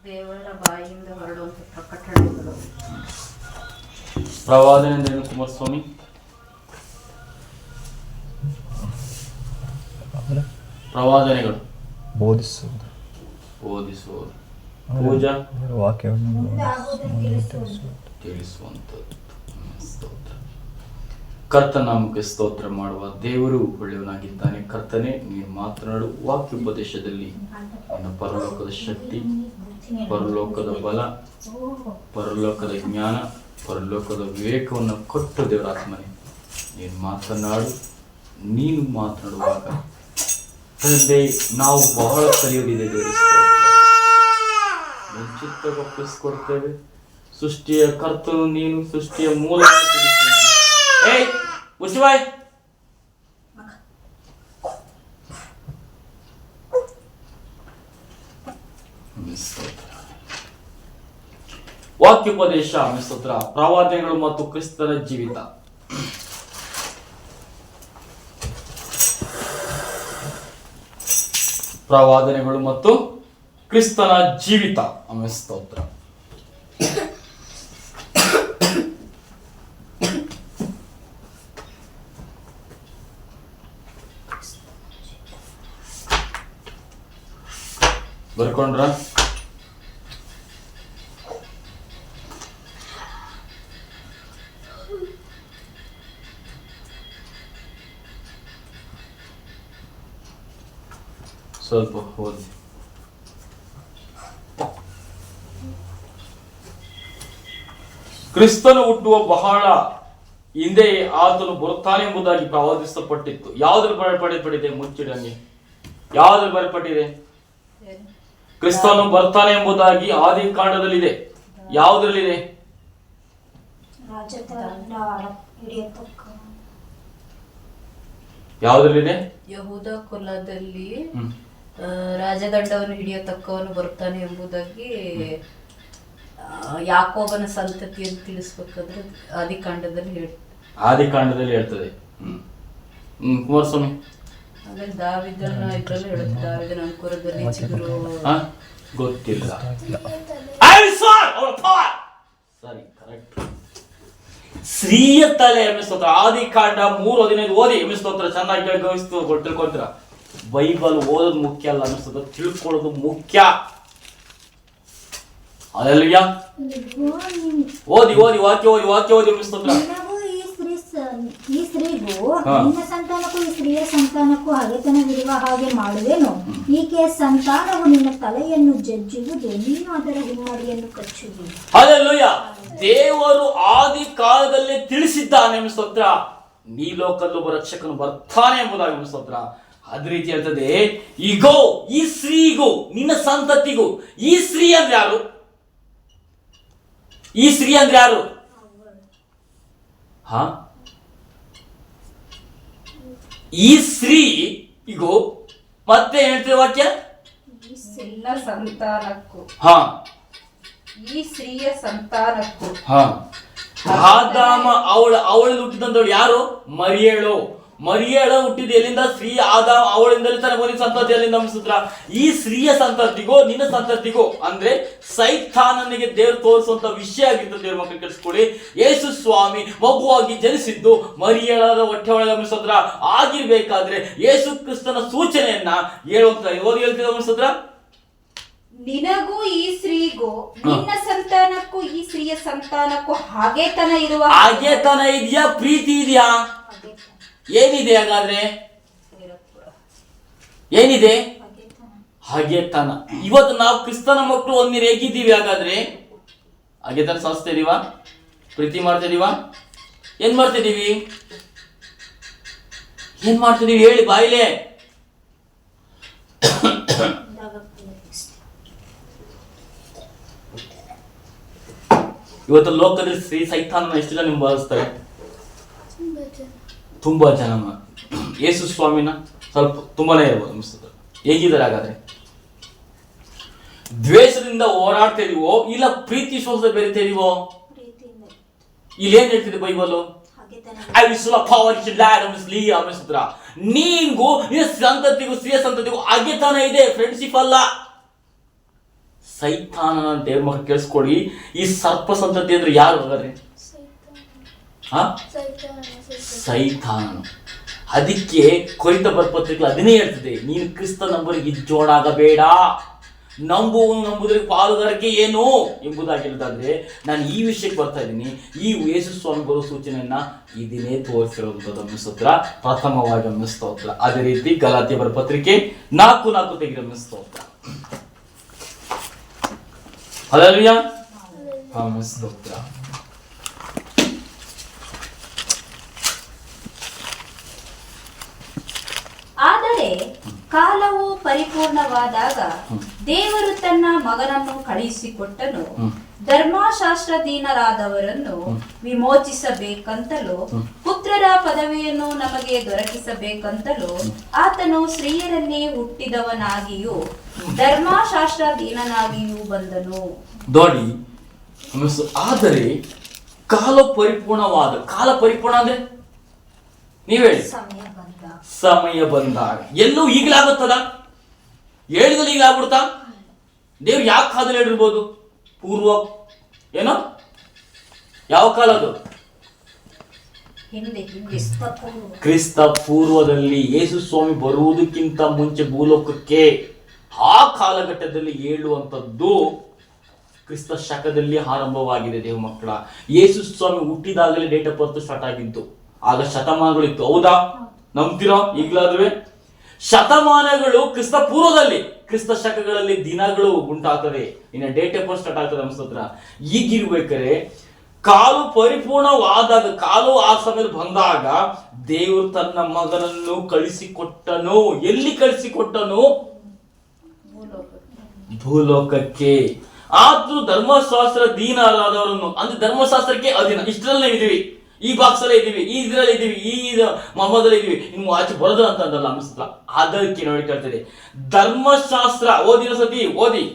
ದೇವರ ಬಾಯಿಯಿಂದ ಹೊರಡುವಂಥ ಪ್ರಕಟಣೆಗಳು. ಪ್ರವಾದನೆ ಅಂದ್ರೇನು ಕುಮಾರಸ್ವಾಮಿ? ಪ್ರವಾದನೆಗಳು ಬೋಧಿಸುವುದು, ಪೂಜಾ ವಾಕ್ಯವನ್ನು ತಿಳಿಸುವಂಥದ್ದು. ಸ್ತೋತ್ರ. ಕರ್ತನಾಮಕ್ಕೆ ಸ್ತೋತ್ರ ಮಾಡುವ ದೇವರು ಒಳ್ಳೆಯವನಾಗಿದ್ದಾನೆ. ಕರ್ತನೆ, ನೀನು ಮಾತನಾಡು. ವಾಕ್ಯೋಪದೇಶದಲ್ಲಿ ನಿನ್ನ ಪರಲೋಕದ ಶಕ್ತಿ, ಪರಲೋಕದ ಬಲ, ಪರಲೋಕದ ಜ್ಞಾನ, ಪರಲೋಕದ ವಿವೇಕವನ್ನು ಕೊಟ್ಟು ದೇವರಾತ್ಮನೆ ನೀನು ಮಾತನಾಡು. ನೀನು ಮಾತನಾಡುವಾಗ ತಂದೆ, ನಾವು ಬಹಳ ಕಲಿಯೋದಿದೆ ದೇವರ ಚಿತ್ತಗೊಪ್ಪಿಸ್ಕೊಡ್ತೇವೆ. ಸೃಷ್ಟಿಯ ಕರ್ತನು ನೀನು, ಸೃಷ್ಟಿಯ ಮೂಲ ವಾಕ್ಯೋಪದೇಶ ಸ್ತೋತ್ರ. ಪ್ರವಾದನೆಗಳು ಮತ್ತು ಕ್ರಿಸ್ತನ ಜೀವಿತ. ಪ್ರವಾದನೆಗಳು ಮತ್ತು ಕ್ರಿಸ್ತನ ಜೀವಿತ. ಸ್ತೋತ್ರ. ಬರ್ಕೊಂಡ್ರ? ಸ್ವಲ್ಪ ಓದಿ. ಕ್ರಿಸ್ತನು ಹುಟ್ಟುವ ಬಹಳ ಹಿಂದೆ ಆತನು ಬರುತ್ತಾನೆ ಎಂಬುದಾಗಿ ಪ್ರವಾದಿಸಲ್ಪಟ್ಟಿತ್ತು. ಯಾವುದ್ರಲ್ಲಿ ಬರೆಯಲ್ಪಟ್ಟಿದೆ? ಮುಚ್ಚಿಡಂಗೆ. ಯಾವುದ್ರಲ್ಲಿ ಬರೆಯಲ್ಪಟ್ಟಿದೆ? ಕ್ರಿಸ್ತನು ಬರ್ತಾನೆ ಎಂಬುದಾಗಿ ಆದಿ ಕಾಂಡದಲ್ಲಿದೆ. ಯಾವುದ್ರಲ್ಲಿದೆ? ಯಾವುದ್ರಲ್ಲಿದೆ? ಯಹೂದ ಕುಲದಲ್ಲಿ ರಾಜದಂಡವನ್ನು ಹಿಡಿಯತಕ್ಕವನು ಬರ್ತಾನೆ ಎಂಬುದಾಗಿ ಯಾಕೋಬನ ಸಂತತಿಯನ್ನು ತಿಳಿಸ್ಬೇಕಾದ್ರೆ ಆದಿಕಾಂಡದಲ್ಲಿ ಹೇಳ್ತದೆ. ಕುಮಾರಸ್ವಾಮಿ ಆಮೇಲೆ ದಾವಿದನ ಇದ್ರಲ್ಲಿ ಹೇಳುತ್ತೆ, ದಾವಿದನ ಅಂಕುರದಲ್ಲಿ ಚಿಗುರು. ಗೊತ್ತಿಲ್ಲ. ಸರಿ, ಕರೆಕ್ಟ್. ಸ್ತ್ರೀಯ ತಲೆ ಸ್ತೋತ್ರ. ಆದಿಕಾಂಡ 3:15 ಓದಿ ಸ್ತೋತ್ರ. ಚೆನ್ನಾಗಿ ತಿಳ್ಕೊಳ್ತೀರ. ಬೈಬಲ್ ಓದೋದು ಮುಖ್ಯ ಅಲ್ಲ ಸ್ತೋತ್ರ, ತಿಳ್ಕೊಳ್ಳೋದು ಮುಖ್ಯ. ಅಲ್ಲೆಲ್ಲೂಯಾ. ಓದಿ ವಾಕ್ಯ ಸ್ತೋತ್ರ. ಈ ಸ್ತ್ರೀಗೂ ನಿನ್ನ ಸಂತಾನಕ್ಕೂ ಈ ಸ್ತ್ರೀಯ ಸಂತಾನಕ್ಕೂ ಹಗೆತನವಿರುವ ಹಾಗೆ ಮಾಡುವೆನು. ಈಕೆಯ ಸಂತಾನವು ನಿನ್ನ ತಲೆಯನ್ನು ಜಜ್ಜುವುದು, ನೀನು ಅದರ ಹಿಮ್ಮಡಿಯನ್ನು ಕಚ್ಚುವುದು. ಹಲ್ಲೆಲೂಯಾ. ದೇವರು ಆದಿ ಕಾಲದಲ್ಲೇ ತಿಳಿಸಿದ್ದಾನೆ ಸ್ತೋತ್ರ, ಈ ಲೋಕದಲ್ಲೊಬ್ಬ ರಕ್ಷಕನು ಬರ್ತಾನೆ ಎಂಬುದಾಗಿ ಸ್ತೋತ್ರ. ಅದೇ ರೀತಿ ಹೇಳ್ತದೆ, ಈಗೋ ಈ ಸ್ತ್ರೀಗೂ ನಿನ್ನ ಸಂತತಿಗೂ. ಈ ಸ್ತ್ರೀ ಅಂದ್ರೆ ಯಾರು? ಈ ಸ್ತ್ರೀ ಅಂದ್ರೆ ಯಾರು? ಈ ಸ್ತ್ರೀ ಈಗೋ ಮತ್ತೆ ಹೇಳ್ತೇವೆ ವಾಕ್ಯ, ನಿನ್ನ ಸಂತಾನಕ್ಕೂ. ಈ ಸ್ತ್ರೀಯ ಸಂತಾನಕ್ಕೂ. ಆದಾಮ ಅವಳಲ್ಲಿ ಹುಟ್ಟಿದಂತವಳು ಯಾರು? ಮರಿಯಳು ಹುಟ್ಟಿದ ಎಲ್ಲಿಂದ? ಸ್ತ್ರೀ ಆದಾಮ ಅವಳಿಂದಲೇ ತನ್ನ ಮರಿ ಸಂತತಿ ಎಲ್ಲಿಂದ ಸ್ತೋತ್ರ. ಈ ಸ್ತ್ರೀಯ ಸಂತತಿಗೋ ನಿನ್ನ ಸಂತತಿಗೋ ಅಂದ್ರೆ ಸೈತಾನನಿಗೆ ದೇವರು ತೋರಿಸುವಂತ ವಿಷಯ ಆಗಿರ್ತದೆ. ದೇವ್ರ ಮಕ್ಕಳು ಕೇಳಿಸ್ಕೊಳ್ಳಿ. ಯೇಸು ಸ್ವಾಮಿ ಮಗುವಾಗಿ ಜನಿಸಿದ್ದು ಮರಿಯಳಾದ ಹೊಟ್ಟೆ ಒಳಗೆ ಸ್ತೋತ್ರ ಆಗಿರ್ಬೇಕಾದ್ರೆ ಯೇಸು ಕ್ರಿಸ್ತನ ಸೂಚನೆಯನ್ನ ಹೇಳುವಂತ ಓದಿ ಹೇಳ್ತಿದ್ದ ಸ್ತೋತ್ರ. ನಿನಗೂ ಈ ಸ್ತ್ರೀಗೂ ನಿನ್ನ ಸಂತಾನಕ್ಕೂ ಈ ಸ್ತ್ರೀಯ ಸಂತಾನಕ್ಕೂ ಹಾಗೆತನ ಇರುವ. ಹಾಗೆತನ ಇದೆಯಾ? ಪ್ರೀತಿ ಇದೆಯಾ? ಏನಿದೆ? ಹಾಗಾದ್ರೆ ಏನಿದೆ? ಹಾಗೆತನ. ಇವತ್ತು ನಾವು ಕ್ರಿಸ್ತನ ಮಕ್ಕಳು ಒಂದಿನ ಹೇಗಿದ್ದೀವಿ? ಹಾಗಾದ್ರೆ ಹಾಗೆತನ ಸಾಧಿಸ್ತಾ ಇದೀವ? ಪ್ರೀತಿ ಮಾಡ್ತಾ ಇದೀವ? ಏನ್ ಮಾಡ್ತಿದೀವಿ ಹೇಳಿ ಬಾಯಿಲೆ. ಇವತ್ತು ಲೋಕದಲ್ಲಿ ಸ್ತ್ರೀ ಸೈತಾನನ ಎಷ್ಟು ಜನ ನಿಂಬಾಲಿಸ್ತಾರೆ? ತುಂಬಾ ಜನ. ಯೇಸು ಸ್ವಾಮಿನ ಸ್ವಲ್ಪ ತುಂಬಾನೇ ಇರ್ಬೋದು ಅನಿಸ್ತದೆ. ಹೇಗಿದ್ದಾರೆ ಹಾಗಾದ್ರೆ? ದ್ವೇಷದಿಂದ ಹೋರಾಡ್ತಾ ಇದೀವೋ ಇಲ್ಲ ಪ್ರೀತಿ ಶ್ವಾಸ ಬೆರಿತಾ ಇದೀವೋ? ಇಲ್ಲಿ ಏನ್ ಹೇಳ್ತಿದೆ ಬೈಬಲ್? ನೀಂಗೂ ನಿನ್ನ ಸಂತತಿಗೂ ಸ್ತ್ರೀಯ ಸಂತತಿಗೂ ಹಾಗೆತನ ಇದೆ. ಫ್ರೆಂಡ್ಶಿಪ್ ಅಲ್ಲ, ಸೈತಾನನ ದೇವ್ರ ಮಗ ಕೇಳಿಸ್ಕೊಡಿ. ಈ ಸರ್ಪ ಸಂತತಿ ಅಂದ್ರೆ ಯಾರು ಹಾಗಾದ್ರೆ? ಸೈತಾನನು. ಅದಕ್ಕೆ ಕೊರಿತ ಬರ್ಪತ್ರಿಕೆ ಅದನ್ನೇ ಹೇಳ್ತದೆ, ನೀನು ಕ್ರಿಸ್ತ ನಂಬರಿಗೆ ಜೋಡಾಗಬೇಡ, ನಂಬುವನು ನಂಬುದ್ರಿಗೆ ಪಾಲುಗಾರಿಕೆ ಏನು ಎಂಬುದಾಗಿರೋದಾದ್ರೆ ನಾನು ಈ ವಿಷಯಕ್ಕೆ ಬರ್ತಾ ಇದ್ದೀನಿ. ಈ ಯೇಸು ಸ್ವಾಮಿ ಬರೋ ಸೂಚನೆಯನ್ನ ಇದನ್ನೇ ತೋರಿಸಿರುವಂಥದ್ದು ಸ್ತೋತ್ರ. ಪ್ರಥಮವಾಗಿ ಸ್ತೋತ್ರ. ಅದೇ ರೀತಿ ಗಲಾತ್ಯ ಬರ ಪತ್ರಿಕೆ 4:4 ತೆಗಿರೋ ಸ್ತೋತ್ರ. ಹಲ್ಲೆಲೂಯಾ, ಸ್ತೋತ್ರ. ಆದರೆ ಕಾಲವು ಪರಿಪೂರ್ಣವಾದಾಗ ದೇವರು ತನ್ನ ಮಗನನ್ನು ಕಳುಹಿಸಿಕೊಟ್ಟನು, ಧರ್ಮಶಾಸ್ತ್ರಧೀನರಾದವರನ್ನು ವಿಮೋಚಿಸಬೇಕಂತಲೂ ಪುತ್ರರ ಪದವಿಯನ್ನು ನಮಗೆ ದೊರಕಿಸಬೇಕಂತಲೂ ಆತನು ಸ್ತ್ರೀಯರಲ್ಲಿ ಹುಟ್ಟಿದವನಾಗಿಯೂ ಧರ್ಮಶಾಸ್ತ್ರಧೀನನಾಗಿಯೂ ಬಂದನು. ನೋಡಿ, ಆದರೆ ಕಾಲ ಪರಿಪೂರ್ಣವಾದ, ಕಾಲ ಪರಿಪೂರ್ಣ ಅಂದ್ರೆ ನೀವ್ ಹೇಳಿ, ಸಮಯ ಬಂದಾಗ. ಎಲ್ಲೂ ಈಗಲಾಗುತ್ತದ? ಹೇಳಿದಲ್ಲಿ ಈಗಲಾಗ್ಬಿಡ್ತಾ? ದೇವ್ರು ಯಾವ ಕಾಲದಲ್ಲಿ ಹೇಳಿರ್ಬೋದು? ಪೂರ್ವ ಏನೋ ಯಾವ ಕಾಲ ಅದು? ಕ್ರಿಸ್ತ ಪೂರ್ವದಲ್ಲಿ, ಯೇಸು ಸ್ವಾಮಿ ಬರುವುದಕ್ಕಿಂತ ಮುಂಚೆ ಭೂಲೋಕಕ್ಕೆ ಆ ಕಾಲಘಟ್ಟದಲ್ಲಿ ಹೇಳುವಂಥದ್ದು ಕ್ರಿಸ್ತ ಶಕದಲ್ಲಿ ಆರಂಭವಾಗಿದೆ. ದೇವ ಮಕ್ಕಳ, ಯೇಸು ಸ್ವಾಮಿ ಹುಟ್ಟಿದಾಗಲೇ ಡೇಟ್ ಆಫ್ ಬರ್ತ್ ಸ್ಟಾರ್ಟ್ ಆಗಿತ್ತು. ಆಗ ಶತಮಾನಗಳಿತ್ತು. ಹೌದಾ? ನಂಬ್ತಿರೋ? ಈಗಲಾದ್ರೂ ಶತಮಾನಗಳು ಕ್ರಿಸ್ತ ಪೂರ್ವದಲ್ಲಿ, ಕ್ರಿಸ್ತ ಶಕಗಳಲ್ಲಿ ದಿನಗಳು ಉಂಟಾಗ್ತದೆ, ಇನ್ನು ಡೇಟ್ ಆಫ್ ಬರ್ತ್ ಸ್ಟಾರ್ಟ್ ಆಗ್ತದೆ ಅನ್ಸ್ತತ್ರ. ಈಗಿರ್ಬೇಕಾದ್ರೆ ಕಾಲು ಪರಿಪೂರ್ಣವಾದಾಗ, ಕಾಲು ಆ ಸಮಯದಲ್ಲಿ ಬಂದಾಗ ದೇವರು ತನ್ನ ಮಗನನ್ನು ಕಳಿಸಿಕೊಟ್ಟನು. ಎಲ್ಲಿ ಕಳಿಸಿಕೊಟ್ಟನು? ಭೂಲೋಕಕ್ಕೆ. ಆದ್ರೂ ಧರ್ಮಶಾಸ್ತ್ರ ದೀನರಾದವರನ್ನು, ಅಂದ್ರೆ ಧರ್ಮಶಾಸ್ತ್ರಕ್ಕೆ ಅಧೀನ. ಇಷ್ಟರಲ್ಲೇ ಇದೀವಿ, ಈ ಬಾಕ್ಸ್ ಅಲ್ಲೇ ಇದೀವಿ, ಈ ಇದ್ರಲ್ಲಿ ಇದೀವಿ, ಈ ಮೊಹಮ್ಮದಲ್ಲಿ ಇದೀವಿ, ಇನ್ನು ಆಚೆ ಬರೋದು ಅಂತ ಅಂದಲ್ಲ ಅನ್ಸುತ್ತಲ್ಲ. ಅದಕ್ಕೆ ನೋಡಿ ಕೇಳ್ತದೆ, ಧರ್ಮಶಾಸ್ತ್ರ ಓದಿನ ಸತಿ ಓದಿ.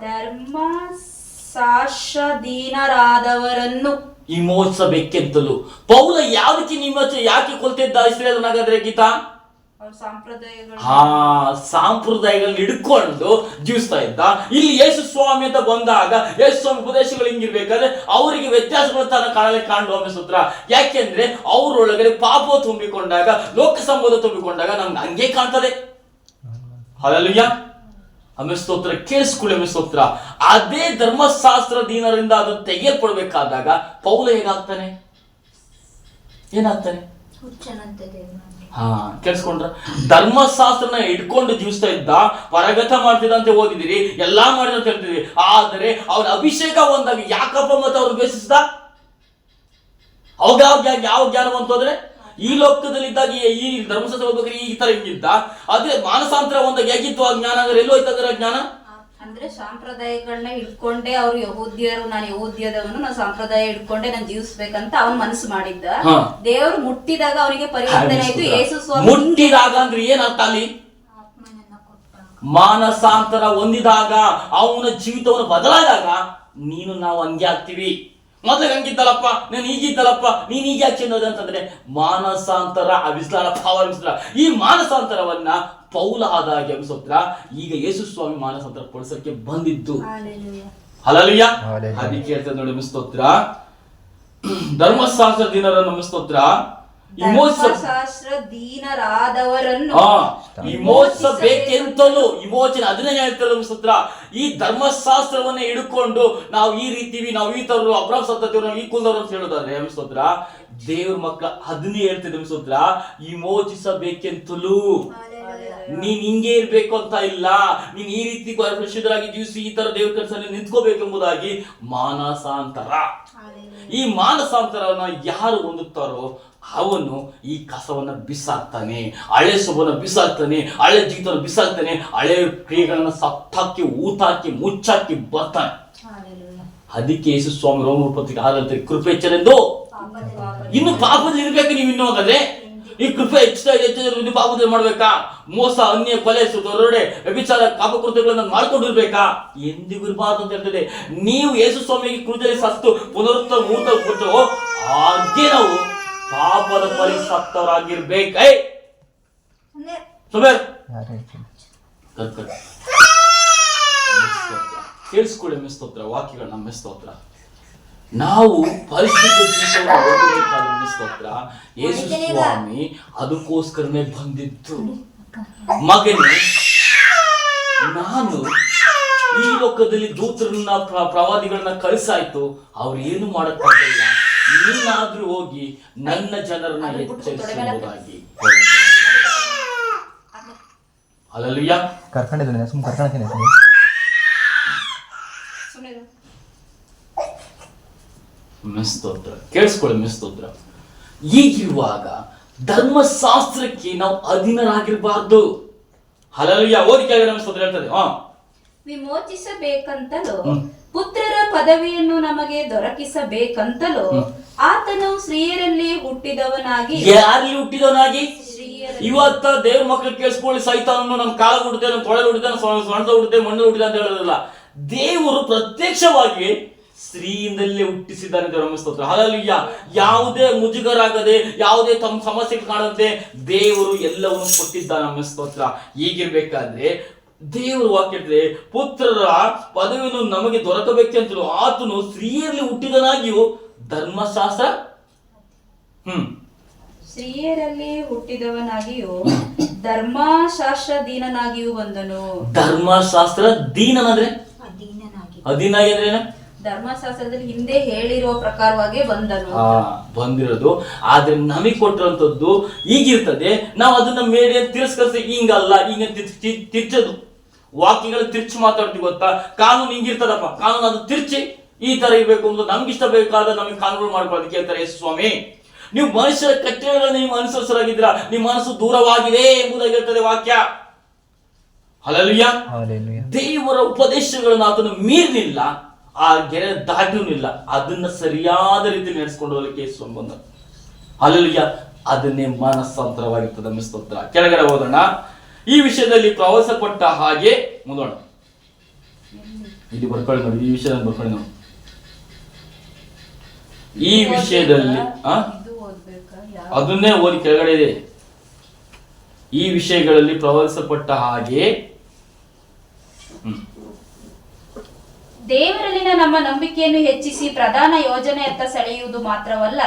ಧರ್ಮಶಾಸ್ತ್ರಧೀನರಾದವರನ್ನು ವಿಮೋಚಿಸಬೇಕೆಂತಲೂ. ಪೌಲ ಯಾಕೆ ಯಾಕೆ ಕೊಲ್ತಿದ್ದ ಇಸ್ರಾಯೇಲನಾಗಾದ್ರೆ ಗೀತಾ? ಸಾಂಪ್ರದಾಯಗಳನ್ನ ಹಿಡ್ಕೊಂಡು ಜೀವಿಸ್ತಾ ಇದ್ದ. ಇಲ್ಲಿ ಯೇಸು ಸ್ವಾಮಿ ಅಂತ ಬಂದಾಗ ಯೇಸು ಸ್ವಾಮಿ ಉಪದೇಶಗಳು ಹಿಂಗಿರ್ಬೇಕಾದ್ರೆ ಅವರಿಗೆ ವ್ಯತ್ಯಾಸಗಳು ಕಾಣಲು ಅನಿಸುತ್ತ. ಯಾಕೆಂದ್ರೆ ಅವರೊಳಗಡೆ ಪಾಪ ತುಂಬಿಕೊಂಡಾಗ, ಲೋಕ ಸಂಬೋಧ ತುಂಬಿಕೊಂಡಾಗ ನಮ್ಗೆ ಹಂಗೆ ಕಾಣ್ತದೆ. ಹಲ್ಲೆಲೂಯಾ, ಸ್ತೋತ್ರ. ಕೇಳಿಸ್ಕೊಳ್ಳಿ ಸ್ತೋತ್ರ. ಅದೇ ಧರ್ಮಶಾಸ್ತ್ರ ದೀನರಿಂದ ಅದು ತೆಗೆಯಲ್ಪಡ್ಬೇಕಾದಾಗ ಪೌಲ ಹೇಗಾಗ್ತಾನೆ? ಏನಾಗ್ತಾನೆ? ಕೇಳಿಸ್ಕೊಂಡ್ರ? ಧರ್ಮಶಾಸ್ತ್ರನ ಇಟ್ಕೊಂಡು ಜೀವಿಸ್ತಾ ಇದ್ದ, ಪರಗತ ಮಾಡ್ತಿದ್ದಂತೆ ಓದಿದಿರಿ, ಎಲ್ಲಾ ಮಾಡಿದ ಅಂತ ಹೇಳ್ತಿದ್ವಿ. ಆದರೆ ಅವನ ಅಭಿಷೇಕ ಒಂದಾಗ ಯಾಕಪ್ಪ ಮತ್ತೆ ಅವ್ರು ಬೇಸಿಸ್ದ? ಅವಾಗ ಯಾವ ಜ್ಞಾನ ಬಂತು ಅಂದ್ರೆ, ಈ ಲೋಕದಲ್ಲಿ ಇದ್ದಾಗ ಈ ಧರ್ಮಶಾಸ್ತ್ರ ಓದ್ಬೇಕಾದ್ರೆ ಈ ತರ ಹಿಂಗಿದ್ದ. ಅದೇ ಮಾನಸಾಂತರ ಒಂದಾಗ ಹೇಗಿತ್ತು ಆ ಜ್ಞಾನ? ಅಂದ್ರೆ ಎಲ್ಲೋ ಹೋಯ್ತಾರ ಜ್ಞಾನ? ಅಂದ್ರೆ ಸಾಂಪ್ರದಾಯಗಳನ್ನ ಇಟ್ಕೊಂಡೆ ಅವ್ರು ಯಹೂದ್ಯರು, ನಾನು ಯಹೂದ್ಯದವನು, ನಾನು ಸಂಪ್ರದಾಯ ಇಟ್ಕೊಂಡೆ ನಾನು ಜೀವಿಸ್ಬೇಕಂತ ಅವನ್ ಮನಸ್ಸು ಮಾಡಿದ್ದ. ದೇವರು ಮುಟ್ಟಿದಾಗ ಅವನಿಗೆ ಪರಿವರ್ತನೆ ಆಯ್ತು. ಯೇಸು ಸ್ವಾಮಿ ಮುಟ್ಟಿದಾಗ ಅಂದ್ರೆ ಏನರ್ಥ ಅಲ್ಲಿ? ಮಾನಸಾಂತರ ಹೊಂದಿದಾಗ, ಅವನ ಜೀವಿತವನ್ನು ಬದಲಾದಾಗ ನೀನು ನಾವು ಹಂಗೆ ಆಗ್ತೀವಿ. ಮೊದ್ಲಿಗೆ ಹಂಗಿದ್ದಲ್ಲಪ್ಪ, ನಾನು ಹೀಗಿದ್ದಲ್ಲಪ್ಪ, ನೀನ್ ಹೀಗೆ ಹಾಕ್ಸಿರೋದು ಅಂತಂದ್ರೆ ಮಾನಸಾಂತರ ಅವಿಸ್ಲಾರ ಭಾವ. ಈ ಮಾನಸಾಂತರವನ್ನ ಪೌಲ ಆದಾಗೆ ಅನ್ಸೋತ್ರ. ಈಗ ಯೇಸು ಸ್ವಾಮಿ ಮಾನಸಾಂತರ ಪಡಿಸಕ್ಕೆ ಬಂದಿದ್ದು. ಹಲ್ಲೆಲೂಯಾ. ಅದಕ್ಕೆ ಹೇಳ್ತದೆ ನೋಡಿ ಸ್ತೋತ್ರ, ಧರ್ಮಶಾಸ್ತ್ರ ದೀನರನ್ನು ಸ್ತೋತ್ರ, ಧರ್ಮಶಾಸ್ತ್ರಧೀನರಾದವರನ್ನು ವಿಮೋಚಿಸಬೇಕೆಂತಲೂ. ವಿಮೋಚನೆ ಅದನ್ನೇ ಹೇಳ್ತಾರೆ ಸ್ತೋತ್ರ. ಈ ಧರ್ಮಶಾಸ್ತ್ರವನ್ನೇ ಹಿಡ್ಕೊಂಡು ನಾವು ಈ ರೀತಿವಿ, ನಾವು ಈ ತರರು, ಅಬ್ರಾಮ್ ಸಂತತಿಯವರು, ನಾವು ಈ ಕುಲದವರು ಅಂತ ಹೇಳೋದಾದ್ರೆ ಸ್ತೋತ್ರ, ದೇವ್ರ ಮಕ್ಕಳ ಅದನ್ನೇ ಹೇಳ್ತಿದ್ದೆ ಸ್ತೋತ್ರ. ವಿಮೋಚಿಸಬೇಕೆಂತಲೂ. ನೀನ್ ಹಿಂಗೆ ಇರ್ಬೇಕು ಅಂತ ಇಲ್ಲ, ನೀನ್ ಈ ರೀತಿ ಪರಿಶುದ್ಧರಾಗಿ ಜೀವಿಸಿ ಈ ತರ ದೇವ್ರ ಕೆಲಸದಲ್ಲಿ ನಿಂತ್ಕೋಬೇಕೆಂಬುದಾಗಿ ಮಾನಸಾಂತರ. ಈ ಮಾನಸಾಂತರವನ್ನ ಯಾರು ಹೊಂದುತ್ತಾರೋ ಅವನು ಈ ಕಸವನ್ನ ಬಿಸಾಕ್ತಾನೆ, ಹಳೆ ಸೊಬನ್ನ ಬಿಸಾಕ್ತಾನೆ, ಹಳೆ ಜೀವಿತವನ್ನು ಬಿಸಾಕ್ತಾನೆ, ಹಳೆ ಕ್ರಿಯೆಗಳನ್ನ ಸತ್ತಾಕಿ ಊತಾಕಿ ಮುಚ್ಚಾಕಿ ಬರ್ತಾನೆ. ಅದಕ್ಕೆ ಯೇಸು ಸ್ವಾಮಿ ರೋಮ ಪತ್ರಿಕೆ 6 ಕೃಪೆ ಹೆಚ್ಚರೆಂದು. ಇನ್ನು ಪಾಪದಲ್ಲಿ ಇರ್ಬೇಕು ನೀವು ಇನ್ನೂ ಹಾಗಾದ್ರೆ. ಈ ಕೃಪೆ ಹೆಚ್ಚು ಪಾಪದಲ್ಲಿ ಮಾಡ್ಬೇಕಾ? ಮೋಸ, ಅನ್ಯ, ಕೊಲೆ, ದೊರಡೆ, ವ್ಯಭಿಚಾರ, ಪಾಪಕೃತ್ಯಗಳನ್ನ ಮಾಡ್ಕೊಂಡಿರ್ಬೇಕಾ? ಎಂದಿಗೂ ಇರಬಾರ್ದು ಅಂತ ಹೇಳ್ತದೆ. ನೀವು ಯೇಸು ಸ್ವಾಮಿಗೆ ಕೃತಿಯಲ್ಲಿ ಸತ್ತು ಪುನರುತ್ಥಾನ ಊಟ ಕೊಟ್ಟು ಹಾಗೆ ನಾವು ಪಾಪದ ಪರಿಸತ್ತವರಾಗಿರ್ಬೇಕ. ಕೇಳಿಸ್ಕೊಳ್ಳಿ ಸ್ತೋತ್ರ, ವಾಕ್ಯಗಳನ್ನ ಸ್ತೋತ್ರ. ನಾವು ಪರಿಶುದ್ಧ ಜೀವಿತವನ್ನು ಓದಬೇಕಾದ್ರೆ ಸ್ತೋತ್ರ, ಯೇಸು ಸ್ವಾಮಿ ಅದಕ್ಕೋಸ್ಕರನೇ ಬಂದಿದ್ದು. ಮಗನೇ, ನಾನು ಈ ಲೋಕದಲ್ಲಿ ದೂತರನ್ನ ಪ್ರವಾದಿಗಳನ್ನ ಕಳಿಸಾಯ್ತು, ಅವ್ರು ಏನು ಮಾಡಕ್ಕಾಗಲ್ಲ, ನೀನಾದ್ರೂ ಹೋಗಿ ನನ್ನ ಜನರನ್ನ ಎಚ್ಚರಿಸುವುದಾಗಿ. ಹಲ್ಲೆಲೂಯ. ಕರ್ಕೊಂಡಿದ್ದೀನಿ, ಸುಮ್ಮನೆ ಕರ್ಕೊಂಡಿದ್ದೀನಿ. ಸ್ತೋತ್ರ, ಕೇಳಿಸ್ಕೊಳ್ಳಿ ಸ್ತೋತ್ರ. ಈಗಿರುವಾಗ ಧರ್ಮಶಾಸ್ತ್ರಕ್ಕೆ ನಾವು ಅಧೀನರಾಗಿರಬಾರ್ದು. ಹಲ್ಲೆಲೂಯ. ಓದಿ ಕೆಳಗಡೆ ಸ್ತೋತ್ರ ಹೇಳ್ತದೆ, ವಿಮೋಚಿಸಬೇಕಂತಲೂ ಪುತ್ರರ ಪದವಿಯನ್ನು ನಮಗೆ ದೊರಕಿಸಬೇಕಂತಲೂ ಆತನು ಸ್ತ್ರೀಯರಲ್ಲಿ ಹುಟ್ಟಿದವನಾಗಿ. ಯಾರಲ್ಲಿ ಹುಟ್ಟಿದವನಾಗಿ? ಇವತ್ತ ದೇವ್ರ ಮಕ್ಕಳು ಕೇಳಿಸ್ಕೊಳ್ಳಿ, ಸೈತಾನನ್ನು ನಮ್ಮ ಕಾಲ ಹುಡುತ್ತೆ, ನಮ್ಮ ತೊಳೆ ಹುಡುತ್ತೆ, ಸೊಂಟ ಹುಡುತ್ತೆ, ಮಣ್ಣು ಹುಟ್ಟಿದೆ ಅಂತ ಹೇಳೋದಿಲ್ಲ. ದೇವರು ಪ್ರತ್ಯಕ್ಷವಾಗಿ ಸ್ತ್ರೀಯಿಂದಲೇ ಹುಟ್ಟಿಸಿದ್ದಾನೆ ಅಂತ ಸ್ತೋತ್ರ. ಹಲ್ಲೆಲೂಯ. ಯಾವುದೇ ಮುಜುಗರಾಗದೆ, ಯಾವುದೇ ತಮ್ಮ ಸಮಸ್ಯೆ ಕಾಣದಂತೆ ದೇವರು ಎಲ್ಲವನ್ನು ಕೊಟ್ಟಿದ್ದಾನೆ ನಮ್ಮ ಸ್ತೋತ್ರ. ಹೀಗಿರ್ಬೇಕಾದ್ರೆ ದೇವರು ವಾಕ್ಯಕ್ಕೆ ಪುತ್ರರ ಪದವಿಯನ್ನು ನಮಗೆ ದೊರಕಬೇಕಂತಲೂ ಆತನು ಸ್ತ್ರೀಯರಲ್ಲಿ ಹುಟ್ಟಿದನಾಗಿಯೂ ಧರ್ಮಶಾಸ್ತ್ರ ಸ್ತ್ರೀಯರಲ್ಲಿ ಹುಟ್ಟಿದವನಾಗಿಯೂ ಧರ್ಮಶಾಸ್ತ್ರಧೀನನಾಗಿಯೂ ಬಂದನು. ಧರ್ಮಶಾಸ್ತ್ರ ದೀನನಾದ್ರೆ ಅಧೀನಾಗಿ ಅಂದ್ರೆ ಧರ್ಮಶಾಸ್ತ್ರದಲ್ಲಿ ಹಿಂದೆ ಹೇಳಿರುವ ಪ್ರಕಾರವಾಗಿ ಬಂದಿರೋದು. ಆದ್ರೆ ನಮಗೆ ಕೊಟ್ಟಿರುವಂತದ್ದು ಈಗಿರ್ತದೆ. ನಾವು ಅದನ್ನ ಮೇಲೆ ತಿರಸ್ಕರಿಸಿ ಹಿಂಗಲ್ಲ, ಹಿಂಗ ತಿರ್ಚೋದು, ವಾಕ್ಯಗಳು ತಿರ್ಚಿ ಮಾತಾಡ್ತೀವಿ ಗೊತ್ತಾ. ಕಾನೂನು ಹಿಂಗಿರ್ತದಪ್ಪ, ಕಾನೂನು ಅದು ತಿರ್ಚಿ ಈ ತರ ಇರ್ಬೇಕು ಅಂತ ನಮ್ಗೆ ಇಷ್ಟ ಬೇಕಾದ ನಮಗೆ ಕಾನೂನು ಮಾಡ್ಕೊಳ್ಳೋದಕ್ಕೆ ಹೇಳ್ತಾರೆ ಯೇಸು ಸ್ವಾಮಿ. ನೀವು ಮನುಷ್ಯರ ಕಟ್ಟಳೆಗಳನ್ನು ನೀವು ಅನುಸರಿಸಲಾಗಿದ್ದೀರಾ, ನಿಮ್ಮ ಮನಸ್ಸು ದೂರವಾಗಿದೆ ಎಂಬುದಾಗಿ ಹೇಳ್ತದೆ ವಾಕ್ಯ. ಹಲ್ಲೆಲೂಯ. ದೇವರ ಉಪದೇಶಗಳನ್ನು ಆತನು ಮೀರಲಿಲ್ಲ, ಆ ಗೆರೆ ದಾಟಿನಿಲ್ಲ, ಅದನ್ನ ಸರಿಯಾದ ರೀತಿಯಲ್ಲಿ ನಡೆಸ್ಕೊಂಡು ಹೋಗಲಿಕ್ಕೆ ಯೇಸು ಬಂದ. ಹಲ್ಲೆಲೂಯ. ಅದನ್ನೇ ಮಾನಸಾಂತರವಾಗಿರ್ತದೆ ಸ್ತೋತ್ರ. ಕೆಳಗಡೆ ಹೋಗೋಣ. ಈ ವಿಷಯದಲ್ಲಿ ಪ್ರವಾಸಪಟ್ಟ ಹಾಗೆ ಮುಂದೋಣ. ಇಲ್ಲಿ ಬರ್ಕೊಳ್ಳಿ ನೋಡಿ, ಈ ವಿಷಯದಲ್ಲಿ ಬರ್ಕೊಳ್ಳಿ ನೋಡಿ. ಈ ವಿಷಯದಲ್ಲಿ ಅದನ್ನೇ ಓದಿ ಕೆಳಗಡೆ ಇದೆ. ಈ ವಿಷಯಗಳಲ್ಲಿ ಪ್ರವಾಸಪಟ್ಟ ಹಾಗೆ ದೇವರಲ್ಲಿನ ನಮ್ಮ ನಂಬಿಕೆಯನ್ನು ಹೆಚ್ಚಿಸಿ ಪ್ರಧಾನ ಯೋಜನೆಯತ್ತ ಸೆಳೆಯುವುದು ಮಾತ್ರವಲ್ಲ,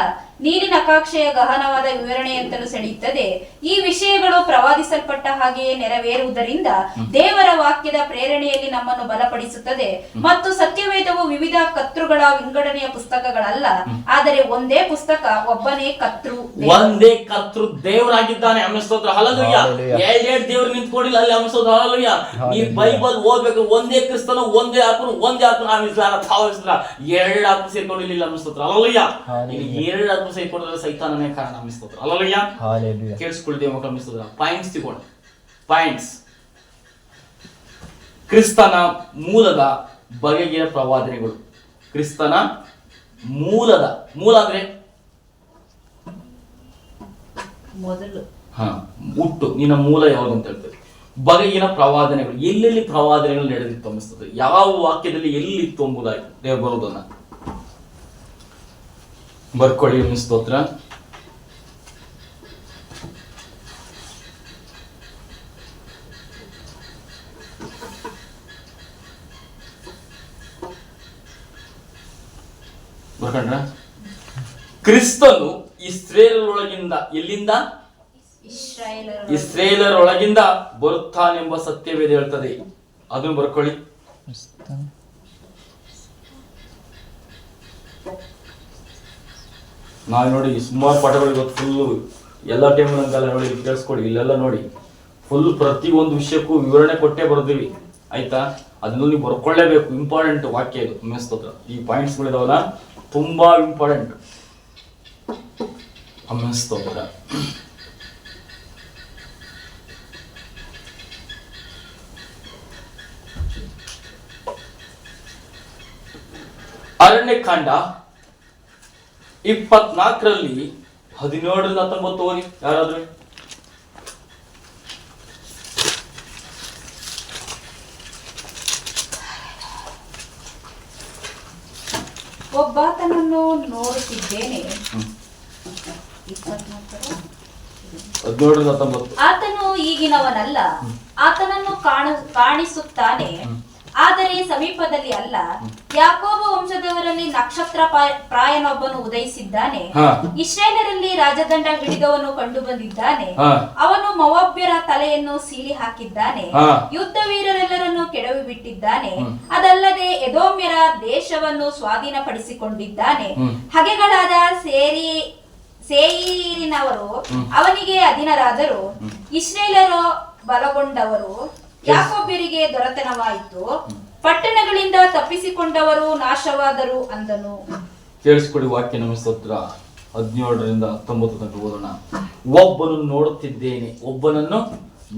ನೀರಿನ ಅಕಾಕ್ಷೆಯ ಗಹನವಾದ ವಿವರಣೆಯಂತಲೂ ಸೆಳೆಯುತ್ತದೆ. ಈ ವಿಷಯಗಳು ಪ್ರವಾದಿಸಲ್ಪಟ್ಟ ಹಾಗೆಯೇ ನೆರವೇರುವುದರಿಂದ ದೇವರ ವಾಕ್ಯದ ಪ್ರೇರಣೆಯಲ್ಲಿ ನಮ್ಮನ್ನು ಬಲಪಡಿಸುತ್ತದೆ. ಮತ್ತು ಸತ್ಯವೇದವು ವಿವಿಧ ಕರ್ತೃಗಳ ವಿಂಗಡಣೆಯ ಪುಸ್ತಕಗಳಲ್ಲ, ಆದರೆ ಒಂದೇ ಪುಸ್ತಕ, ಒಬ್ಬನೇ ಕರ್ತೃ, ಒಂದೇ ಕರ್ತೃ ದೇವರಾಗಿದ್ದಾನೆ. ಸ್ತೋತ್ರ. ಹಲ್ಲೆಲೂಯ. ಎರಡೆರಡು ದೇವರು ನಿಂತ್ಕೊಂಡಿಲ್ಲ ಅಲ್ಲಿ. ಸ್ತೋತ್ರ. ಹಲ್ಲೆಲೂಯ. ನೀವು ಬೈಬಲ್ ಓದ್ಬೇಕು, ಒಂದೇ ಕ್ರಿಸ್ತನು, ಒಂದೇ ಆತ್ಮನು, ಒಂದೇ ಆತ್ಮ ಎರಡು ಆತ್ಮ ಸೇರ್ಕೊಂಡಿಲ್ಲ. ಸ್ತೋತ್ರ. ಹಲ್ಲೆಲೂಯ. ಎರಡು ಆತ್ಮ ಸೇರ್ಕೊಂಡ್ರೆ ಸೈತಾನನೇ ಕಾರಣ. ಸ್ತೋತ್ರ. ಹಲ್ಲೆಲೂಯ. ಕೇಳಿಸ್ಕೊಳ್ತೇವೆ ಮಕ್ಕಳು. ಸ್ತೋತ್ರ. ಪಾಯಿಂಟ್ಸ್ ತಗೊಂಡು ಪಾಯಿಂಟ್ಸ್. ಕ್ರಿಸ್ತನ ಮೂಲದ ಬಗೆಗಿನ ಪ್ರವಾದನೆಗಳು. ಕ್ರಿಸ್ತನ ಮೂಲದ, ಮೂಲ ಅಂದ್ರೆ ಮೊದಲು, ಹುಟ್ಟು, ನಿನ್ನ ಮೂಲ ಯಾವುದು ಅಂತ ಹೇಳ್ತೇವೆ. ಬಗೆಗಿನ ಪ್ರವಾದನೆಗಳು, ಎಲ್ಲೆಲ್ಲಿ ಪ್ರವಾದನೆಗಳು ನಡೆದಿತ್ತು ಅನ್ನಿಸ್ತದೆ, ಯಾವ ವಾಕ್ಯದಲ್ಲಿ ಎಲ್ಲಿತ್ತು ಎಂಬುದಾಗಿ ದೇವರು ಬರುವುದನ್ನ ಬರ್ಕೊಳ್ಳಿ. ಸ್ತೋತ್ರ. ಬರ್ಕೊಂಡ್ರ? ಕ್ರಿಸ್ತನು ಇಸ್ರೇಲರೊಳಗಿಂದ, ಎಲ್ಲಿಂದ? ಇಸ್ರೇಲರೊಳಗಿಂದ ಬರುತ್ತಾನೆಂಬ ಸತ್ಯವೇದ ಹೇಳ್ತದೆ. ಅದನ್ನು ಬರ್ಕೊಳ್ಳಿ. ನಾವು ನೋಡಿ ಸುಮಾರು ಪಾಠಗಳು ಇವತ್ತು ಫುಲ್ ಎಲ್ಲ ಟೈಮ್ ಅಂತೆಲ್ಲ ನೋಡಿ ಕೇಳಿಸ್ಕೊಡಿ. ಇಲ್ಲೆಲ್ಲ ನೋಡಿ ಫುಲ್ ಪ್ರತಿ ಒಂದು ವಿಷಯಕ್ಕೂ ವಿವರಣೆ ಕೊಟ್ಟೇ ಬರ್ತೀವಿ, ಆಯ್ತಾ? ಅದನ್ನು ನೀವು ಬರ್ಕೊಳ್ಳೇಬೇಕು. ಇಂಪಾರ್ಟೆಂಟ್ ವಾಕ್ಯ ಇದು. ಸ್ತೋತ್ರ. ಈ ಪಾಯಿಂಟ್ಸ್ಗಳಿದಾವಲ್ಲ ತುಂಬಾ ಇಂಪಾರ್ಟೆಂಟ್. ಸ್ತೋತ್ರ. ಅರಣ್ಯಕಾಂಡ 24ರಲ್ಲಿ 17-19 ಓದಿ ಯಾರಾದ್ರೂ. ಒಬ್ಬಾತನನ್ನು ನೋಡುತ್ತಿದ್ದೇನೆ. 17-19. ಆತನು ಈಗಿನವನಲ್ಲ, ಆತನನ್ನು ಕಾಣಿಸುತ್ತಾನೆ, ಆದರೆ ಆದರೆ ಸಮೀಪದಲ್ಲಿ ಅಲ್ಲ, ಯಾಕೋಬ ವಂಶದವರಲ್ಲಿ ನಕ್ಷತ್ರ ಪ್ರಾಯನೊಬ್ಬನು ಉದಯಿಸಿದ್ದಾನೆ. ಇಸ್ರಾಯೇಲರಲ್ಲಿ ರಾಜದಂಡ ಹಿಡಿದವನು ಕಂಡು ಬಂದಿದ್ದಾನೆ. ಅವನು ಮೋವಾಬ್ಯರ ತಲೆಯನ್ನು ಸೀಳಿ ಹಾಕಿದ್ದಾನೆ, ಯುದ್ಧ ವೀರರೆಲ್ಲರನ್ನು ಕೆಡವಿ ಬಿಟ್ಟಿದ್ದಾನೆ. ಅದಲ್ಲದೆ ಎದೋಮ್ಯರ ದೇಶವನ್ನು ಸ್ವಾಧೀನಪಡಿಸಿಕೊಂಡಿದ್ದಾನೆ. ಹಗೆಗಳಾದ ಸೇಯೀರಿನವರು ಅವನಿಗೆ ಅಧೀನರಾದರು. ಇಸ್ರಾಯೇಲರು ಬಲಗೊಂಡವರು, ಯಾಕೋಬ್ಯರಿಗೆ ದೊರೆತನವಾಯಿತು. ಪಟ್ಟಣಗಳಿಂದ ತಪ್ಪಿಸಿಕೊಂಡವರು ನಾಶವಾದರು ಅಂದನು. ಕೇಳಿಸ್ಕೊಡಿ ವಾಕ್ಯ. ನಮ್ಮ ಸ್ತೋತ್ರ 17ರಿಂದ 19 ತನಕ ಓದೋಣ. ಒಬ್ಬನನ್ನು ನೋಡುತ್ತಿದ್ದೇನೆ, ಒಬ್ಬನನ್ನು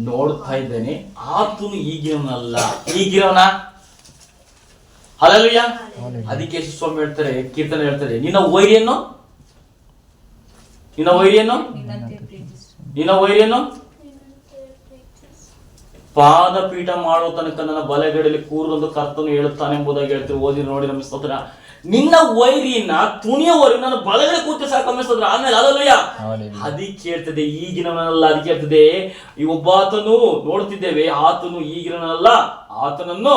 ನೋಡ್ತಾ ಇದ್ದೇನೆ, ಆತನು ಈಗಿರೋನಲ್ಲ. ಈಗಿರೋನ ಹಲ್ಲೆಲೂಯಾ. ಅದಕ್ಕೆ ಸ್ವಾಮಿ ಹೇಳ್ತಾರೆ, ಕೀರ್ತನೆ ಹೇಳ್ತಾರೆ, ನಿನ್ನ ವೈರಿಯನ್ನು ಪಾದಪೀಠ ಮಾಡುವ ತನಕ ನನ್ನ ಬಲಗಡೆಯಲ್ಲಿ ಕೂರಲು ಕರ್ತನು ಹೇಳುತ್ತಾನೆ ಎಂಬುದಾಗಿ ಹೇಳ್ತೀವಿ. ಓದಿ ನೋಡಿ ನಮ್ಮ ಸ್ತೋತ್ರ. ನಿನ್ನ ವೈರಿಯನ್ನ ತುಣಿಯವರೆಗೂ ನನ್ನ ಬಲಗಡೆ ಕೂತು ಸಾಕಂಬಿಸ್ತದ್ರ. ಆಮೇಲೆ ಅಲ್ಲಯ್ಯ ಅದಕ್ಕೆ ಹೇಳ್ತದೆ ಈಗಿನವನಲ್ಲ. ಅದಕ್ಕೆ ಹೇಳ್ತದೆ ಈ ಒಬ್ಬಾತನು ನೋಡ್ತಿದ್ದೇವೆ, ಆತನು ಈಗಿನವನಲ್ಲ, ಆತನನ್ನು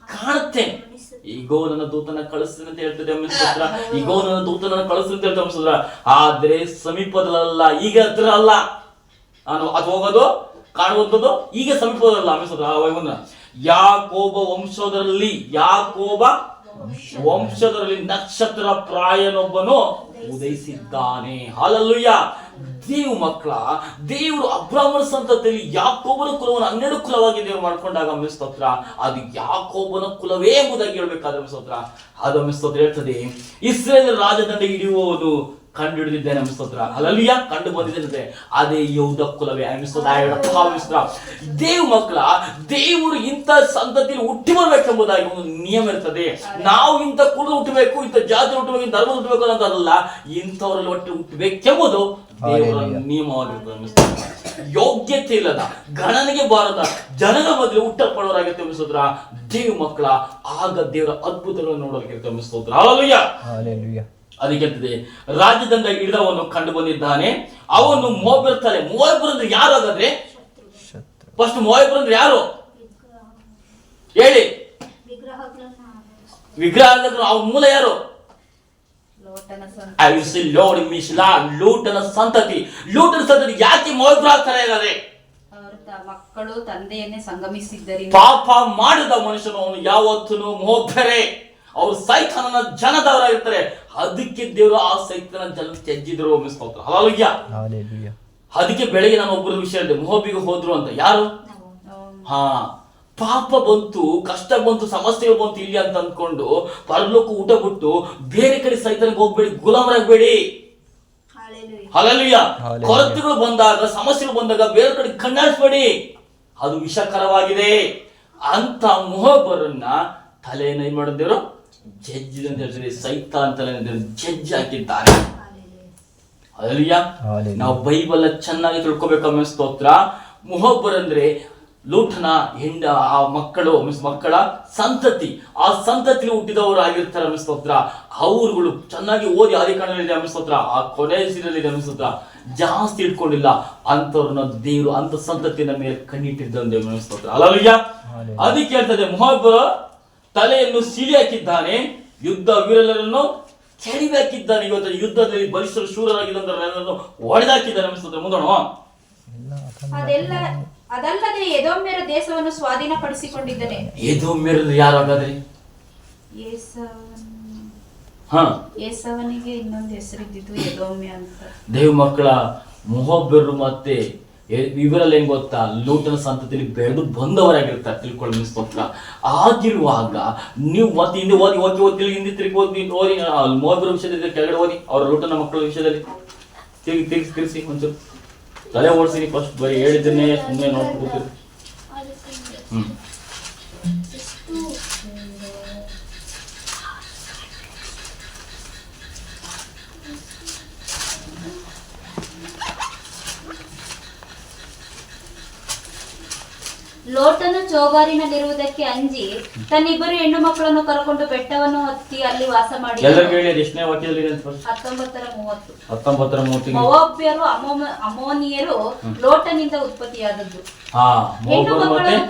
ಕಾಣುತ್ತೇನೆ. ಈಗೋ ನನ್ನ ದೂತನ ಕಳಿಸ್ತೇನೆ ಅಂತ ಹೇಳ್ತದೆ ಅಮ್ಮಿಸ್ತದ್ರ. ಈಗೋ ನನ್ನ ದೂತನ ಕಳಿಸ್ತೇನೆ ಅಂತ ಹೇಳ್ತದೆ ಅಮ್ಮಿಸ್ತದ್ರ. ಆದ್ರೆ ಸಮೀಪದಲ್ಲ, ಈಗ ಹತ್ರ ಅಲ್ಲ. ನಾನು ಅದು ಹೋಗೋದು ಕಾಣುವಂಥದ್ದು ಈಗ ಸಮೀಪದಲ್ಲ ಅಮ್ಮಿಸ್ತದ್ರ. ಯಾಕೋಬ ವಂಶದಲ್ಲಿ ನಕ್ಷತ್ರ ಪ್ರಾಯನೊಬ್ಬನು ಉದಯಿಸಿದ್ದಾನೆ. ಹಲ್ಲೆಲೂಯ. ದೇವ್ ಮಕ್ಕಳ ದೇವರು ಅಬ್ರಾಹ್ಮಣ ಸಂತತಿಯಲ್ಲಿ ಯಾಕೋಬನ ಕುಲವನ್ನು 12 ಕುಲವಾಗಿ ದೇವರು ಮಾಡ್ಕೊಂಡಾಗ ಸ್ತೋತ್ರ, ಅದು ಯಾಕೋಬನ ಕುಲವೇ ಎಂಬುದಾಗಿ ಹೇಳ್ಬೇಕಾದ್ರೆ ಸ್ತೋತ್ರ. ಅದು ಸ್ತೋತ್ರ ಹೇಳ್ತದೆ, ಇಸ್ರೇಲ್ ರಾಜದಂಡ ಹಿಡಿಯುವುದು ಕಂಡು ಹಿಡಿದಿದ್ದೇನೆ ಸ್ತೋತ್ರ. ಹಲ್ಲೆಲೂಯ. ಕಂಡು ಬಂದಿದೆ, ಅದೇ ಯಹೂದ ಕುಲವೇ ಸ್ತೋತ್ರ. ದೇವ್ ಮಕ್ಕಳ ದೇವರು ಇಂಥ ಸಂತತಿಯಲ್ಲಿ ಹುಟ್ಟಿ ಬರ್ಬೇಕೆಂಬುದಾಗಿ ಒಂದು ನಿಯಮ ಇರ್ತದೆ. ನಾವು ಇಂಥ ಕುಲ ಹುಟ್ಟಬೇಕು, ಇಂಥ ಜಾತಿ ಹುಟ್ಟಬೇಕು, ಧರ್ಮ ಹುಟ್ಟಬೇಕು ಅನ್ನೋದಲ್ಲ, ಇಂಥವರಲ್ಲಿ ಒಟ್ಟು ಹುಟ್ಟಬೇಕೆಂಬುದು ದೇವರ ನಿಯಮವಾಗಿರ್ತದೆ. ಯೋಗ್ಯತೆ ಇಲ್ಲದ, ಗಣನೆಗೆ ಬಾರದ ಜನರ ಮಧ್ಯೆ ಹುಟ್ಟಪಡೋರಾಗಿರುತ್ತೆ ಸ್ತೋತ್ರ. ದೇವ್ ಮಕ್ಕಳ ಆಗ ದೇವರ ಅದ್ಭುತಗಳನ್ನು ನೋಡೋಕೆ ಸ್ತೋತ್ರ. ಹಲ್ಲೆಲೂಯ. ಅದಕ್ಕೆ ರಾಜ್ಯದಂಡ ಹಿಡಿದವನು ಕಂಡು ಬಂದಿದ್ದಾನೆ. ಅವನು ಮೋವಾಬ್ಯರ ತಲೆ. ಮೋವಾಬ್ಯರು ಅಂದ್ರೆ ಯಾರು? ಹಾಗಾದ್ರೆ ಫಸ್ಟ್ ಮೋವಾಬ್ಯರು ಅಂದ್ರೆ ಯಾರು ಹೇಳಿ? ವಿಗ್ರಹ. ಅವ್ರ ಮೂಲ ಯಾರು? ಲೂಟನ ಸಂತತಿ. ಲೂಟನ ಸಂತತಿ ಯಾಕೆ ಮೋವಾಬ್ಯರು ಆಗ್ತಾರೆ? ಹಾಗಾದ್ರೆ ಮಕ್ಕಳು ತಂದೆಯನ್ನೇ ಸಂಗಮಿಸಿದ್ದರಿಂದ ಪಾಪ ಮಾಡಿದ ಮನುಷ್ಯನು ಅವನು ಯಾವತ್ತೂ ಮೋವಾಬ್ಯರೇ. ಅವ್ರು ಸೈತಾನನ ಜನದವರಾಗಿರ್ತಾರೆ. ಅದಕ್ಕೆ ದೇವರು ಆ ಸೈತಾನ ಜನ ತ್ಯಜಿದ್ರು. ಹಲ್ಲೆಲೂಯಾ. ಅದಕ್ಕೆ ಬೆಳಗ್ಗೆ ನಾನು ಒಬ್ಬರ ವಿಷಯ ಹೇಳಿದೆ, ಮೋವಾಬಿಗೆ ಹೋದ್ರು ಅಂತ. ಯಾರು? ಪಾಪ ಬಂತು, ಕಷ್ಟ ಬಂತು, ಸಮಸ್ಯೆಗಳು ಬಂತು ಇಲ್ಲಿ ಅಂತ ಅಂದ್ಕೊಂಡು ಪರಲೋಕ ಊಟ ಬಿಟ್ಟು ಬೇರೆ ಕಡೆ ಸೈತಾನಿಗೆ ಹೋಗ್ಬೇಡಿ, ಗುಲಾಮರಾಗಬೇಡಿ. ಹಲ್ಲೆಲೂಯಾ. ಕೊರತೆಗಳು ಬಂದಾಗ, ಸಮಸ್ಯೆಗಳು ಬಂದಾಗ ಬೇರೆ ಕಡೆ ಕಣ್ಣಾಡಿಸ್ಬೇಡಿ, ಅದು ವಿಷಕರವಾಗಿದೆ ಅಂತ ಮೋವಾಬ್ಯರನ್ನ ತಲೆಯನ್ನು ಏನ್ ಮಾಡಿದ್ರು? ಜಜ್ಜಿದ ಅಂತ ಹೇಳ್ತಾರೆ. ಸೈತಾನ್ ತಲೆಯನ್ನು ಜಜ್ಜಿ ಹಾಕಿದ್ದಾರೆ. ಹಲ್ಲೆಲೂಯಾ. ನಾವು ಬೈಬಲ್ ಚೆನ್ನಾಗಿ ತಿಳ್ಕೊಬೇಕಮ್ಮ ಸ್ತೋತ್ರ. ಮೋವಾಬ್ಯರು ಅಂದ್ರೆ ಲೂಟನ ಆ ಮಕ್ಕಳ ಸಂತತಿ, ಆ ಸಂತತಿ ಹುಟ್ಟಿದವರು ಆಗಿರ್ತಾರೆ ಸ್ತೋತ್ರ. ಅವರುಗಳು ಚೆನ್ನಾಗಿ ಓದಿ ಆದಿಕಾಂಡದಲ್ಲಿದೆ ಸ್ತೋತ್ರ, ಆ ಕೊನೆ ಸೀರಿಯಲ್ಲಿದೆ ಸ್ತೋತ್ರ. ಜಾಸ್ತಿ ಇಟ್ಕೊಂಡಿಲ್ಲ ಅಂತವ್ರನ್ನ ದೇವರು ಅಂತ ಸಂತತಿನ ಮೇಲೆ ಕಣ್ಣಿಟ್ಟಿದ್ದಂತೆ ಸ್ತೋತ್ರ. ಹಲ್ಲೆಲೂಯಾ. ಅದಕ್ಕೆ ಹೇಳ್ತದೆ, ಮೋವಾಬ್ಯರ ತಲೆಯನ್ನು ಸೀಳಿ ಹಾಕಿದ್ದಾನೆ, ಯುದ್ಧ ವೀರರನ್ನು ಕೆಡವಿ ಹಾಕಿದ್ದಾನೆ. ಇವತ್ತು ಯುದ್ಧದಲ್ಲಿ ಬಲಿಷ್ಠರು ಶೂರರಾಗಿದ್ದಂತವರೆಲ್ಲರನ್ನು ಹೊಡೆದಾಕಿದ್ದಾನೆ ಅನಿಸ್ತದೆ. ಮುಂದೋಣ. ಅದಲ್ಲದೆ ಎದೋಮ್ಯರ ದೇಶವನ್ನು ಸ್ವಾಧೀನಪಡಿಸಿಕೊಂಡಿದ್ದಾನೆ. ಎದೋಮ್ಯರು ಯಾರು ಹಾಗಾದ್ರೆ? ಏಸವನಿಗೆ ಇನ್ನೊಂದು ಹೆಸರಿದ್ದು ಎದೋಮ್ಯ ಅಂತ. ದೇವ ಮಕ್ಕಳ ಮೋವಾಬ್ಯರು ಮತ್ತೆ ಇವರಲ್ಲಿ ಏನ್ ಗೊತ್ತಾ? ಲೂಟನ ಸಂತತಿಯಲ್ಲಿ ಬೆಳೆದು ಬಂದವರಾಗಿರ್ತಾರೆ. ತಿಳ್ಕೊಳ್ಳಿ ಸ್ತೋತ್ರ. ಆಗಿರುವಾಗ ನೀವು ಮತ್ತೆ ಹಿಂದೆ ಓದಿ ಹಿಂದೆ ತಿರುಗಿ ಓದಿ ಮೋವಾಬ್ಯರ ವಿಷಯದಲ್ಲಿ ಕೆಳಗಡೆ ಓದಿ, ಅವರ ಲೂಟನ ಮಕ್ಕಳ ವಿಷಯದಲ್ಲಿ ತಿರ್ಸಿ ಒಂಚೂರು ತಲೆ ಓಡಿಸಿ. ಫಸ್ಟ್ ಬರೀ ಹೇಳಿದ್ದನ್ನೇ ಸುಮ್ಮನೆ ನೋಡ್ಕೊಡ್ತೀರಿ. ಲೋಟನು ಚೋಗಾರಿನಲ್ಲಿರುವುದಕ್ಕೆ ಅಂಜಿ ತನ್ನಿಬ್ಬರು ಹೆಣ್ಣು ಮಕ್ಕಳನ್ನು ಕರ್ಕೊಂಡು ಬೆಟ್ಟವನ್ನು ಹತ್ತಿ ಅಲ್ಲಿ ವಾಸ ಮಾಡಿ. 19:30 ಮೋವಾಬ್ಯರು ಅಮ್ಮೋನಿಯರು ಲೋಟನಿಂದ ಉತ್ಪತ್ತಿಯಾದದ್ದು. ಹೆಣ್ಣು ಮಕ್ಕಳನ್ನು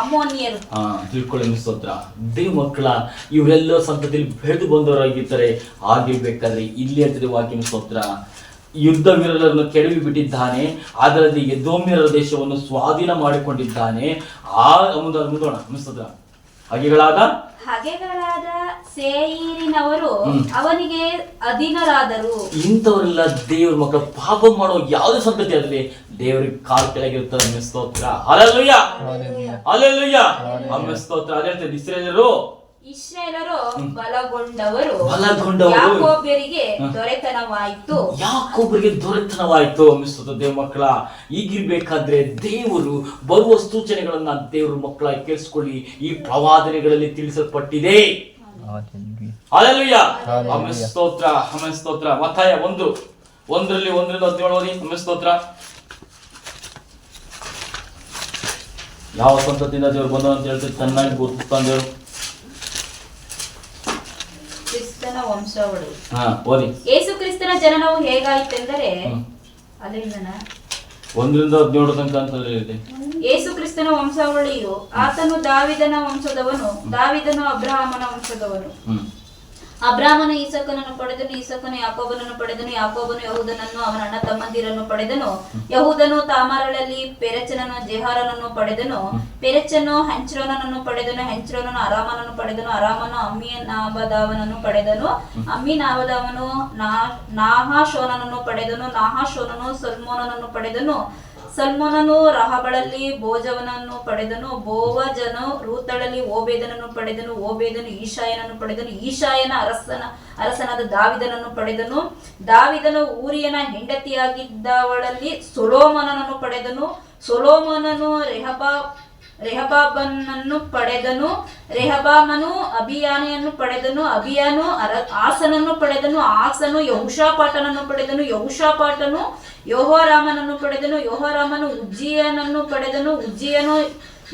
ಅಮ್ಮೋನಿಯರು. ತಿಳ್ಕೊಳ್ಳಿ ಸ್ತೋತ್ರ. ದೇವ ಮಕ್ಕಳ ಇವರೆಲ್ಲ ಸಂತತಿಯಲ್ಲಿ ಬೆಳೆದು ಬಂದವರಾಗಿರ್ತಾರೆ. ಆಗಿರ್ಬೇಕಾದ್ರೆ ಇಲ್ಲಿ ಹೇಳ್ತಿದೆ ವಾಕ್ಯ ಸ್ತೋತ್ರ, ಯುದ್ಧ ವೀರರನ್ನು ಕೆಡವಿ ಬಿಟ್ಟಿದ್ದಾನೆ, ಅದರಲ್ಲಿ ಎದೋಮ್ಯರ ದೇಶವನ್ನು ಸ್ವಾಧೀನ ಮಾಡಿಕೊಂಡಿದ್ದಾನೆ. ಮುಂದೋಣ ಸ್ತೋತ್ರ. ಹಗೆಗಳಾದ ಸೇಯೀರಿನವರು ಅವನಿಗೆ ಅಧೀನರಾದರು. ಇಂಥವರೆಲ್ಲ ದೇವ್ರ ಮಕ್ಕಳ ಪಾಪ ಮಾಡೋ ಯಾವುದೇ ಸಂತತಿ ಆದ್ರೆ ದೇವರಿಗೆ ಕಾಲ್ ಕೆಳಗಿರುತ್ತದೆ. ಸ್ತೋತ್ರ. ಹಲ್ಲೆಲೂಯಾ ಹಲ್ಲೆಲೂಯಾ ಸ್ತೋತ್ರ. ಅದೇ ಇಸ್ರಾಯೇಲರು ಬಲಗೊಂಡವರು. ಯಾಕೋಬ್ಯರಿಗೆ ದೊರೆತನವಾಯಿತು. ದೇವ ಮಕ್ಕಳ ಈಗಿರ್ಬೇಕಾದ್ರೆ ದೇವರು ಬರುವ ಸೂಚನೆಗಳನ್ನ ದೇವ್ರ ಮಕ್ಕಳ ಕೇಳಿಸ್ಕೊಳ್ಳಿ. ಈ ಪ್ರವಾದನೆಗಳಲ್ಲಿ ತಿಳಿಸಲ್ಪಟ್ಟಿದೆ. ಹಲ್ಲೆಲೂಯಾ ಸ್ತೋತ್ರ. ಸ್ತೋತ್ರ. ಮತ್ತಾಯ 1:1-17 ಸ್ತೋತ್ರ. ಯಾವ ಸಂತತಿಯಿಂದ ದೇವರು ಬಂದ ಅಂತ ಹೇಳ್ತಾರೆ ಚೆನ್ನಾಗಿ ಗೊತ್ತಂದೇವರು. ಕ್ರಿಸ್ತನ ವಂಶಾವಳಿ. ಓದಿ. ಯೇಸು ಕ್ರಿಸ್ತನ ಜನನವು ಹೇಗಾಯಿತೆಂದರೆ, ಅಲ್ಲಿಂದನ 1-17 ತನಕ ಅಂತ ಹೇಳಿದೆ. ಯೇಸು ಕ್ರಿಸ್ತನ ವಂಶಾವಳಿಯು, ಆತನು ದಾವಿದನ ವಂಶದವನು, ದಾವಿದನು ಅಬ್ರಹಾಮನ ವಂಶದವನು, ಅಬ್ರಾಮನು ಈಸಕನನ್ನು ಪಡೆದನು, ಈಸಕನು ಯಾಕೋಬನನ್ನು ಪಡೆದನು, ಯಾಕೋಬನು ಯಹೂದನನ್ನು ಅವನ ಅಣ್ಣ ತಮ್ಮಂದಿರನ್ನು ಪಡೆದನು, ಯಹೂದನು ತಾಮಾರಳಲ್ಲಿ ಪೆರೆಚನನ್ನು ಜೆಹಾರನನ್ನು ಪಡೆದನು, ಪೆರೆಚನು ಹೆಂಚ್ರೋನನ್ನು ಪಡೆದನು, ಹೆಂಚ್ರೋನನು ಅರಾಮನನ್ನು ಪಡೆದನು, ಅರಾಮನು ಅಮ್ಮಿನಾಬದಾವನನ್ನು ಪಡೆದನು, ಅಮ್ಮಿನಾಬದಾವನು ನಾಹಾಶೋನನನ್ನು ಪಡೆದನು, ನಾಹಾಶೋನನು ಸಲ್ಮೋನನನ್ನು ಪಡೆದನು, ಸಲ್ಮೋನನು ರಹಬಳಲ್ಲಿ ಬೋಜವನನ್ನು ಪಡೆದನು, ಬೋವಜನು ರೂತಳಲ್ಲಿ ಓಬೇದನನ್ನು ಪಡೆದನು, ಓಬೇದನು ಈಶಾಯನನ್ನು ಪಡೆದನು, ಈಶಾಯನ ಅರಸನಾದ ದಾವಿದನನ್ನು ಪಡೆದನು, ದಾವಿದನು ಊರಿಯನ ಹೆಂಡತಿಯಾಗಿದ್ದವಳಲ್ಲಿ ಸೊಲೋಮನನ್ನು ಪಡೆದನು, ಸೊಲೋಮನನು ರೆಹಬಾಬನನ್ನು ಪಡೆದನು, ರೆಹಬಾಮನು ಅಬಿಯಾನೆಯನ್ನು ಪಡೆದನು, ಅಬಿಯಾನು ಆಸನನ್ನು ಪಡೆದನು, ಆಸನು ಯಹುಷಾಪಾಟನನ್ನು ಪಡೆದನು, ಯಹುಷಾಪಾಟನು ಯೆಹೋರಾಮನನ್ನು ಪಡೆದನು, ಯೆಹೋರಾಮನು ಉಜ್ಜೀಯನನ್ನು ಪಡೆದನು, ಉಜ್ಜೀಯನು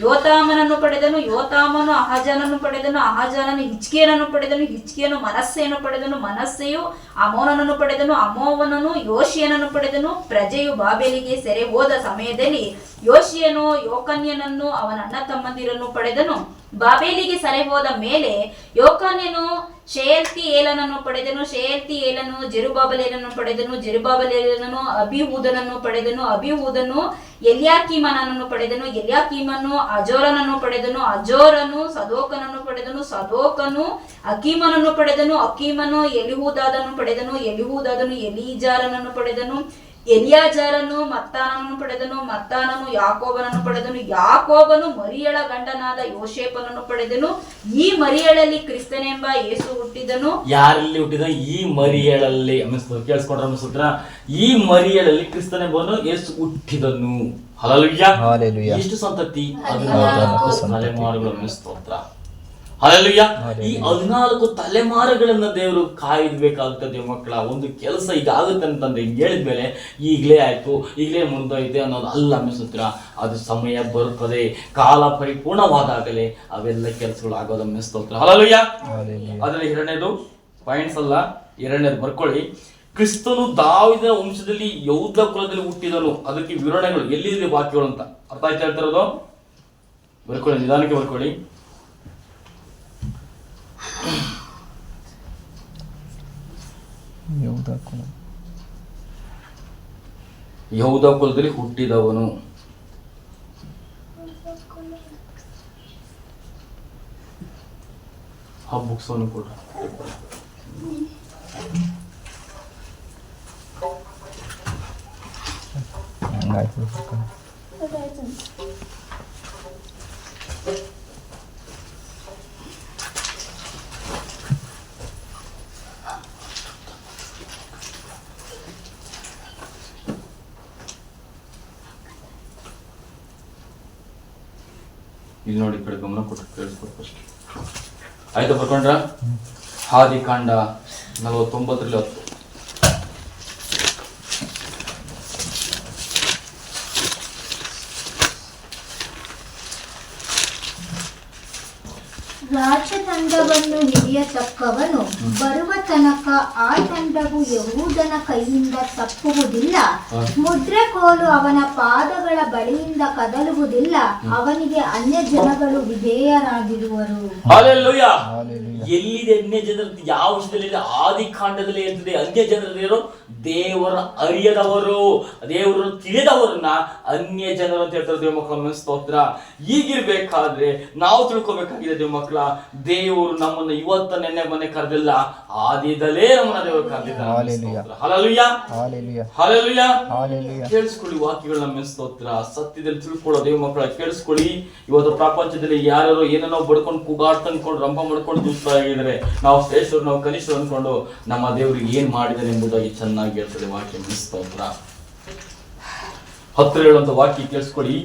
ಯೋತಾಮನನ್ನು ಪಡೆದನು, ಯೋತಾಮನು ಅಹಾಜನನ್ನು ಪಡೆದನು, ಅಹಾಜನನು ಹಿಜ್ಕೀಯನನ್ನು ಪಡೆದನು, ಹಿಜ್ಕೀಯನು ಮನಸ್ಸೆಯನ್ನು ಪಡೆದನು, ಮನಸ್ಸೆಯು ಅಮೋನನನ್ನು ಪಡೆದನು, ಅಮೋವನನು ಯೋಷಿಯನನ್ನು ಪಡೆದನು. ಪ್ರಜೆಯು ಬಾಬೆಲಿಗೆ ಸೆರೆ ಹೋದ ಸಮಯದಲ್ಲಿ ಯೋಷಿಯನು ಯೋಕನ್ಯನನ್ನು ಅವನ ಅಣ್ಣ ತಮ್ಮಂದಿರನ್ನು ಪಡೆದನು. ಬಾಬೇಲಿಗೆ ಸೆರೆ ಹೋದ ಮೇಲೆ ಯೋಕನ್ಯನು ಶೆಯಲ್ತಿಯೇಲನನ್ನು ಪಡೆದನು, ಶೆಯಲ್ತಿಯೇಲನು ಜೆರುಬ್ಬಾಬೆಲನನ್ನು ಪಡೆದನು, ಜೆರುಬ್ಬಾಬೆಲನು ಅಬೀಹೂದನನ್ನು ಪಡೆದನು, ಅಬೀಹೂದನು ಎಲ್ಯಾಕೀಮನನ್ನು ಪಡೆದನು, ಎಲ್ಯಾಕೀಮನು ಅಜೋರನನ್ನು ಪಡೆದನು, ಅಜೋರನು ಸದೋಕನನ್ನು ಪಡೆದನು, ಸದೋಕನು ಅಕೀಮನನ್ನು ಪಡೆದನು, ಅಕೀಮನು ಎಲಿಹೂದಾದನ್ನು ಪಡೆದನು, ಎಲಿಹೂದಾದನು ಎಲೀಜಾರನನ್ನು ಪಡೆದನು, ಎಲಿಯಾಜಾರನು ಮತ್ತಾನನನ್ನು ಪಡೆದನು, ಮತ್ತಾನನು ಯಾಕೋಬನನ್ನು ಪಡೆದನು, ಯಾಕೋಬನು ಮರಿಯಳ ಗಂಡನಾದ ಯೋಸೇಫನನ್ನು ಪಡೆದನು. ಈ ಮರಿಯಳಲ್ಲಿ ಕ್ರಿಸ್ತನೆಂಬ ಯೇಸು ಹುಟ್ಟಿದನು. ಯಾರಲ್ಲಿ ಹುಟ್ಟಿದ? ಈ ಮರಿಯಳಲ್ಲಿ. ಕೇಳಿಸ್ಕೊಂಡ್ರ ಅನ್ಸುತ್ರ? ಈ ಮರಿಯಳಲ್ಲಿ ಕ್ರಿಸ್ತನೆಂಬನು ಯೇಸು ಹುಟ್ಟಿದನು. ಹಲ್ಲೆಲೂಯಾ. ಎಷ್ಟು ಸಂತತಿ? 14 ತಲೆಮಾರುಗಳು. ಸ್ತೋತ್ರ. ಹಲ್ಲೆಲೂಯಾ. ಈ 14 ತಲೆಮಾರುಗಳನ್ನ ದೇವರು ಕಾಯ್ಬೇಕಾಗ್ತದೆ ಮಕ್ಕಳ. ಒಂದು ಕೆಲಸ ಈಗ ಆಗುತ್ತೆ ಅಂತಂದ್ರೆ ಹಿಂಗೆ ಹೇಳಿದ್ಮೇಲೆ ಈಗಲೇ ಆಯ್ತು, ಈಗಲೇ ಮುಂದೋಯ್ತೆ ಅನ್ನೋದು ಅಲ್ಲ ಮೆಸುತ್ರ. ಅದು ಸಮಯ ಬರುತ್ತದೆ, ಕಾಲ ಪರಿಪೂರ್ಣವಾದಾಗಲೇ ಅವೆಲ್ಲ ಕೆಲಸಗಳು ಆಗೋದು ಮೆಸ್ತೋತ್ರ. ಹಲ್ಲೆಲೂಯಾ. ಅದರಲ್ಲಿ 2ನೇದು ಪಾಯಿಂಟ್ಸ್ ಅಲ್ಲ, 2ನೇದು ಬರ್ಕೊಳ್ಳಿ. ಕ್ರಿಸ್ತನು ದಾವಿದನ ವಂಶದಲ್ಲಿ ಯಹೂದ ಕುಲದಲ್ಲಿ ಹುಟ್ಟಿದನು. ಅದಕ್ಕೆ ವಿವರಣೆಗಳು ಎಲ್ಲಿದೆ ವಾಕ್ಯಗಳು ಅಂತ ಅರ್ಥ ಆಯ್ತಾ ಹೇಳ್ತಿರೋದು? ಬರ್ಕೊಳ್ಳಿ, ನಿಧಾನಕ್ಕೆ ಬರ್ಕೊಳ್ಳಿ. ಯಹೂದ ಕುಲದಲ್ಲಿ ಹುಟ್ಟಿದವನು. ಆ ಬುಕ್ಸನ್ನು ಕೂಡ ಇಲ್ಲಿ ನೋಡಿ, ಕಡೆ ಗಮನ ಕೊಟ್ಟು ಕೇಳಿಸ್ಕೊಟ್ಟು ಫಸ್ಟ್. ಆಯ್ತಾ? ಬರ್ಕೊಂಡ್ರ? ಆದಿಕಾಂಡ 49:10. ರಾಜದಂಡವನ್ನು ಹಿಡಿಯತಕ್ಕವನು ಬರುವ ತನಕ ಆ ದಂಡವು ಯಹೂದನ ಕೈಯಿಂದ ತಪ್ಪುವುದಿಲ್ಲ. ಮುದ್ರೆ ಕೋಲು ಅವನ ಪಾದಗಳ ಬಳಿಯಿಂದ ಕದಲುವುದಿಲ್ಲ. ಅವನಿಗೆ ಅನ್ಯ ಜನಗಳು ವಿಧೇಯರಾಗಿರುವರು. ಹಲ್ಲೆಲೂಯಾ. ಎಲ್ಲಿದೆ ಅನ್ಯ ಜನರು? ಯಾವ ವಿಷಯದಲ್ಲಿ? ಆದಿಕಾಂಡದಲ್ಲಿ ಇರ್ತದೆ. ಅನ್ಯ ಜನರು ದೇವರ ಅರಿಯದವರು, ದೇವರನ್ನು ತಿಳಿದವರನ್ನ ಅನ್ಯ ಜನರು ಅಂತ ಹೇಳ್ತಾರೆ. ದೇವ ಮಕ್ಕಳ ಸ್ತೋತ್ರ. ಈಗಿರ್ಬೇಕಾದ್ರೆ ನಾವು ತಿಳ್ಕೊಬೇಕಾಗಿದೆ ದೇವ ಮಕ್ಕಳ, ದೇವರು ನಮ್ಮನ್ನು ಇವತ್ತ ನೆನ್ನೆ ಮೊನ್ನೆ ಕರೆದಿಲ್ಲ, ಆದಿದಲೇ ನಮ್ಮನ್ನ ದೇವರು ಕರೆದಿದ್ದಾರೆ. Hallelujah, hallelujah. ಕೇಳಿಸ್ಕೊಳ್ಳಿ ವಾಕ್ಯಗಳು ನಮ್ಮ ಸ್ತೋತ್ರ. ಸತ್ಯದಲ್ಲಿ ತಿಳ್ಕೊಳ್ಳೋ ದೇವ ಮಕ್ಕಳ ಕೇಳಿಸ್ಕೊಳ್ಳಿ. ಇವತ್ತು ಪ್ರಪಂಚದಲ್ಲಿ ಯಾರು ಏನನ್ನೋ ಬಡ್ಕೊಂಡು ಕೂಗಾಡ್ತ ಅನ್ಕೊಂಡು ರಂಪ ಮಾಡ್ಕೊಂಡು ದೂಸ್ತಾ ಆಗಿದ್ದಾರೆ. ನಾವು ಶ್ರೇಷ್ಠರು, ನಾವು ಕನಿಷ್ಠರು ಅನ್ಕೊಂಡು ನಮ್ಮ ದೇವರು ಏನ್ ಮಾಡಿದ್ದಾರೆ ಎಂಬುದಾಗಿ ಚೆನ್ನಾಗಿ ಹೇಳ್ತದೆ ವಾಕ್ಯ. ಸ್ತೋತ್ರ. ಹತ್ತಿರ ಹೇಳುವಂತ ವಾಕ್ಯ ಕೇಳಿಸ್ಕೊಳ್ಳಿ.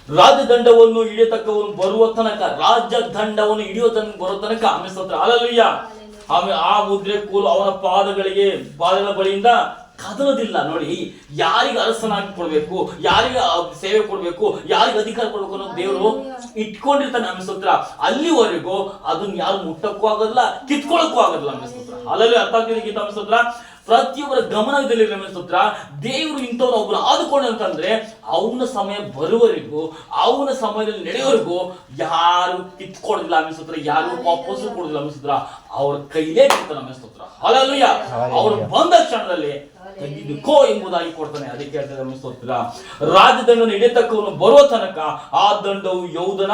ರಾಜದಂಡವನ್ನು ಹಿಡಿಯತಕ್ಕವನು ಬರುವ ತನಕ, ರಾಜದಂಡವನ್ನು ಹಿಡಿಯುವ ತನಕ ಬರುವ ತನಕ ಆಮೇಲೆ ಸ್ತೋತ್ರ. ಹಲ್ಲೆಲೂಯಾ. ಆಮೇಲೆ ಆ ಮುದ್ರೆ ಕೋಲು ಅವನ ಪಾದಗಳ ಬಳಿಯಿಂದ ಕದಲೋದಿಲ್ಲ. ನೋಡಿ, ಯಾರಿಗೆ ಅರಸನಾಗಿ ಕೊಡ್ಬೇಕು, ಯಾರಿಗೆ ಸೇವೆ ಕೊಡ್ಬೇಕು, ಯಾರಿಗೆ ಅಧಿಕಾರ ಕೊಡ್ಬೇಕು ಅನ್ನೋ ದೇವರು ಇಟ್ಕೊಂಡಿರ್ತಾನೆ. ಆಮೇಲೆ ಸ್ತೋತ್ರ. ಅಲ್ಲಿವರೆಗೂ ಅದನ್ನ ಯಾರು ಮುಟ್ಟಕ್ಕೂ ಆಗೋದಿಲ್ಲ, ಕಿತ್ಕೊಳ್ಳಕ್ಕೂ ಆಗೋದಿಲ್ಲ. ಆಮೇಲೆ ಸ್ತೋತ್ರ. ಅಲ್ಲಲ್ಲಿ ಅರ್ಥ ಆಗ್ತಿದೆ ಗೀತಾ ಸ್ತೋತ್ರ. ಪ್ರತಿಯೊಬ್ಬರ ಗಮನದಲ್ಲಿ ಸ್ತೋತ್ರ. ದೇವರು ಇಂಥವ್ರು ಒಬ್ಬರು ಆದುಕೊಂಡು ಅಂತಂದ್ರೆ ಅವನ ಸಮಯ ಬರುವವರೆಗೂ, ಅವನ ಸಮಯದಲ್ಲಿ ನಡೆಯುವವರೆಗೂ ಯಾರು ಕಿತ್ಕೊಡೋದಿಲ್ಲ. ಆಮೇಲೆ ಸ್ತೋತ್ರ. ಯಾರು ವಾಪಸ್ಸು ಕೊಡೋದಿಲ್ಲ. ಆಮೇಲೆ ಸ್ತೋತ್ರ. ಅವ್ರ ಕೈಲೇ ಇರ್ತಾನೆ. ಆಮೇಲೆ ಸ್ತೋತ್ರ. ಹಲ್ಲೆಲೂಯಾ. ಅವ್ರು ಬಂದ ಕ್ಷಣದಲ್ಲಿ ತೆಗೆದುಕೋ ಎಂಬುದಾಗಿ ಕೊಡ್ತಾನೆ. ಅದಕ್ಕೆ ಹೇಳ್ತಾರೆ ಸ್ತೋತ್ರ. ರಾಜದಂಡವನ್ನು ಹಿಡಿಯತಕ್ಕವನು ಬರುವ ತನಕ ಆ ದಂಡವು ಯಹೂದನ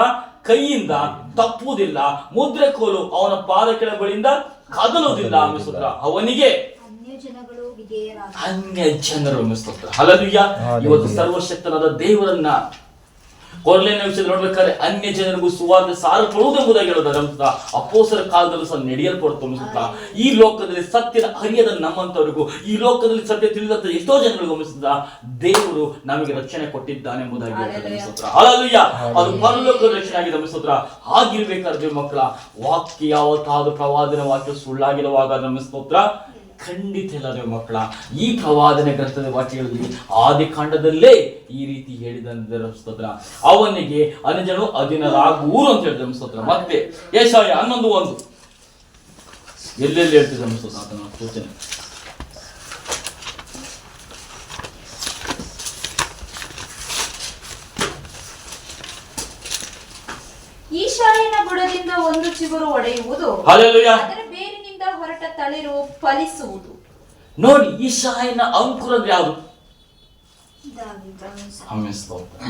ಕೈಯಿಂದ ತಪ್ಪುವುದಿಲ್ಲ. ಮುದ್ರೆ ಕೋಲು ಅವನ ಪಾದಗಳ ಬಳಿಯಿಂದ ಕದಲುವುದಿಲ್ಲ. ಆಮೇಲೆ ಸ್ತೋತ್ರ. ಅವನಿಗೆ ಅನ್ಯ ಜನರು ಸ್ತೋತ್ರ. ಹಲ್ಲೆಲೂಯಾ. ಇವತ್ತು ಸರ್ವಶಕ್ತನಾದ ದೇವರನ್ನ ಕೊರಲೇನ ವಿಷಯದಲ್ಲಿ ನೋಡ್ಬೇಕಾದ್ರೆ ಅನ್ಯ ಜನರಿಗೂ ಸುವಾರ್ತೆ ಸಾರಪಡುವುದೆಂಬುದಾಗಿ ಹೇಳೋದ ಅಪೋಸರ ಕಾಲದಲ್ಲೂ ಸಹ ನಡೆಯಲ್ಪಡುತ್ತ. ಈ ಲೋಕದಲ್ಲಿ ಸತ್ಯದ ಅರಿಯದ ನಮ್ಮಂತವರಿಗೂ, ಈ ಲೋಕದಲ್ಲಿ ಸತ್ಯ ತಿಳಿದಂತ ಎಷ್ಟೋ ಜನರಿಗೂ ಗಮನಿಸಿದ ದೇವರು ನಮಗೆ ರಕ್ಷಣೆ ಕೊಟ್ಟಿದ್ದಾನೆ ಎಂಬುದಾಗಿ ಹೇಳ್ತಾರೆ. ಹಲ್ಲೆಲೂಯಾ. ಅದು ಪರಲೋಕದ ರಕ್ಷಣೆ ಆಗಿದೆ. ಸ್ತೋತ್ರ. ಹಾಗಿರ್ಬೇಕಾದ್ರೆ ಮಕ್ಕಳ ವಾಕ್ಯ ಯಾವತ್ತಾದ್ರೂ ಪ್ರವಾದನ ವಾಕ್ಯ ಸುಳ್ಳಾಗಿರುವಾಗ ನಮ್ಮ ಸ್ತೋತ್ರ ಖಂಡಿತ ಇಲ್ಲ ದೇವ ಮಕ್ಕಳ. ಈ ಪ್ರವಾದನೆ ಗ್ರಂಥದ ವಾಕ್ಯಗಳಲ್ಲಿ ಆದಿಕಾಂಡದಲ್ಲೇ ಈ ರೀತಿ ಹೇಳಿದ ಸ್ತೋತ್ರ. ಅವನಿಗೆ ಅನ್ಯಜನರು ಅಧೀನರಾಗುವರು ಅಂತ ಹೇಳಿದ ಸ್ತೋತ್ರ. ಮತ್ತೆ ಯೆಶಾಯ 11:1 ಎಲ್ಲೆಲ್ಲಿ ಹೇಳ್ತಿದ್ದ ಸ್ತೋತ್ರ ಆತನ ಸೂಚನೆ. ಈಶಾಯನ ಬುಡದಿಂದ ಒಂದು ಚಿಗುರು ಒಡೆಯುವುದು, ಹಲ್ಲೆಲೂಯಾ. ಅದರ ಬೇರಿನಿಂದ ಹೊರಟ ತಳಿರು ಫಲಿಸುವುದು. ನೋಡಿ, ಈಶಾಯನ ಅಂಕುರ ಅಂದ್ರೆ ಯಾವುದು?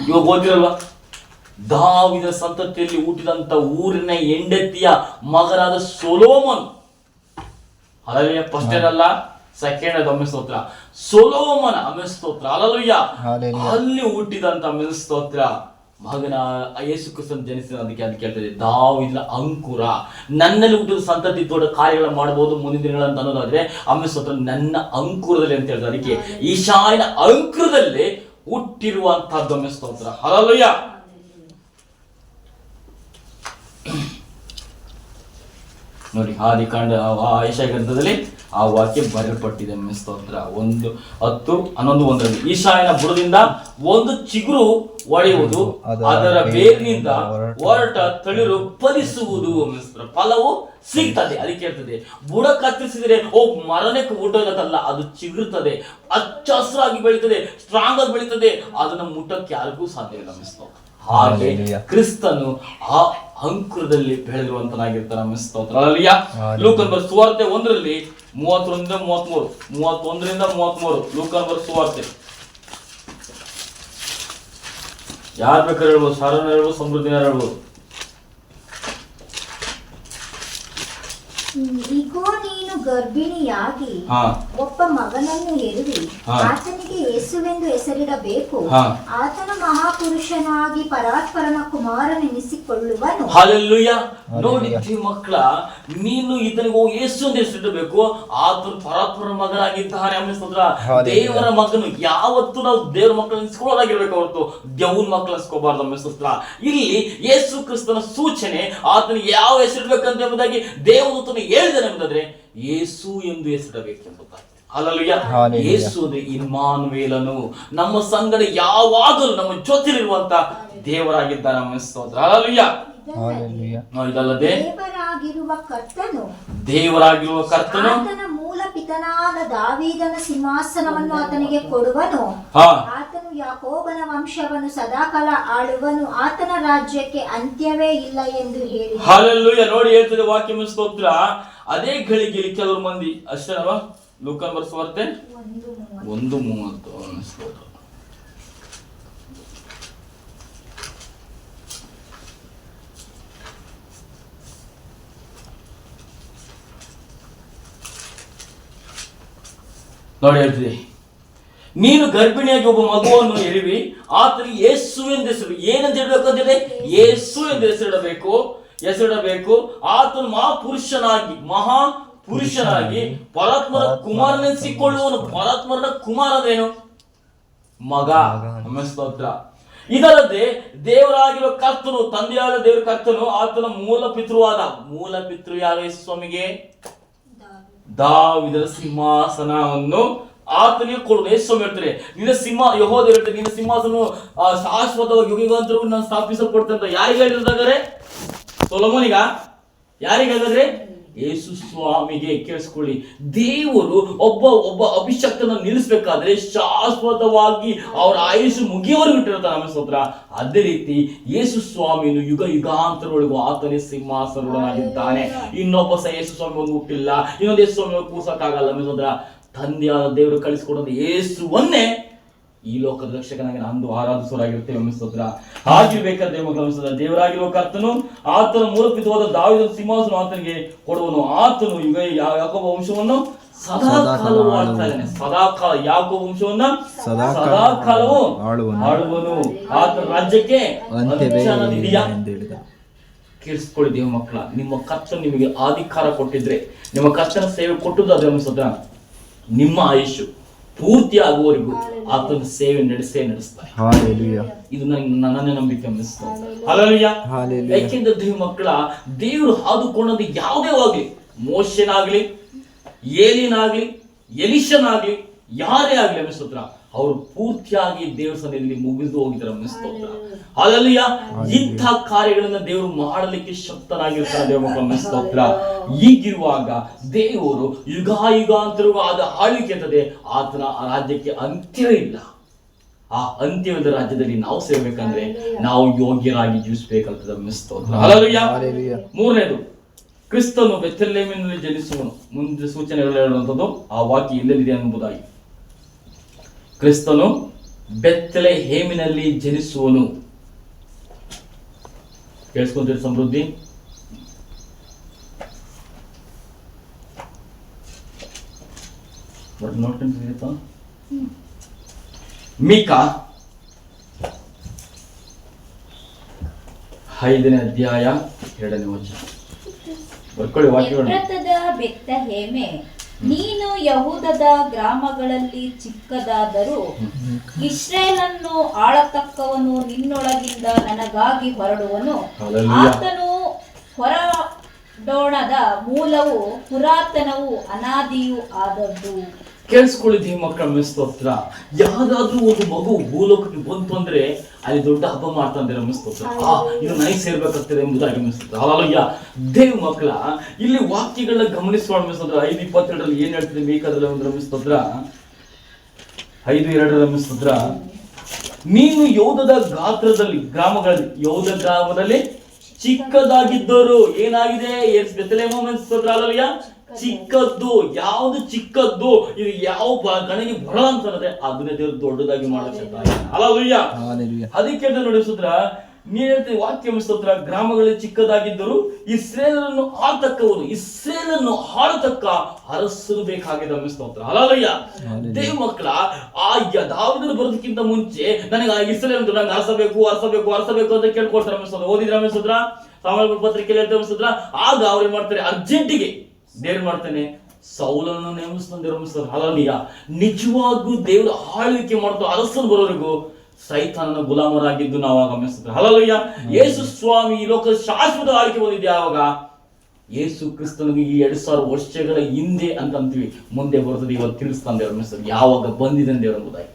ಇವಾಗ ಓದಿರಲ್ವಾ? ದಾವಿದ ಸಂತತಿಯಲ್ಲಿ ಹುಟ್ಟಿದಂತ ಊರಿನ ಹೆಂಡತಿಯ ಮಗನಾದ ಸೊಲೊಮೋನ್. ಹಲ್ಲೆಲೂಯಾ. ಫಸ್ಟ್ ಏನಲ್ಲ, ಸೆಕೆಂಡ್ ಅದು ಸ್ತೋತ್ರ. ಸೊಲೊಮೋನ್ ಆಮೇಲೆ ಸ್ತೋತ್ರ. ಹಲ್ಲೆಲೂಯಾ. ಅಲ್ಲಿ ಹುಟ್ಟಿದಂತ ಸ್ತೋತ್ರ ಮಗನ ಯೇಸು ಕ್ರಿಸ್ತನ ಜನಿಸಿದ. ಅದಕ್ಕೆ ಹೇಳ್ತದೆ ದಾವಿದನ ಅಂಕುರ. ನನ್ನಲ್ಲಿ ಹುಟ್ಟಿದ ಸಂತತಿ ದೊಡ್ಡ ಕಾರ್ಯಗಳ ಮಾಡಬಹುದು ಮುಂದಿನ ದಿನಗಳಂತ ಅನ್ನೋದಾದ್ರೆ ಆಮೇಲೆ ಸ್ತೋತ್ರ ನನ್ನ ಅಂಕುರದಲ್ಲಿ ಅಂತ ಹೇಳ್ತಾರೆ. ಅದಕ್ಕೆ ಈಶಾಯನ ಅಂಕುರದಲ್ಲಿ ಹುಟ್ಟಿರುವಂತಹದ್ದು ಆಮೇಲೆ ಸ್ತೋತ್ರ. ಹಲ್ಲೆಲೂಯಾ. ನೋಡಿ, ಆದಿಕಾಂಡ ಯೆಶಾಯ ಗ್ರಂಥದಲ್ಲಿ ಆ ವಾಕ್ಯ ಬರೆಯಲ್ಪಟ್ಟಿದೆ. ಸ್ತೋತ್ರ. 1:10-11 ಈಶಾಯನ ಬುಡದಿಂದ ಒಂದು ಚಿಗುರು ಒಡೆಯುವುದು, ಅದರ ಬೇರಿನಿಂದ ಹೊರಟ ತಳಿರು ಫಲಿಸುವುದು. ಫಲವು ಸಿಗ್ತದೆ. ಅದಕ್ಕೆ ಹೇಳ್ತದೆ ಬುಡ ಕತ್ತರಿಸಿದ್ರೆ ಮರನೇ ಊಟೋಗತ್ತಲ್ಲ, ಅದು ಚಿಗುರ್ತದೆ, ಹಚ್ಚ ಹಸಿರಾಗಿ ಬೆಳೀತದೆ, ಸ್ಟ್ರಾಂಗ್ ಆಗಿ ಬೆಳೀತದೆ. ಅದನ್ನ ಮುಟ್ಟಕ್ಕೆ ಯಾರಿಗೂ ಸಾಧ್ಯವಿಲ್ಲ. ಹಾಗೆ ಕ್ರಿಸ್ತನು ಆ ಅಂಕುರದಲ್ಲಿ ಬೆಳೆದಿರುವಂತನಾಗಿರ್ತಾನೆ. ಸ್ತೋತ್ರ. ಹಲ್ಲೆಲೂಯಾ. ಲೂಕನ ಬರೆದ ಸುವಾರ್ತೆ 1ರಲ್ಲಿ 31-33 ಲೂಕನ ಬರೆದ ಸುವಾರ್ತೆ. ಯಾರು ಬೇಕಾದ್ರೆ ಹೇಳ್ಬೋದು, ಸಾರನ ಹೇಳ್ಬೋದು, ಸಮೃದ್ಧಿನ ಹೇಳ್ಬೋದು. ಇಗೋ ನೀನು ಗರ್ಭಿಣಿಯಾಗಿ ಒಬ್ಬ ಮಗನನ್ನು ಹೆರುವಿ, ಆತನಿಗೆ ಯೇಸುವೆಂದು ಹೆಸರಿಡಬೇಕು. ಆತನ ಮಹಾಪುರುಷನಾಗಿ ಪರಾತ್ಪರನ ಕುಮಾರನೆನಿಸಿಕೊಳ್ಳುವನು. ಹಲ್ಲೆಲೂಯಾ. ನೋಡಿ ಮಕ್ಕಳ, ನೀನು ಇದನಿಗೆ ಯೇಸು ಅಂತ ಹೆಸರಿಡಬೇಕು. ಆತನು ಪರಾತ್ಪರನ ಮಗನಾಗಿದ್ದಾನೆ. ದೇವರ ಮಗನು. ಯಾವತ್ತು ನಾವು ದೇವರ ಮಕ್ಕಳು ಅನಿಸ್ಕೊಳ್ಳೋದಾಗಿರ್ಬೇಕು ಹೊರತು ದೇವನ ಮಕ್ಕಳು ಅನ್ಸ್ಕೋಬಾರ್ದು. ಇಲ್ಲಿ ಯೇಸು ಕ್ರಿಸ್ತನ ಸೂಚನೆ, ಆತನಿಗೆ ಯಾವ ಹೆಸರಿಡ್ಬೇಕಂತ ಎಂಬುದಾಗಿ ದೇವದೂತನು ಹೇಳಿದನು ಎಂಬುದಾದ್ರೆ ಯೇಸು ಎಂದು ಹೆಸರಿಡಬೇಕೆಂಬುದಾಗಿ. ಹಲ್ಲೆಲೂಯಾ. ಯೇಸು ಅಂದ್ರೆ ಇಮ್ಮಾನುವೇಲನು, ನಮ್ಮ ಸಂಗಡ ಯಾವಾಗಲೂ ನಮ್ಮ ಜೊತೆಲಿರುವಂತ ದೇವರಾಗಿದ್ದಾನೆ. ಸ್ತೋತ್ರ. ಹಲ್ಲೆಲೂಯಾ. ಇದಲ್ಲದೆ ದೇವರಾಗಿರುವ ಕರ್ತನು ಆತನ ಮೂಲ ಪಿತನಾದ ದಾವೀದನ ಸಿಂಹಾಸನವನ್ನು ಆತನಿಗೆ ಕೊಡುವನು. ಆತನು ಯಾಕೋಬನ ವಂಶವನ್ನು ಸದಾಕಾಲ ಆಳುವನು. ಆತನ ರಾಜ್ಯಕ್ಕೆ ಅಂತ್ಯವೇ ಇಲ್ಲ ಎಂದು ಹೇಳಿ. ಹಲ್ಲೆಲೂಯಾ. ನೋಡಿ ಹೇಳ್ತದೆ ವಾಕ್ಯ ಸ್ತೋತ್ರ. ಅದೇ ಗಳಿಗೆಯಲ್ಲಿ ಕೆಲವರು ಮಂದಿ ಅಷ್ಟೇ ಅಲ್ವಾ? ಲೂಕನ ಬರೆಸುವಾರ್ತೆ 1:30 ನೋಡಿ ಹೇಳ್ತೀವಿ, ನೀನು ಗರ್ಭಿಣಿಯಾಗಿ ಒಬ್ಬ ಮಗುವನ್ನು ಎರಿವಿ, ಆತನಿಗೆ ಯೇಸು ಎಂದು ಹೆಸರು. ಏನಂತ ಹೇಳ್ಬೇಕು ಅಂತೇಳಿ? ಯೇಸು ಎಂದು ಹೆಸರಿಡಬೇಕು. ಆತನು ಮಹಾಪುರುಷನಾಗಿ ಪರಾತ್ಮರ ಕುಮಾರನೆನಿಸಿಕೊಳ್ಳುವನು. ಪರಾತ್ಮರ ಕುಮಾರ ಅದೇನು? ಮಗ. ಸ್ತೋತ್ರ. ಇದಲ್ಲದೆ ದೇವರಾಗಿರುವ ಕರ್ತನು, ತಂದೆಯಾದ ದೇವರ ಕರ್ತನು, ಆತನ ಮೂಲ ಪಿತೃ ಯಾರು? ಯೇಸು ಸ್ವಾಮಿಗೆ ದಾವೀದನ ಸಿಂಹಾಸನವನ್ನು ಆತನಿಗೆ ಕೊಡುವುದು. ಯೇಸು ಸ್ವಾಮಿ ಹೇಳ್ತಾರೆ, ನಿನ್ನ ಯೆಹೋವನು ಹೇಳ್ತಾರೆ, ನಿನ್ನ ಸಿಂಹಾಸನ ಶಾಶ್ವತವಾಗಿ ಯುಗಾಂತರವು ನಾನು ಸ್ಥಾಪಿಸಲ್ಪಡ್ತೇನೆ ಅಂತ. ಯಾರಿಗೆ ಹೇಳಿದಾರೆ? ಸೊಲೊಮೋನಿಗ? ಯಾರಿಗೆ ಹೇಳಿದ್ರೆ? ಯೇಸು ಸ್ವಾಮಿಗೆ. ಕೇಳಿಸ್ಕೊಳ್ಳಿ, ದೇವರು ಒಬ್ಬ ಅಭಿಷಕ್ತನ ನಿಲ್ಲಿಸಬೇಕಾದ್ರೆ ಶಾಶ್ವತವಾಗಿ ಅವರ ಆಯುಷು ಮುಗಿಯವರೆಗೂ ಇಟ್ಟಿರ್ತಾರೆ. ನಮ್ಮ ಸ್ತೋತ್ರ. ಅದೇ ರೀತಿ ಯೇಸು ಸ್ವಾಮಿಯನ್ನು ಯುಗಾಂತರೊಳಗೂ ಆತನೇ ಸಿಂಹಾಸನವಾಗಿದ್ದಾನೆ. ಇನ್ನೊಬ್ಬ ಯೇಸು ಸ್ವಾಮಿ ಒಂದು ಹುಟ್ಟಿಲ್ಲ, ಇನ್ನೊಂದು ಯೇಸು ಸ್ವಾಮಿ ಕೂಸಕ್ಕಾಗಲ್ಲ. ನಮ್ಮ ಸ್ತೋತ್ರ. ತಂದೆಯಾದ ದೇವರು ಕಳಿಸಿಕೊಡೋದು ಯೇಸುವನ್ನೇ ಈ ಲೋಕದ ರಕ್ಷಕನಾಗಿ ಅಂದು ಆರಾಧಿಸುವರಾಗಿರ್ತೇವೆ. ಸ್ತೋತ್ರ. ಹಾಗಿರ್ಬೇಕಾದ್ರೆ ಮಕ್ಕಳ ದೇವರಾಗಿರುವ ಕರ್ತನು ಆತನ ಮೂಲಪಿತವಾದ ದಾವೀದನ ಸಿಂಹಾಸನ ಆತನಿಗೆ ಕೊಡುವನು. ಆತನು ಯಾಕೋಬ ವಂಶವನ್ನು ಸದಾಕಾಲವೂ ಆಳ್ತಾ ಇದ್ದಾನೆ. ಸದಾಕಾಲ ಯಾಕೋಬ ವಂಶವನ್ನ ಸದಾಕಾಲವೂ ಆಳುವನು. ಆತನ ರಾಜ್ಯಕ್ಕೆ ಅಂತ್ಯವಿದೆಯಾ? ಕೇಳಿಸ್ಕೊಳ್ಳಿ ದೇವ ಮಕ್ಕಳ, ನಿಮ್ಮ ಕರ್ತನು ನಿಮಗೆ ಅಧಿಕಾರ ಕೊಟ್ಟಿದ್ರೆ, ನಿಮ್ಮ ಕರ್ತನ ಸೇವೆ ಕೊಟ್ಟುದಾದ್ರೆ ಸ್ತೋತ್ರ, ನಿಮ್ಮ ಆಯುಷು ಪೂರ್ತಿ ಆಗುವವರೆಗೂ ಆತನ ಸೇವೆ ನಡೆಸ್ತಾರೆ. ಇದು ನನ್ನ ನಂಬಿಕೆ. ಯಾಕೆಂದ್ರೆ ದೇವ ಮಕ್ಕಳ, ದೇವರು ಹಾದುಕೊಂಡದ್ದು ಯಾವುದೇ ಆಗಲಿ, ಮೋಶೆನಾಗ್ಲಿ, ಏಲಿನಾಗ್ಲಿ, ಎಲಿಷನಾಗ್ಲಿ, ಯಾರೇ ಆಗ್ಲಿ ಸ್ತೋತ್ರ, ಅವರು ಪೂರ್ತಿಯಾಗಿ ದೇವರ ಸನ್ನಿಧಿಯಲ್ಲಿ ಮುಗಿದು ಹೋಗಿದ್ದಾರೆ. ಸ್ತೋತ್ರ. ಹಾಲೆಲೂಯಾ. ಇಂಥ ಕಾರ್ಯಗಳನ್ನ ದೇವರು ಮಾಡಲಿಕ್ಕೆ ಶಕ್ತನಾಗಿರ್ತಾರೆ ದೇವ ಮಕ್ಕಳ. ಸ್ತೋತ್ರ. ಹೀಗಿರುವಾಗ ದೇವರು ಯುಗಾಂತರವೂ ಆದ ಆಳ್ವಿಕೆ ಅಂತದೆ. ಆತನ ರಾಜ್ಯಕ್ಕೆ ಅಂತ್ಯವೇ ಇಲ್ಲ. ಆ ಅಂತ್ಯವಿಲ್ಲದ ರಾಜ್ಯದಲ್ಲಿ ನಾವು ಸೇರ್ಬೇಕಂದ್ರೆ ನಾವು ಯೋಗ್ಯರಾಗಿ ಜೀವಿಸಬೇಕಾಗ್ತದೆ. ಸ್ತೋತ್ರ. ಹಾಲೆಲೂಯಾ. ಮೂರನೇದು, ಕ್ರಿಸ್ತನು ಬೆಥೆಲೆಹೇಮಿನಲ್ಲಿ ಜನಿಸುವನು. ಮುಂದೆ ಸೂಚನೆಗಳು ಹೇಳುವಂಥದ್ದು ಆ ವಾಕ್ಯ ಇಲ್ಲದಿದೆ ಎಂಬುದಾಗಿ. ಕ್ರಿಸ್ತನು ಬೆಥೆಲೆಹೇಮಿನಲ್ಲಿ ಜನಿಸುವನು. ಕೇಳಿಸ್ಕೊಂತೀರಿ ಸಮೃದ್ಧಿ? ಮೀಕಾ 5ನೇ ಅಧ್ಯಾಯ 2ನೇ ವಚನ. ಬರ್ಕೊಳ್ಳಿ ವಾಕ್ಯಗಳು. ಬೆಥೆಲೆಹೇಮೇ, ನೀನು ಯಹೂದದ ಗ್ರಾಮಗಳಲ್ಲಿ ಚಿಕ್ಕದಾದರೂ ಇಸ್ರಾಯೇಲನ್ನು ಆಳತಕ್ಕವನು ನಿನ್ನೊಳಗಿಂದ ನನಗಾಗಿ ಹೊರಡುವನು. ಆತನು ಹೊರಡೋಣದ ಮೂಲವು ಪುರಾತನವೂ ಅನಾದಿಯೂ ಆದದ್ದು. ಕೇಳಿಸ್ಕೊಳ್ಳಿದ್ದೀವಿ ಮಕ್ಕಳ. ಸ್ತೋತ್ರ. ಯಾವ್ದಾದ್ರೂ ಒಂದು ಮಗು ಭೂಲೋಕಕ್ಕೆ ಬಂತು ಅಂದ್ರೆ ಅಲ್ಲಿ ದೊಡ್ಡ ಹಬ್ಬ ಮಾಡ್ತಾರೆ. ಸ್ತೋತ್ರ. ಇದು ನನಗೆ ಸೇರ್ಬೇಕಾಗ್ತದೆ ಎಂಬುದಾಗಿ ಸ್ತೋತ್ರ. ಹಾಲೆಲೂಯಾ. ದೇವ ಮಕ್ಕಳ, ಇಲ್ಲಿ ವಾಕ್ಯಗಳನ್ನ ಗಮನಿಸುವ ಸ್ತೋತ್ರ. 5:22 ಏನ್ ಹೇಳ್ತದೆ? ಬೇಕಾದ್ರೆ ಒಂದು ಸ್ತೋತ್ರ 5:2 ಸ್ತೋತ್ರ. ನೀನು ಯಹೂದದ ಗ್ರಾಮದಲ್ಲಿ ಚಿಕ್ಕದಾಗಿದ್ದರು. ಏನಾಗಿದೆ? ಬೆಥೆಲೆಹೇಮ್ ಸ್ತೋತ್ರ. ಹಾಲೆಲೂಯಾ. ಚಿಕ್ಕದ್ದು. ಯಾವುದು ಚಿಕ್ಕದ್ದು? ಇದು ಯಾವ ಗಣಗೆ ಬಹಳ ಅಂತಂದ್ರೆ ಅದನ್ನೇ ದೇವರು ದೊಡ್ಡದಾಗಿ ಮಾಡಕ್ಕೆ. ಹಾಲೆಲೂಯಾ. ಅದಕ್ಕೆ ನೋಡಿ ಸ್ತೋತ್ರ, ನೀನ್ ಹೇಳ್ತೀವಿ ವಾಕ್ಯ ಸ್ತೋತ್ರ. ಗ್ರಾಮಗಳಲ್ಲಿ ಚಿಕ್ಕದಾಗಿದ್ದರು ಇಸ್ರಾಯೇಲನ್ನು ಆಳ್ತಕ್ಕವರು. ಇಸ್ರಾಯೇಲನ್ನು ಆಳತಕ್ಕ ಅರಸರು ಬೇಕಾಗಿದೆ. ಸ್ತೋತ್ರ. ಹಾಲೆಲೂಯಾ. ದೇವ ಮಕ್ಕಳ, ಆ ದಾವೀದನು ಬರೋದಕ್ಕಿಂತ ಮುಂಚೆ ನನಗೆ ಆ ಇಸ್ರಾಯೇಲ್ ನಂಗೆ ಅರಸಬೇಕು ಅಂತ ಕೇಳ್ಕೊಳ್ತಾರೆ. ಓದಿದ್ರ ಸ್ತೋತ್ರ? ಸಾಮುವೇಲ ಪತ್ರಿಕೆಯಲ್ಲಿ ಹೇಳ್ತೇವೆ ಸ್ತೋತ್ರ. ಆಗ ಅವ್ರು ಮಾಡ್ತಾರೆ, ಅರ್ಜೆಂಟಿಗೆ ದೇವ್ರು ಮಾಡ್ತಾನೆ, ಸೌಲನ್ನು ನೇಮಿಸ್ತಾರೆ. ಹಾಲೆಲೂಯಾ. ನಿಜವಾಗೂ ದೇವರು ಆಳ್ವಿಕೆ ಮಾಡ್ತಾರೆ. ಅರಸರು ಬರೋರಿಗೂ ಸೈತಾನನ ಗುಲಾಮರಾಗಿದ್ದು ನಾವು ಗಮನಿಸ್ತಾರೆ. ಹಾಲೆಲೂಯಾ. ಯೇಸು ಸ್ವಾಮಿ ಈ ಲೋಕದ ಶಾಶ್ವತ ಆಳ್ವಿಕೆ ಬಂದಿದ್ದೆ. ಯಾವಾಗ? ಯೇಸು ಕ್ರಿಸ್ತನಿಗೆ ಈ 2000 ವರ್ಷಗಳ ಹಿಂದೆ ಅಂತ ಅಂತೀವಿ, ಮುಂದೆ ಬರ್ತದೆ. ಇವತ್ತು ತಿಳಿಸ್ತಾನೆ ದೇವರು. ಯಾವಾಗ ಬಂದಿದೆ ದೇವರು ಎಂಬುದಾಗಿ.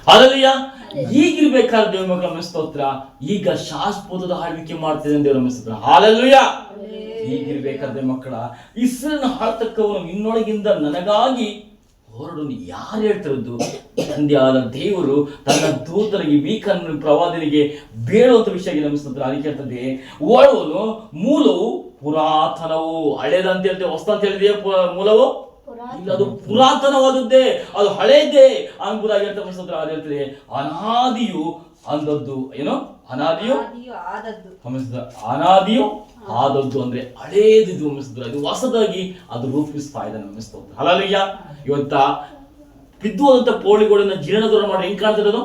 ಹಾಲೆಲೂಯಾ. ಈಗಿರ್ಬೇಕಾದ್ರೆ ದೇವ್ರ ಮಕ್ಕಳ ಸ್ತೋತ್ರ, ಈಗ ಶಾಶ್ವತದ ಆಳ್ವಿಕೆ ಮಾಡ್ತಿದೆ ದೇವರ ಸ್ತೋತ್ರ. ಹಾಲೆಲೂಯಾ. ಈಗಿರ್ಬೇಕಾದ್ರೆ ಮಕ್ಕಳ ಇಸ್ರೇಲನ ಆಳ್ತಕ್ಕವನು ನಿನ್ನೊಳಗಿಂದ ನನಗಾಗಿ ಹೊರಡು. ಯಾರು ಹೇಳ್ತಿರೋದು? ತಂದೆಯಾದ ದೇವರು ತನ್ನ ದೂತರಿಗೆ ಮೀಕನ ಪ್ರವಾದನಿಗೆ ಬೇಡುವಂತ ವಿಷಯ ನಮಿಸ್ತಂತ್ರ. ಅದಕ್ಕೆ ಹೇಳ್ತದೆ ಒಳವನು ಮೂಲವು ಪುರಾತನವು, ಹಳೇದಂತ ಹೇಳ್ತೇವೆ, ಹೊಸ ಅಂತ ಹೇಳಿದೆಯೇ ಮೂಲವು ಇಲ್ಲ, ಅದು ಪುರಾತನವಾದದ್ದೇ, ಅದು ಹಳೇದೇ ಅಂಬುದಾಗಿ ಹೇಳ್ತಾ ಅದು ಹೇಳ್ತದೆ. ಅನಾದಿಯು ಅಂದದ್ದು ಏನು? ಅನಾದಿಯು ಆದದ್ದು ಅಂದ್ರೆ ಹಳೇದಿದು ಅನ್ನಿಸ್ತದೆ, ಅದು ಹೊಸದಾಗಿ ಅದು ರೂಪಿಸ್ತಾ ಇದೆ ಅನ್ನಿಸ್ತದೆ. ಹಲಲಯ್ಯ. ಇವತ್ತ ಬಿದ್ದುವಂತ ಪೋಳಿಗಳನ್ನ ಜೀರ್ಣೋದ್ಧಾರ ಮಾಡಿ ಹೆಂಗ್ ಕಾಣ್ತಿರೋದು?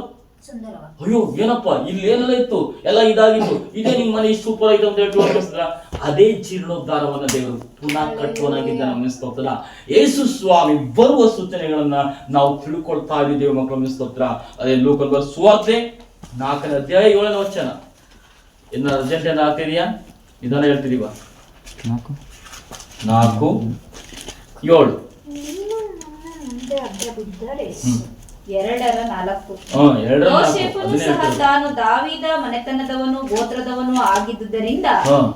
ಅಯ್ಯೋ ಏನಪ್ಪ ಇಲ್ಲಿ ಏನೆಲ್ಲ ಇತ್ತು, ಎಲ್ಲ ಇದಾಗಿತ್ತು, ಇದೇ ನಿಮ್ ಮನೆ ಸೂಪರ್ ಆಯ್ತು ಅಂತ ಹೇಳ್ತಿದ್ರ. ಅದೇ ಜೀರ್ಣೋದ್ಧಾರವನ್ನ ದೇವರು ಪುನಃ ಕಟ್ಟುವನಾಗಿದ್ದಾನೆ ಅನ್ನಿಸ್ತೋತ್ರ. ಯೇಸು ಸ್ವಾಮಿ ಬರುವ ಸೂಚನೆಗಳನ್ನ ನಾವು ತಿಳ್ಕೊಳ್ತಾ ಇದ್ದೀವಿ ಮಕ್ಕಳು ಅನ್ನಿಸ್ತೋತ್ರ. ಅದೇ ಲೂಕನ ಸುವಾರ್ತೆ 4ನೇ ಅಧ್ಯಾಯ 7ನೇ ವಚನ. ಇನ್ನ ಅರ್ಜೆಂಟ್ ಏನ ಆಗ್ತಿದೆಯಾ? ಇದನ್ನ ಹೇಳ್ತಿದೀವ 4:7. 2:4. ಯೋಸೇಫನು ಸಹ ತಾನು ದಾವೀದ ಮನೆತನದವನು ಗೋತ್ರದವನು ಆಗಿದ್ದುದರಿಂದ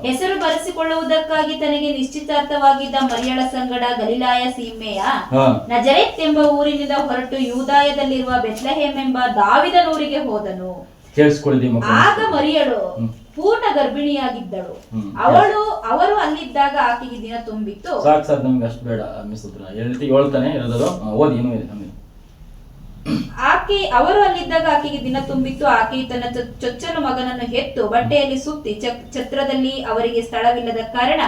ಹೆಸರು ಬರೆಸಿಕೊಳ್ಳುವುದಕ್ಕಾಗಿ ತನಗೆ ನಿಶ್ಚಿತಾರ್ಥವಾಗಿದ್ದ ಮರಿಯಳ ಸಂಗಡ ಗಲಿಲಾಯ ಸೀಮೆಯ ನಜರೇತ್ ಎಂಬ ಊರಿನಿಂದ ಹೊರಟು ಯೂದಾಯದಲ್ಲಿರುವ ಬೆತ್ಲೆಹೇಮ್ ಎಂಬ ದಾವೀದನೂರಿಗೆ ಹೋದನು. ಆಗ ಮರಿಯಳು ಪೂರ್ಣ ಗರ್ಭಿಣಿಯಾಗಿದ್ದಳು. ಅವರು ಅಲ್ಲಿದ್ದಾಗ ಆಕೆಗೆ ದಿನ ತುಂಬಿತ್ತು. ಸಾಕು ನಮ್ಗೆ ಅಷ್ಟು ಬೇಡ ಹೇಳ್ತಾನೆ ಇರೋದು. ಓದಿ ಏನೋ ಇದೆ ನಮಗೆ. ಅವರು ಅಲ್ಲಿದ್ದಾಗ ಆಕೆಗೆ ದಿನ ತುಂಬಿತ್ತು. ಆಕೆಯು ತನ್ನ ಚೊಚ್ಚಲ ಮಗನನ್ನು ಹೆತ್ತು ಬಟ್ಟೆಯಲ್ಲಿ ಸುತ್ತಿ ಛತ್ರದಲ್ಲಿ ಅವರಿಗೆ ಸ್ಥಳವಿಲ್ಲದ ಕಾರಣ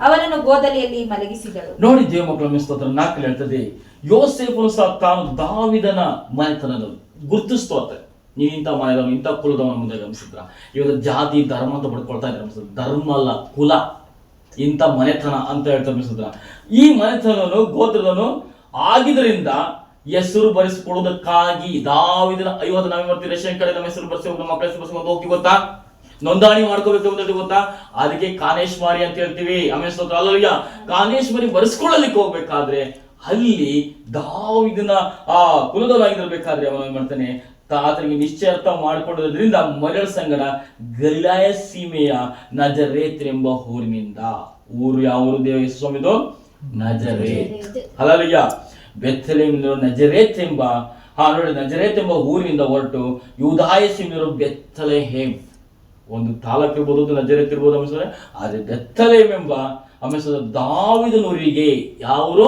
ಅವನನ್ನು ಗೋದಲಿಯಲ್ಲಿ ಮಲಗಿಸಿದಳು. ನೋಡಿ ದೇವ ಮಕ್ಕಳ ಸ್ತೋತ್ರ 4 ಹೇಳ್ತದೆ, ಯೋಸೇಫನು ಸಹ ತಾನು ದಾವಿದನ ಮನೆತನದವನು ಗುರುತಿಸ್ತೋತ. ನೀನ್ ಇಂಥ ಮನೆದವನು, ಇಂಥ ಕುಲದವನ ಮುಂದೆ ಗಮನಿಸಿದ್ರ. ಇವಾಗ ಜಾತಿ ಧರ್ಮ ಅಂತ ಪಡ್ಕೊಳ್ತಾ ಇದ್ದಾರೆ. ಧರ್ಮ ಅಲ್ಲ, ಕುಲ, ಇಂಥ ಮನೆತನ ಅಂತ ಹೇಳ್ತಾ ಗಮನಿಸಿದ್ರ. ಈ ಮನೆತನನು ಗೋತ್ರದನು ಆಗಿದ್ದರಿಂದ ಹೆಸರು ಬರೆಸಿಕೊಳ್ಳುವುದಕ್ಕಾಗಿ ದಾವಿದನ 50 ನಾವೇ ಮಾಡ್ತೀವಿ. ರೇಷನ್ ಕಡೆ ನಮ್ಮ ಹೆಸರು ಬರೆಸಿ ನಮ್ಮ ಮಕ್ಕಳ ಹೆಸರು ಬರೆಸಿ ಹೋಗಿ ಗೊತ್ತಾ, ನೋಂದಣಿ ಮಾಡ್ಕೋಬೇಕು ಅಂತ ಗೊತ್ತಾ. ಅದಕ್ಕೆ ಕಾನೇಶ್ವರಿ ಅಂತ ಹೇಳ್ತೀವಿ. ಆಮೇಲೆ ಅಲ್ಲಯ್ಯ ಕಾನೇಶ್ವರಿ ಬರೆಸ್ಕೊಳ್ಳಲಿಕ್ಕೆ ಹೋಗ್ಬೇಕಾದ್ರೆ ಅಲ್ಲಿ ದಾವಿದನ ಕುಲದವನಾಗಿರ್ಬೇಕಾದ್ರೆ ಅವನು ಏನ್ ಮಾಡ್ತಾನೆ, ಆತನಿಗೆ ನಿಶ್ಚಯಾರ್ಥ ಮಾಡಿಕೊಳ್ಳೋದ್ರಿಂದ ಮರಳ ಸಂಗಡ ಗಲಿಲಾಯ ಸೀಮೆಯ ನಜರೇತ್ ಎಂಬ ಊರಿನಿಂದ. ಊರು ಯಾವ ಊರು ದೇವ ಸ್ವಾಮಿದು? ನಜರೇತ್. ಅಲ್ಲಯ್ಯ ಬೆತ್ಲೆಹೇಮ್ ನಜರೇತ್ ಎಂಬ ನೋಡಿ ನಜರೇತ್ ಎಂಬ ಊರಿನಿಂದ ಹೊರಟು ಯೂದಾಯ ಸೀಮೆಯರು ಬೆತ್ಲೆಹೇಮ್, ಒಂದು ತಾಲೂಕು ಇರ್ಬೋದು, ನಜರೇತ್ ಇರ್ಬೋದು ಅನ್ಸುತ್ತೆ. ಆದ್ರೆ ಬೆತ್ಲೆಹೇಮ್ ಎಂಬ ಆಮೇಲೆ ದಾವಿದನೂರಿಗೆ, ಯಾವರು?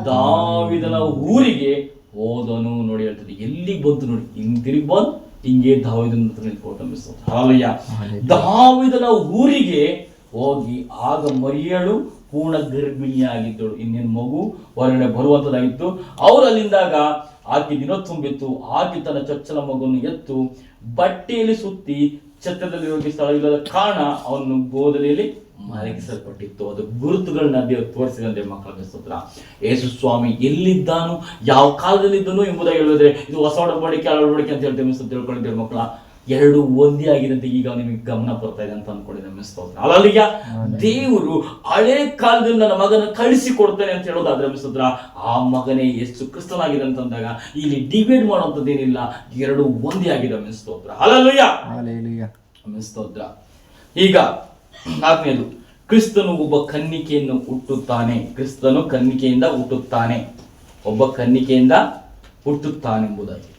ದಾವಿದನ ಊರಿಗೆ ಹೋದನು. ನೋಡಿ ಹೇಳ್ತದೆ ಎಲ್ಲಿಗೆ ಬಂತು ನೋಡಿ, ಹಿಂಗ್ ತಿರುಗಿ ಬಂದು ಹಿಂಗೆ ದಾವಿದನ ಊರಿಗೆ ಹೋಗಿ ಆಗ ಮರಿಯಳು ಪೂರ್ಣ ಗರ್ಭಿಣಿಯಾಗಿದ್ದಳು. ಇನ್ನೇನು ಮಗು ಹೊರಗಡೆ ಬರುವಂತದ್ದಾಗಿತ್ತು. ಅವ್ರು ಅಲ್ಲಿಂದಾಗ ಆಕೆ ದಿನ ತುಂಬಿತ್ತು. ಆಕೆ ತನ್ನ ಚೊಚ್ಚಲ ಮಗುವನ್ನು ಎತ್ತು ಬಟ್ಟೆಯಲ್ಲಿ ಸುತ್ತಿ ಛತ್ರದಲ್ಲಿ ಹೋಗಿ ಸ್ಥಳವಿಲ್ಲದ ಕಾರಣ ಅವನು ಗೋದಲಿಯಲ್ಲಿ ಮಲಗಿಸಲ್ಪಟ್ಟಿತ್ತು. ಅದು ಗುರುತುಗಳನ್ನ ದೇವರು ತೋರಿಸಿದಂತೆ ಮಕ್ಕಳ ಸ್ತೋತ್ರ. ಯೇಸು ಸ್ವಾಮಿ ಎಲ್ಲಿದ್ದಾನು, ಯಾವ ಕಾಲದಲ್ಲಿ ಇದ್ದನು ಎಂಬುದಾಗಿ ಹೇಳಿದ್ರೆ ಇದು ಹೊಸ ಒಡಂಬಡಿಕೆ ಅಳವಡಿಕೆ ಅಂತ ಹೇಳ್ತೇವೆ ತಿಳ್ಕೊಂಡಿದ್ದೇವೆ ಮಕ್ಕಳ. ಎರಡು ಒಂದೇ ಆಗಿದಂತೆ ಈಗ ನಿಮಗೆ ಗಮನ ಬರ್ತಾ ಇದೆ ಅಂತ ಅನ್ಕೊಂಡಿದ್ದೆ ಸ್ತೋತ್ರ. ಅಲ್ಲಿಗ ದೇವರು ಹಳೆ ಕಾಲದಲ್ಲಿ ನನ್ನ ಮಗನ ಕಳಿಸಿ ಕೊಡ್ತೇನೆ ಅಂತ ಹೇಳೋದಾದ್ರೆ ಸ್ತೋತ್ರ, ಆ ಮಗನೇ ಯೇಸು ಕ್ರಿಸ್ತನಾಗಿದೆ ಅಂತಂದಾಗ ಇಲ್ಲಿ ಡಿಬೇಟ್ ಮಾಡುವಂಥದ್ದೇನಿಲ್ಲ, ಎರಡು ಒಂದೇ ಆಗಿದೆ ಸ್ತೋತ್ರ. ಹಲ್ಲೆಲೂಯಾ ಸ್ತೋತ್ರ. ಈಗ 4ನೇದು, ಕ್ರಿಸ್ತನು ಒಬ್ಬ ಕನ್ನಿಕೆಯನ್ನು ಹುಟ್ಟುತ್ತಾನೆ. ಕ್ರಿಸ್ತನು ಕನ್ನಿಕೆಯಿಂದ ಹುಟ್ಟುತ್ತಾನೆ, ಒಬ್ಬ ಕನ್ನಿಕೆಯಿಂದ ಹುಟ್ಟುತ್ತಾನೆಂಬುದಾಗಿ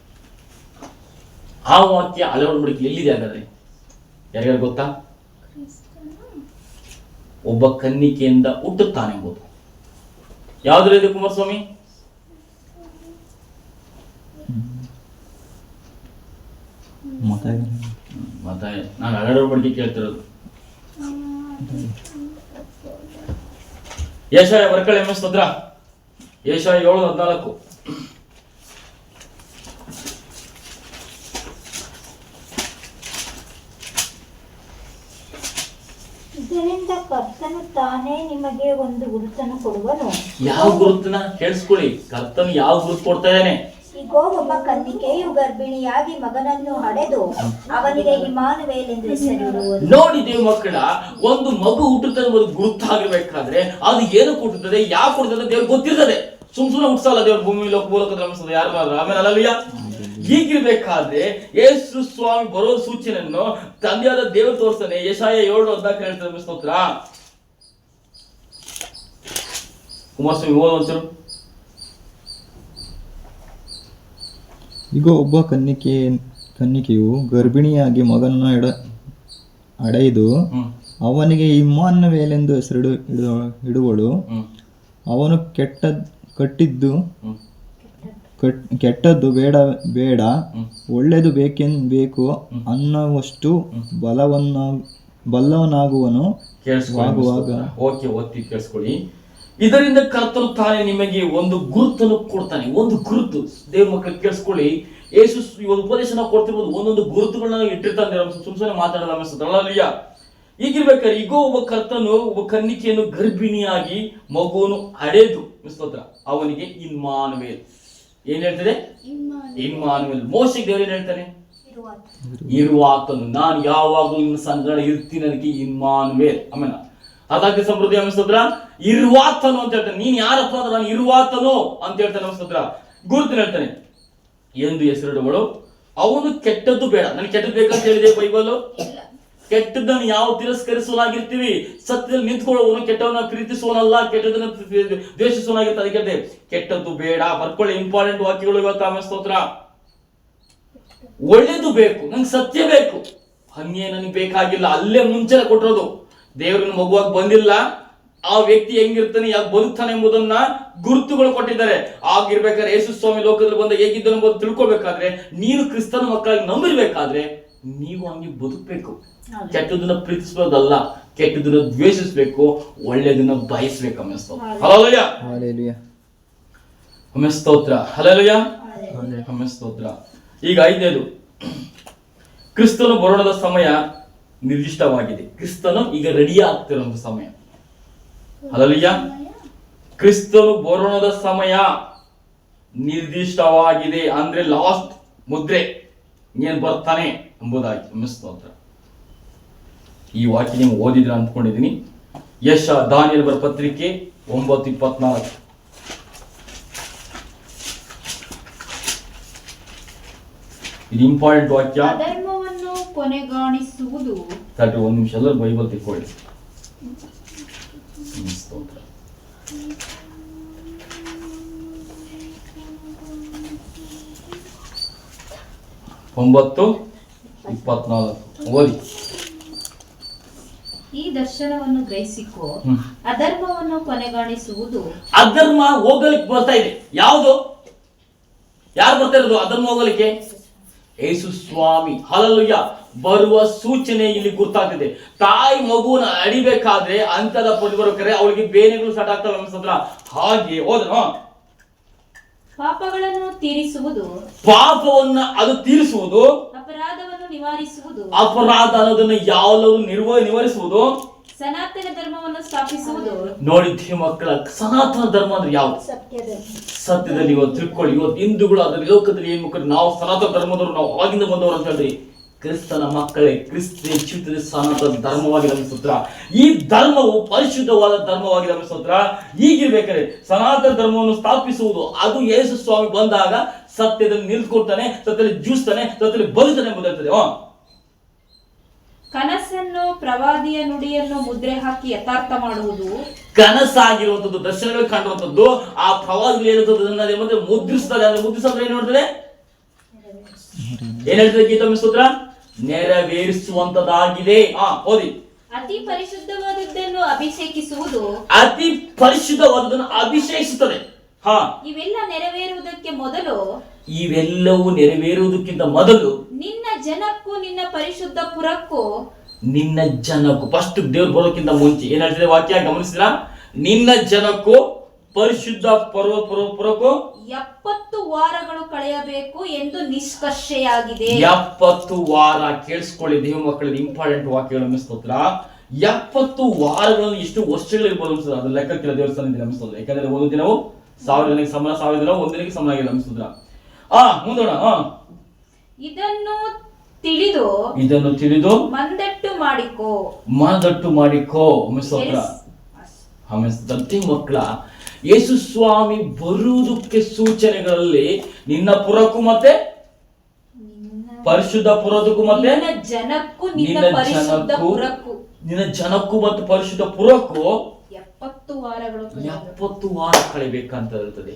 ಆ ವಾಕ್ಯ ಅಳವಡಿಕೆ ಎಲ್ಲಿದೆ ಹಾಗಾದ್ರೆ ಯಾರ್ಯಾರು ಗೊತ್ತಾ? ಒಬ್ಬ ಕನ್ನಿಕೆಯಿಂದ ಹುಟ್ಟುತ್ತಾನೆ ಎಂಬುದು ಯಾವ್ದ್ರಲ್ಲಿ ಕುಮಾರಸ್ವಾಮಿ? ಮತ್ತೆ ನಾನು ಅಳವಡಿಕೆ ಕೇಳ್ತಿರೋದು ಯೆಶಾಯ ಬರ್ಕಳೆ ಸ್ತೋತ್ರ. ಯೆಶಾಯ 7:14. ಇದರಿಂದ ಕರ್ತನು ತಾನೇ ನಿಮಗೆ ಒಂದು ಗುರುತನ್ನು ಕೊಡುವನು. ಯಾವ ಗುರುತನ್ನ ಕೇಳಿಸ್ಕೊಳ್ಳಿ, ಕರ್ತನು ಯಾವ ಗುರುತು ಕೊಡ್ತಾ ಇದ್ದಾನೆ? ಇಗೋ, ಒಬ್ಬ ಕನ್ನಿಕೆಯು ಗರ್ಭಿಣಿಯಾಗಿ ಮಗನನ್ನು ಹಡೆದು ಅವನಿಗೆ ಇಮ್ಮಾನುವೇಲ್ ಎಂದು ಹೆಸರಿಡುವುದು. ನೋಡಿ ದೇವ ಮಕ್ಕಳ, ಒಂದು ಮಗು ಹುಟ್ಟುತ್ತದೆ ಒಂದು ಗುರುತಾಗಿರ್ಬೇಕಾದ್ರೆ ಅದು ಏನು ಹುಟ್ಟುತ್ತದೆ, ಯಾವ ಕೊಡ್ತದೆ ದೇವ್ರಿಗೆ ಗೊತ್ತಿರ್ತದೆ. ಸುಮ್ನೆ ಹುಟ್ಸಲ್ಲ ದೇವ್ರ ಭೂಮಿ ಮೂಲಕದ ಯಾರು. ಆಮೇಲೆ ಅಲ್ಲಯ್ಯ ಹೀಗಿರ್ಬೇಕಾದ್ರೆ ಯೇಸು ಸ್ವಾಮಿ ಬರೋ ಸೂಚನೆಯನ್ನು ತಂದೆಯಾದ ದೇವರು ತೋರಿಸ್ತಾನೆ. ಯೆಶಾಯ 7:14 ಹೇಳ್ತಾರೆ. ಸ್ತೋತ್ರ. ಕುಮಾರಸ್ವಾಮಿ ಒಂಚೂರು. ಈಗ ಒಬ್ಬ ಕನ್ನಿಕೆಯು ಗರ್ಭಿಣಿಯಾಗಿ ಮಗನನ್ನು ಅಡೆದು ಅವನಿಗೆ ಇಮ್ಮಾನುವೇಲೆಂದು ಹೆಸರು ಇಡುವಳು. ಅವನು ಕೆಟ್ಟದ್ದು ಬೇಡ ಒಳ್ಳೆಯದು ಬೇಕು ಅನ್ನುವಷ್ಟು ಬಲ್ಲವನಾಗುವನು. ಒತ್ತಿ ಕೇಳಿಸ್ಕೊಳ್ಳಿ. ಇದರಿಂದ ಕರ್ತನು ತಾನೇ ನಿಮಗೆ ಒಂದು ಗುರುತನ್ನು ಕೊಡ್ತಾನೆ. ಒಂದು ಗುರುತು ದೇವ್ರ ಮಕ್ಕಳು ಕೇಳಿಸ್ಕೊಳ್ಳಿ. ಯೇಸು ಒಂದು ಉಪದೇಶನ ಕೊಡ್ತಿರ್ಬೋದು, ಒಂದೊಂದು ಗುರುತುಗಳನ್ನ ಇಟ್ಟಿರ್ತಾನೆ. ಸುಮ್ಮನೆ ಮಾತಾಡಲ್ಲ. ಹೀಗಿರ್ಬೇಕಾದ್ರೆ ಈಗ ಒಬ್ಬ ಕರ್ತನು ಒಬ್ಬ ಕನ್ನಿಕೆಯನ್ನು ಗರ್ಭಿಣಿಯಾಗಿ ಮಗುವನ್ನು ಹಡೆದು ಸ್ತೋತ್ರ ಅವನಿಗೆ ಇಮ್ಮಾನುವೇಲ್ ಏನ್ ಹೇಳ್ತದೆ? ಇಮ್ಮಾನುವೇಲ್. ಮೋಶೆಗೆ ದೇವರು ಏನ್ ಹೇಳ್ತಾನೆ? ಇರುವಾತನು, ನಾನು ಯಾವಾಗಲೂ ನಿನ್ನ ಸಂಗಡ ಇರ್ತೀನಿ, ಅದಕ್ಕೆ ಇಮ್ಮಾನುವೇಲ್. ಆಮೇಲೆ ಅದಾಗ್ತಿ ಸಮೃದ್ಧಿ ಸ್ತೋತ್ರ. ಇರುವಾತನು ಅಂತ ಹೇಳ್ತಾನೆ. ನೀನ್ ಯಾರಪ್ಪ ಅಂದ್ರೆ ನಾನು ಇರುವಾತನು ಅಂತ ಹೇಳ್ತಾನೆ ಸ್ತೋತ್ರ. ಗುರುತು ಹೇಳ್ತಾನೆ ಎಂದು ಹೆಸರಿಡುವಳು. ಅವನು ಕೆಟ್ಟದ್ದು ಬೇಡ. ನನಗೆ ಕೆಟ್ಟದ್ದು ಬೇಕಂತ ಹೇಳಿದೆ ಬೈಬಲ್. ಕೆಟ್ಟದ್ದನ್ನು ಯಾವ ತಿರಸ್ಕರಿಸುವನಾಗಿರ್ತೀವಿ, ಸತ್ಯದಲ್ಲಿ ನಿಂತ್ಕೊಳ್ಳುವನು ಕೆಟ್ಟವನ್ನ ಪ್ರೀತಿಸುವನಲ್ಲ, ಕೆಟ್ಟದನ್ನ ದ್ವೇಷಿಸುವನಾಗಿರ್ತ. ಅದಕ್ಕೆ ಕೆಟ್ಟದ್ದು ಬೇಡ. ಬರ್ಕೊಳ್ಳಿ, ಇಂಪಾರ್ಟೆಂಟ್ ವಾಕ್ಯಗಳು ಇವತ್ತು. ಆಮೇಲೆ ಸ್ತೋತ್ರ. ಒಳ್ಳೇದು ಬೇಕು, ನಂಗೆ ಸತ್ಯ ಬೇಕು. ಹಂಗೆ ನನಗೆ ಬೇಕಾಗಿಲ್ಲ. ಅಲ್ಲೇ ಮುಂಚೆ ಕೊಟ್ಟಿರೋದು. ದೇವರನ್ನ ಮಗುವಾಗಿ ಬಂದಿಲ್ಲ, ಆ ವ್ಯಕ್ತಿ ಹೆಂಗಿರ್ತಾನೆ, ಯಾಕೆ ಬದುಕ್ತಾನೆ ಎಂಬುದನ್ನ ಗುರುತುಗಳು ಕೊಟ್ಟಿದ್ದಾರೆ. ಆಗಿರ್ಬೇಕಾದ್ರೆ ಯೇಸು ಸ್ವಾಮಿ ಲೋಕದಲ್ಲಿ ಬಂದ ಹೇಗಿದ್ದನು ಎಂಬುದು ತಿಳ್ಕೊಬೇಕಾದ್ರೆ, ನೀನು ಕ್ರಿಸ್ತನ ಮಕ್ಕಳಾಗಿ ನಂಬಿರ್ಬೇಕಾದ್ರೆ ನೀವು ಹಂಗೆ ಬದುಕಬೇಕು. ಕೆಟ್ಟದನ್ನ ಪ್ರೀತಿಸೋದಲ್ಲ, ಕೆಟ್ಟದನ್ನ ದ್ವೇಷಿಸಬೇಕು, ಒಳ್ಳೆದನ್ನ ಬಯಸ್ಬೇಕು. ಹಲ್ಲೆಲೂಯಾ, ಸ್ತೋತ್ರ. ಹಲ್ಲೆಲೂಯಾ, ಸ್ತೋತ್ರ. ಈಗ 5ನೇದು, ಕ್ರಿಸ್ತನು ಬರೋಣದ ಸಮಯ ನಿರ್ದಿಷ್ಟವಾಗಿದೆ. ಕ್ರಿಸ್ತನು ಈಗ ರೆಡಿ ಆಗ್ತಿರುವಂತ ಸಮಯ. ಹಲ್ಲೆಲೂಯಾ. ಕ್ರಿಸ್ತನು ಬರೋಣದ ಸಮಯ ನಿರ್ದಿಷ್ಟವಾಗಿದೆ. ಅಂದ್ರೆ ಲಾಸ್ಟ್ ಮುದ್ರೆ ಏನ್ ಬರ್ತಾನೆ ಎಂಬುದಾಗಿ. ಸ್ತೋತ್ರ. ಈ ವಾಕ್ಯ ನೀವು ಓದಿದ್ರ ಅಂದ್ಕೊಂಡಿದ್ದೀನಿ. ದಾನಿಯೇಲ ಬರೆದ ಪತ್ರಿಕೆ 9:24. ಇದು ಇಂಪಾರ್ಟೆಂಟ್ ವಾಕ್ಯ. ಅಧರ್ಮವನ್ನು ಕೊನೆಗಾಣಿಸುವುದು. ಒಂದು ನಿಮಿಷ ಎಲ್ಲರೂ ಬೈಬಲ್ ತಿಳ್ಕೊಳ್ಳಿ. ಸ್ತೋತ್ರ. ಒಂಬತ್ತು 24 ಓದಿ. ಈ ದರ್ಶನವನ್ನು ಗ್ರಹಿಸಿಕೋ, ಅಧರ್ಮವನ್ನು ಕೊನೆಗಾಣಿಸುವುದು. ಅಧರ್ಮ ಹೋಗಲಿಕ್ಕೆ ಬರ್ತಾ ಇದೆ. ಯಾವುದು? ಯಾರು ಬರ್ತಾ ಇರೋದು ಅಧರ್ಮ ಹೋಗಲಿಕ್ಕೆ? ಯೇಸು ಸ್ವಾಮಿ. ಹಲ್ಲೆಲೂಯಾ. ಬರುವ ಸೂಚನೆ ಇಲ್ಲಿ ಗುರ್ತಾಗ್ತಿದೆ. ತಾಯಿ ಮಗುವನ್ನ ಅಡಿಬೇಕಾದ್ರೆ ಅಂತದ ಪಡಿ ಬರ್ಬೇಕಾದ್ರೆ ಅವಳಿಗೆ ಬೇನೆಗಳು ಸ್ಟಾರ್ಟ್ ಆಗ್ತವೆ ಅನ್ಸದ್ರ. ಹಾಗೆ ಹೋದ್ರ ಪಾಪಗಳನ್ನು ತೀರಿಸುವುದು, ಪಾಪವನ್ನ ಅದು ತೀರಿಸುವುದು, ಅಪರಾಧವನ್ನು ನಿವಾರಿಸುವುದು, ಅಪರಾಧ ಅನ್ನೋದನ್ನ ಯಾವಲ್ಲೂ ನಿವಾರಿಸುವುದು, ಸನಾತನ ಧರ್ಮವನ್ನು ಸ್ಥಾಪಿಸುವುದು. ನೋಡಿದ್ವಿ ಮಕ್ಕಳ, ಸನಾತನ ಧರ್ಮ ಅಂದ್ರೆ ಯಾವ್ದು? ಸತ್ಯದಲ್ಲಿ. ಇವತ್ತು ತಿಳ್ಕೊಳ್ಳಿ. ಇವತ್ತು ಹಿಂದೂಗಳು ಅದರ ಲೋಕದಲ್ಲಿ ಏನ್ ಮಕ್ಕಳು, ನಾವು ಸನಾತನ ಧರ್ಮದವರು, ನಾವು ಆಗಿಂದ ಬಂದವರು ಅಂತ ಹೇಳ್ರಿ. ಕ್ರಿಸ್ತನ ಮಕ್ಕಳೇ, ಕ್ರಿಸ್ತ ಜೀವಿತದಲ್ಲಿ ಸನಾತನ ಧರ್ಮವಾಗಿ ನಮಿಸುತ್ರ. ಈ ಧರ್ಮವು ಪರಿಶುದ್ಧವಾದ ಧರ್ಮವಾಗಿ ನಮಿಸುತ್ರ. ಹೀಗಿರ್ಬೇಕಾದ್ರೆ ಸನಾತನ ಧರ್ಮವನ್ನು ಸ್ಥಾಪಿಸುವುದು, ಅದು ಯೇಸು ಸ್ವಾಮಿ ಬಂದಾಗ ಸತ್ಯದಲ್ಲಿ ನಿಲ್ಕೊಳ್ತಾನೆ, ಸತ್ಯದಲ್ಲಿ ಜೀವಿಸ್ತಾನೆ, ಸತ್ಯದಲ್ಲಿ ಬದುಕ್ತಾನೆ ಎಂಬುದಿರ್ತದೆ. ಕನಸನ್ನು, ಪ್ರವಾದಿಯ ನುಡಿಯನ್ನು ಮುದ್ರೆ ಹಾಕಿ ಯಥಾರ್ಥ ಮಾಡುವುದು. ಕನಸಾಗಿರುವಂತದ್ದು, ದರ್ಶನಗಳು ಕಾಣುವಂತದ್ದು, ಆ ಪ್ರವಾದಿಗಳು ಏನಿರ್ತದೆ ಮುದ್ರಿಸ್ತದೆ. ಅಂದ್ರೆ ಮುದ್ರಿಸಿದ್ರೆ ಏನ್ ಮಾಡ್ತದೆ? ಏನ್ ಹೇಳ್ತದೆ ಗೀತಾ ಸ್ತೋತ್ರ? ನೆರವೇರಿಸುವಂತದ್ದಾಗಿದೆ. ಓದಿ. ಅತಿ ಪರಿಶುದ್ಧವಾದದ್ದನ್ನು ಅಭಿಷೇಕಿಸುವುದು. ಅತಿ ಪರಿಶುದ್ಧವಾದದ್ದನ್ನು ಅಭಿಷೇಕಿಸುತ್ತದೆ. ಇವೆಲ್ಲ ನೆರವೇರುವುದಕ್ಕೆ ಮೊದಲು, ಇವೆಲ್ಲವೂ ನೆರವೇರುವುದಕ್ಕಿಂತ ಮೊದಲು ನಿನ್ನ ಜನಕ್ಕೂ ನಿನ್ನ ಪರಿಶುದ್ಧ ಪುರಕ್ಕೂ, ನಿನ್ನ ಜನಕ್ಕೂ ಫಸ್ಟ್ ದೇವ್ರು ಬರೋಕ್ಕಿಂತ ಮುಂಚೆ ಏನ್ ಹೇಳ್ತಿದೆ ವಾಕ್ಯ ಗಮನಿಸಿದ್ರ? ನಿನ್ನ ಜನಕ್ಕೂ ಪರಿಶುದ್ಧ ಪುರಕ್ಕೂ 70 ವಾರಗಳು ಕಳೆಯಬೇಕು ಎಂದು ನಿಷ್ಕರ್ಷೆಯಾಗಿದೆ. 70 ವಾರ. ಕೇಳಿಸ್ಕೊಳ್ಳಿ ದೇವ ಮಕ್ಕಳಿಗೆ, ಇಂಪಾರ್ಟೆಂಟ್ ವಾಕ್ಯಗಳು. ಸ್ತೋತ್ರ. 70 ವಾರಗಳನ್ನು ಎಷ್ಟು ವರ್ಷಗಳಿರ್ಬೋದು ಅನ್ಸುತ್ತೆ, ಅದು ಲೆಕ್ಕಕ್ಕಿಲ್ಲ ದೇವಸ್ಥಾನದಲ್ಲಿ ನಮಿಸ್ತದೆ. ಯಾಕಂದ್ರೆ ಒಂದು ದಿನವು 1000 ಜನಕ್ಕೆ ಸಮಾನ, 1000 ದಿನ ಒಂದಿನಕ್ಕೆ ಸಮಾನ ಆಗಿದೆ ನಮಿಸ್ತದ್ರ. ಮುಂದೋಣ. ಇದನ್ನು ತಿಳಿದು ಮಂದಟ್ಟು ಮಾಡಿಕೋ. ಸ್ತೋತ್ರ. ಮಕ್ಕಳ, ಯೇಸು ಸ್ವಾಮಿ ಬರುವುದಕ್ಕೆ ಸೂಚನೆಗಳಲ್ಲಿ ನಿನ್ನ ಪುರಕ್ಕೂ ಮತ್ತೆ ಪರಿಶುದ್ಧ ಪುರದಕ್ಕೂ ಮತ್ತೆ ನಿನ್ನ ಜನಕ್ಕೂ ನಿನ್ನ ನಿನ್ನ ಪರಿಶುದ್ಧ ಜನಕ್ಕೂ ಪುರಕ್ಕೂ ನಿನ್ನ ಜನಕ್ಕೂ ಮತ್ತು ಪರಿಶುದ್ಧ ಪುರಕ್ಕೂ 70 ವಾರಗಳು 70 ವಾರ ಕಳೆಬೇಕಂತ ಇರ್ತದೆ.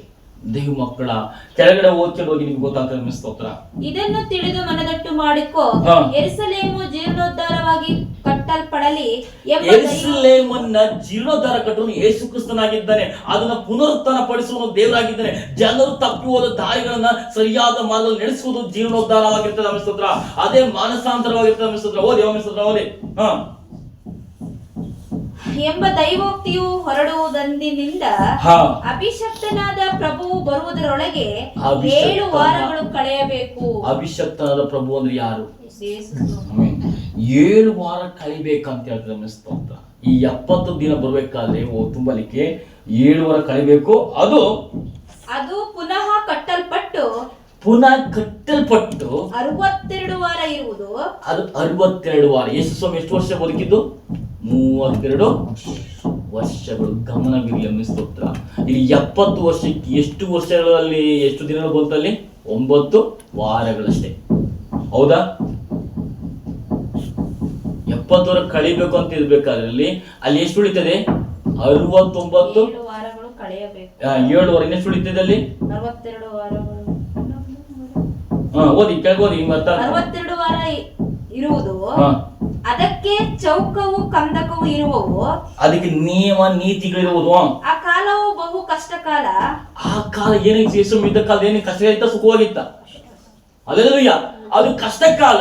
ದೇವ್ ಮಕ್ಕಳ ಕೆಳಗಡೆ ಓದ್ಕೊಂಡು ಹೋಗಿ ನಿಮ್ಗೆ ಗೊತ್ತಾಗ್ತದೆ. ಸ್ತೋತ್ರ. ಇದನ್ನು ತಿಳಿದು ಮನದಟ್ಟು ಮಾಡಿಕೊ, ಹಾ. ಯೆರೂಸಲೇಮು ಜೀರ್ಣೋದ್ಧಾರವಾಗಿ ಕಟ್ಟಲ್ಪಡಲಿ ಎಂಬ ಯೆರೂಸಲೇಮನ್ನ ಜೀರ್ಣೋದ್ಧಾರ ಕಟ್ಟುವನು ಯೇಸು ಕ್ರಿಸ್ತನಾಗಿದ್ದಾನೆ. ಅದನ್ನ ಪುನರುತ್ಥಾನ ಪಡಿಸುವನು ದೇವರಾಗಿದ್ದಾನೆ. ಜನರು ತಪ್ಪಿ ಹೋದ ದಾರಿಗಳನ್ನ ಸರಿಯಾದ ಮಾರ್ಗದಲ್ಲಿ ನಡೆಸುವುದು ಜೀರ್ಣೋದ್ಧಾರವಾಗಿರ್ತದೆ. ಸ್ತೋತ್ರ. ಅದೇ ಮಾನಸಾಂತರವಾಗಿರ್ತದೆ. ಸ್ತೋತ್ರ. ಓದಿ ಸ್ತೋತ್ರ. ಓದಿ. ಹಾ ಎಂಬ ದೈವೋಕ್ತಿಯು ಹೊರಡುವುದಂದಿನಿಂದ ಹಾ. ಅಭಿಷಕ್ತನಾದ ಪ್ರಭುವು ಬರುವುದರೊಳಗೆ ಅಭಿಷಕ್ತನ- 7 ವಾರಗಳು ಕಳೆಯಬೇಕು. ಅಭಿಷಕ್ತನಾದ ಪ್ರಭು ಅಂದ್ರೆ ಯಾರು? ಯೇಸು. 7 ವಾರ ಕಳಿಬೇಕಂತ ಹೇಳ್ತಾರೆ. ಸ್ತೋತ್ರ. ಈ 70 ದಿನ ಬರ್ಬೇಕಾದ್ರೆ ತುಂಬಲಿಕ್ಕೆ 7 ವಾರ ಕಳಿಬೇಕು. ಅದು ಪುನಃ ಕಟ್ಟಲ್ಪಟ್ಟು ಪುನಃ ಕಟ್ಟಲ್ಪಟ್ಟು 62 ವಾರ ಇರುವುದು. ಅದು 62 ವಾರ. ಯೇಸು ಸ್ವಾಮಿ ಎಷ್ಟು ವರ್ಷ ಬದುಕಿದ್ದು? 32 ವರ್ಷಗಳು. ಗಮನವಿರಲಿ. ಸ್ತೋತ್ರ. ಇಲ್ಲಿ 70 ವರ್ಷಕ್ಕೆ ಎಷ್ಟು ವರ್ಷಗಳಲ್ಲಿ ಎಷ್ಟು ದಿನಗಳು ಬಂತಲ್ಲಿ? 9 ವಾರಗಳಷ್ಟೇ. ಹೌದಾ? 70 ವಾರ ಕಳಿಬೇಕು ಅಂತ ಇರ್ಬೇಕಾದ್ರೆ ಅಲ್ಲಿ ಎಷ್ಟು ಉಳಿತದೆ? 69 7 ವಾರಗಳು ಕಳೆಯಬೇಕು. 7 ವಾರ. ಇನ್ನೆಷ್ಟು ಉಳಿತದೆ ಅಲ್ಲಿ? 62 ವಾರಗಳು. ಓದಿ ಕೆಳಗೆ ಓದಿ. 62 ವಾರ ಇರುವುದು. ಹಾ. ಅದಕ್ಕೆ ಚೌಕವು ಕಂದಕವು ಇರುವವು. ಅದಕ್ಕೆ ನಿಯಮ ನೀತಿಗಳಿರುವುದು. ಆ ಕಾಲವು ಬಹು ಕಷ್ಟ ಕಾಲ. ಆ ಕಾಲ ಏನೈತಿ? ಯೇಸು ಇದ್ದ ಕಾಲ ಏನು ಕಷ್ಟ ಇತ್ತ? ಸುಖವಾಗಿತ್ತ? ಅಲ್ಲೆಲ್ಲೂಯ್ಯ. ಅದು ಕಷ್ಟ ಕಾಲ.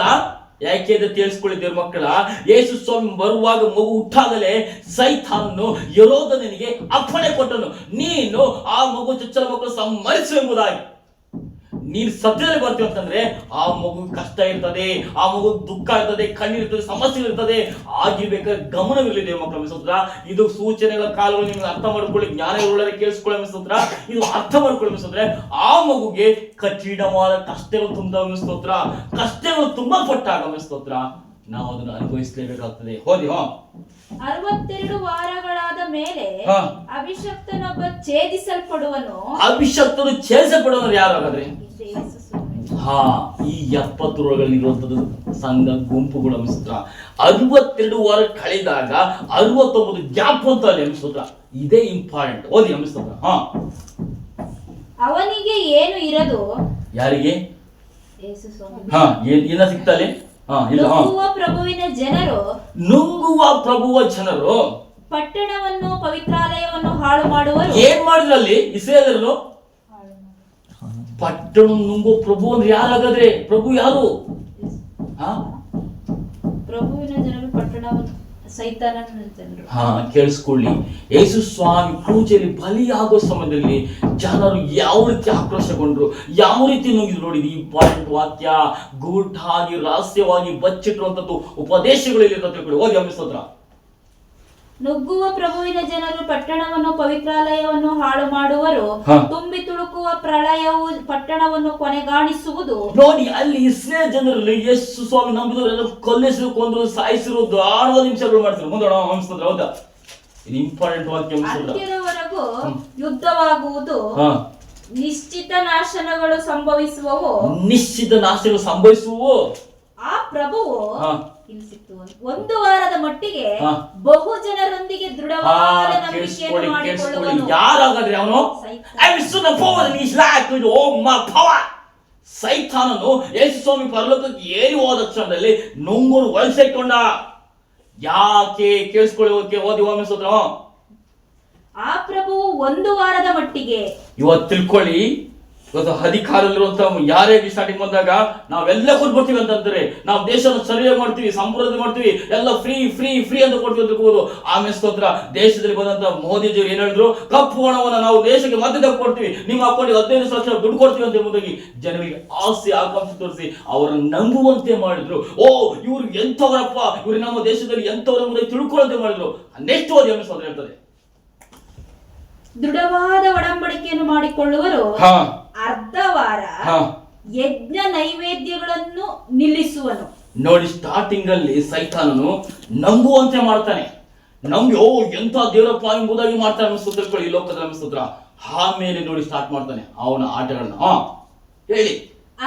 ಯಾಕೆ ಅಂತ ತಿಳಿಸ್ಕೊಳ್ಳಿದ್ದೇವೆ ಮಕ್ಕಳ. ಯೇಸು ಸ್ವಾಮಿ ಬರುವಾಗ ಮಗು ಹುಟ್ಟಾಗಲೇ ಸೈತಾನನು ಹೆರೋದನಿಗೆ ಅಪ್ಪಣೆ ಕೊಟ್ಟನು, ನೀನು ಆ ಮಗು ಚೊಚ್ಚಲ ಮಕ್ಕಳು ಸಂಹರಿಸು ಎಂಬುದಾಗಿ. ನೀನು ಸತ್ಯದಲ್ಲಿ ಬರ್ತೀವಿ ಅಂತಂದ್ರೆ ಆ ಮಗು ಕಷ್ಟ ಇರ್ತದೆ, ಆ ಮಗು ದುಃಖ ಇರ್ತದೆ, ಕಣ್ಣಿರ್ತದೆ, ಸಮಸ್ಯೆ ಇರ್ತದೆ. ಆಗಿರ್ಬೇಕಾದ್ರೆ ಗಮನವಿರಲಿದೆ ಮಕ್ಕಳ. ಮಿಸ್ತ್ರ. ಇದು ಸೂಚನೆಗಳ ಕಾಲಗಳು. ನಿಮ್ಗೆ ಅರ್ಥ ಮಾಡ್ಕೊಳ್ಳಿ. ಜ್ಞಾನವುಳ್ಳವರೇ ಕೇಳಿಸ್ಕೊಳ್ಳಿ. ಮಿಸ್ತ್ರ. ಇದು ಅರ್ಥ ಮಾಡ್ಕೊಳ್ಳಿ. ಮಿಸ್ತ್ರ. ಆ ಮಗುಗೆ ಕಠಿಣವಾದ ಕಷ್ಟಗಳು ತುಂಬ. ಮಿಸ್ತೋತ್ರ. ಕಷ್ಟಗಳು ತುಂಬಾ ಪಟ್ಟಾಗ ಮಿಸ್ತೋತ್ರ ನಾವು ಅದನ್ನು ಅನುಭವಿಸಲೇಬೇಕಾಗ್ತದೆ. ಹೋದಿ. 62 ವಾರಗಳಾದ ಮೇಲೆ ಹಾ. ಅಭಿಷಕ್ತನೊಬ್ಬ ಛೇದಿಸಲ್ಪಡುವನು. ಅಭಿಷಕ್ತರು ಛೇದಿಸಲ್ಪಡುವವರು ಯಾರು ಹಾಗಾದ್ರೆ? ಯೇಸು ಸ್ವಾಮಿ. ಹಾ. ಈ 70 ರೋಗಗಳಿರುವಂತದ್ದು ಸಂಘ ಗುಂಪುಗಳು. ಮಿಸ್ತ್ರ. 62 ವಾರ ಕಳೆದಾಗ 69 ಗ್ಯಾಪ್ ಅಂತ ಅಲ್ಲಿ. ಮಿಸ್ತ್ರ. ಇದೇ ಇಂಪಾರ್ಟೆಂಟ್. ಓದಿ. ಮಿಸ್ತ್ರ. ಹಾ. ಅವನಿಗೆ ಏನು ಇರದು. ಯಾರಿಗೆ? ಯೇಸು ಸ್ವಾಮಿ. ಹಾ. ಏನ ಸಿಗ್ತಲ್ಲಿ? ನುಂಗುವ ಪ್ರಭುವಿನ ಜನರು ನುಂಗುವ ಪ್ರಭುವ ಜನರು ಪಟ್ಟಣವನ್ನು ಪವಿತ್ರಾಲಯವನ್ನು ಹಾಳು ಮಾಡುವರು. ಏನ್ ಮಾಡಿದ್ರಲ್ಲಿ ಇಸ್ರಾಯೇಲರು? ಪಟ್ಟಣ ನುಂಗುವ ಪ್ರಭು ಅಂದ್ರೆ ಯಾರಾಗಾದ್ರೆ? ಪ್ರಭು ಯಾರು? ಪ್ರಭುವಿನ ಜನರು ಪಟ್ಟಣವನ್ನು ಸೈತಾನನ ಜನರು. ಕೇಳಿಸ್ಕೊಳ್ಳಿ. ಯೇಸು ಸ್ವಾಮಿ ಪೂಜೆಯಲ್ಲಿ ಬಲಿಯಾಗೋ ಸಮಯದಲ್ಲಿ ಜನರು ಯಾವ ರೀತಿ ಆಕ್ರೋಶಗೊಂಡ್ರು, ಯಾವ ರೀತಿ ನುಂಗಿದ್ರು ನೋಡಿ. ಈ ಇಂಪಾರ್ಟೆಂಟ್ ವಾಕ್ಯ ಗೂಢಾಗಿ ರಹಸ್ಯವಾಗಿ ಬಚ್ಚಿಟ್ಟಿರುವಂತದ್ದು ಉಪದೇಶಗಳಲ್ಲಿ ತಿಳ್ಕೊಳ್ಳಿ. ಓದಿ. ಸ್ತೋತ್ರ. ನುಗ್ಗುವ ಪ್ರಭುವಿನ ಜನರು ಪಟ್ಟಣವನ್ನು ಪವಿತ್ರಾಲಯವನ್ನು ಹಾಳು ಮಾಡುವರು. ತುಂಬಿ ತುಳುಕುವ ಪ್ರಳಯವು ಪಟ್ಟಣವನ್ನು ಕೊನೆಗಾಣಿಸುವುದು. ನೋಡಿ, ಅಲ್ಲಿ ಇಸ್ರೇಲ್ ಜನರಲ್ಲಿ ಯೇಸು ಸ್ವಾಮಿ ನಂಬಿದವರೆಲ್ಲ ಕೊಲ್ಲಿಸಿರು, ಕೊಂದ್ರು, ಸಾಯಿಸಿರು, ದಾರುಣ ನಿಮಿಷಗಳು ಮಾಡ್ತಾರೆ. ಮುಂದೋಣ. ಹೌದಾ? ಇದು ಇಂಪಾರ್ಟೆಂಟ್ ವಾಕ್ಯ. ಅಂತ್ಯದವರೆಗೂ ಯುದ್ಧವಾಗುವುದು. ನಿಶ್ಚಿತ ನಾಶನಗಳು ಸಂಭವಿಸುವವು. ನಿಶ್ಚಿತ ನಾಶಗಳು ಸಂಭವಿಸುವು. ಆ ಪ್ರಭುವು ಒಂದು ವಾರದ ಮಟ್ಟಿಗೆ ಬಹು ಜನರೊಂದಿಗೆ ದೃಢವಾದ ನಂಬಿಕೆಯನ್ನು ಮಾಡಿಕೊಳ್ಳುವನು. ಯಾರಾಗಾದ್ರೆ ಅವನು? ಸೈತಾನನು ಯೇಸು ಸ್ವಾಮಿ ಪರಲೋಕಕ್ಕೆ ಏರಿ ಹೋದ ಕ್ಷಣದಲ್ಲಿ ನುಂಗೂರು ಒಳಸೇಕೊಂಡ. ಯಾಕೆ? ಕೇಳಿಸ್ಕೊಳ್ಳಿ. ಓದಿ. ಸ್ತೋತ್ರ. ಆ ಪ್ರಭುವು ಒಂದು ವಾರದ ಮಟ್ಟಿಗೆ. ಇವತ್ತು ತಿಳ್ಕೊಳ್ಳಿ. ಇವತ್ತು ಅಧಿಕಾರದಲ್ಲಿರುವಂತ ಯಾರೇ ಸ್ಟಾರ್ಟಿಂಗ್ ಬಂದಾಗ ನಾವೆಲ್ಲ ಕೊಟ್ಬಿಡ್ತೀವಿ ಅಂತಂದ್ರೆ, ನಾವು ದೇಶವನ್ನು ಸರಿಯಾಗಿ ಮಾಡ್ತೀವಿ, ಸಂಪ್ರದಾಯ ಮಾಡ್ತೀವಿ, ಎಲ್ಲ ಫ್ರೀ ಫ್ರೀ ಫ್ರೀ ಅಂತ ಕೊಡ್ತೀವಿ ಅಂತ ತಿಳ್ಕೋಬಹುದು. ಆಮೇಲೆ ಸ್ತೋತ್ರ. ದೇಶದಲ್ಲಿ ಬಂದಂತ ಮೋದಿಜಿಯವರು ಏನ್ ಹೇಳಿದ್ರು? ಕಪ್ಪು ಹಣವನ್ನ ನಾವು ದೇಶಕ್ಕೆ ಮತ್ತೆ ಕೊಡ್ತೀವಿ, ನಿಮ್ಮ ಅಕೌಂಟಿಗೆ 15 ಲಕ್ಷ ದುಡ್ಡು ಕೊಡ್ತೀವಿ ಅಂತ ಎಂಬುದಾಗಿ ಜನರಿಗೆ ಆಸೆ ಆಕಾಂಕ್ಷೆ ತೋರಿಸಿ ಅವರನ್ನು ನಂಬುವಂತೆ ಮಾಡಿದ್ರು. ಇವ್ರು ಎಂಥವರಪ್ಪ, ಇವ್ರು ನಮ್ಮ ದೇಶದಲ್ಲಿ ಎಂಥವ್ರ ಮುಂದೆ ತಿಳ್ಕೊಳ್ಳಂತೆ ಮಾಡಿದ್ರು. ನೆಕ್ಸ್ಟ್ ಓದಿ. ಸ್ತೋತ್ರ ಹೇಳ್ತದೆ. ದೃಢವಾದ ಒಡಂಬಡಿಕೆಯನ್ನು ಮಾಡಿಕೊಳ್ಳುವರು. ಅರ್ಧ ವಾರ ಯಜ್ಞ ನೈವೇದ್ಯಗಳನ್ನು ನಿಲ್ಲಿಸುವನು. ನೋಡಿ, ಸ್ಟಾರ್ಟಿಂಗ್ ಅಲ್ಲಿ ಸೈತಾನನು ನಂಬುವಂತೆ ಮಾಡ್ತಾನೆ. ನಂಬಿ ಎಂತ ದೇವರಪ್ಪ ಎಂಬುದಾಗಿ ಮಾಡ್ತಾನೆ. ಈ ಲೋಕದ ಸ್ತೋತ್ರ. ಆಮೇಲೆ ನೋಡಿ ಸ್ಟಾರ್ಟ್ ಮಾಡ್ತಾನೆ ಅವನ ಆಟಗಳನ್ನ. ಹೇಳಿ.